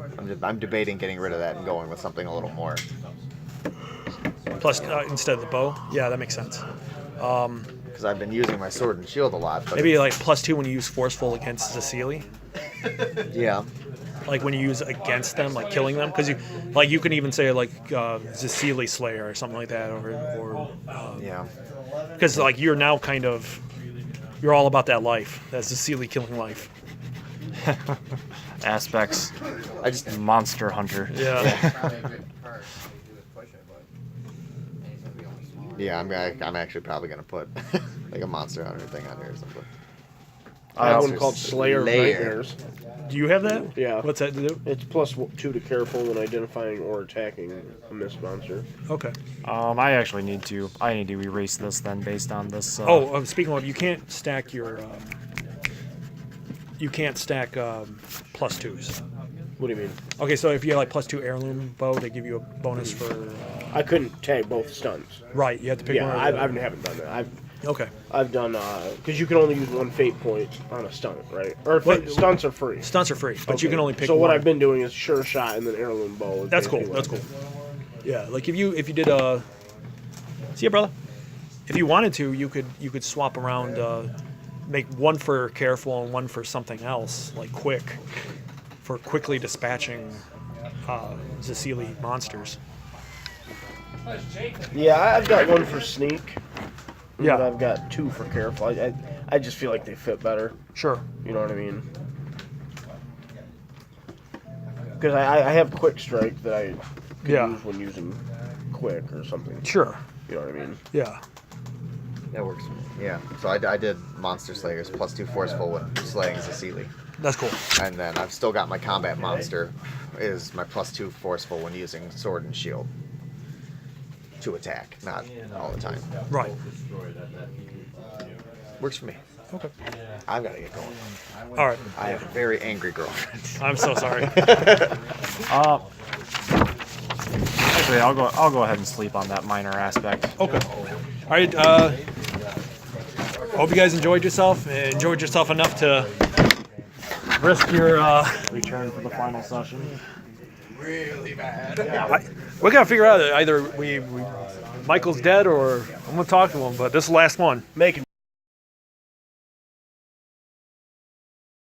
[SPEAKER 2] I'm debating getting rid of that and going with something a little more.
[SPEAKER 1] Plus, instead of the bow. Yeah, that makes sense.
[SPEAKER 2] Because I've been using my sword and shield a lot. But
[SPEAKER 1] maybe like +2 when you use forceful against Zesili.
[SPEAKER 2] Yeah.
[SPEAKER 1] Like when you use against them, like killing them, because you can even say like Zesili Slayer or something like that, or
[SPEAKER 2] yeah.
[SPEAKER 1] Because like you're now you're all about that life, that Zesili killing life.
[SPEAKER 4] Aspects. I just monster hunter.
[SPEAKER 1] Yeah.
[SPEAKER 2] Yeah, I'm actually probably gonna put like a monster hunter thing on here or something.
[SPEAKER 3] I have one called Slayer of Nightmares.
[SPEAKER 1] Do you have that?
[SPEAKER 3] Yeah.
[SPEAKER 1] What's that to do?
[SPEAKER 3] It's +2 to careful when identifying or attacking a mist monster.
[SPEAKER 1] Okay.
[SPEAKER 4] I need to erase this then based on this.
[SPEAKER 1] Speaking of, you can't stack your you can't stack +2s.
[SPEAKER 3] What do you mean?
[SPEAKER 1] Okay, so if you have like +2 heirloom bow, they give you a bonus for.
[SPEAKER 3] I couldn't tag both stuns.
[SPEAKER 1] Right, you have to pick
[SPEAKER 3] Yeah,
[SPEAKER 1] one.
[SPEAKER 3] I haven't done that.
[SPEAKER 1] Okay.
[SPEAKER 3] I've done because you can only use one fate point on a stunt, right? Or stunts are free.
[SPEAKER 1] Stunts are free, but you can only pick.
[SPEAKER 3] So
[SPEAKER 1] one.
[SPEAKER 3] what I've been doing is sure shot and then heirloom bow.
[SPEAKER 1] That's cool. That's cool. Yeah, like if you did see ya, brother. If you wanted to, you could swap around, make one for careful and one for something else, like quick, for quickly dispatching Zasili monsters.
[SPEAKER 3] Yeah, I've got one for sneak.
[SPEAKER 1] Yeah.
[SPEAKER 3] But I've got 2 for careful. I just feel like they fit better.
[SPEAKER 1] Sure.
[SPEAKER 3] You know what I mean? Because I have quick strike that I could use when using quick or something.
[SPEAKER 1] Sure.
[SPEAKER 3] You know what I mean?
[SPEAKER 1] Yeah.
[SPEAKER 2] That works for me. Yeah. So I did Monster Slayers +2 forceful with slaying Zasili.
[SPEAKER 1] That's cool.
[SPEAKER 2] And then I've still got my combat monster is my +2 forceful when using sword and shield to attack, not all the time.
[SPEAKER 1] Right.
[SPEAKER 2] Works for me.
[SPEAKER 1] Okay.
[SPEAKER 2] I've got to get going.
[SPEAKER 1] All right.
[SPEAKER 2] I have a very angry girlfriend.
[SPEAKER 1] I'm so sorry.
[SPEAKER 4] Actually, I'll go ahead and sleep on that minor aspect.
[SPEAKER 1] Okay. All right. Hope you guys enjoyed yourself. Enjoyed yourself enough to risk your.
[SPEAKER 4] Return for the final session.
[SPEAKER 8] Really bad.
[SPEAKER 1] We gotta figure out either we Michael's dead or I'm gonna talk to him. But this is the last one.
[SPEAKER 3] Making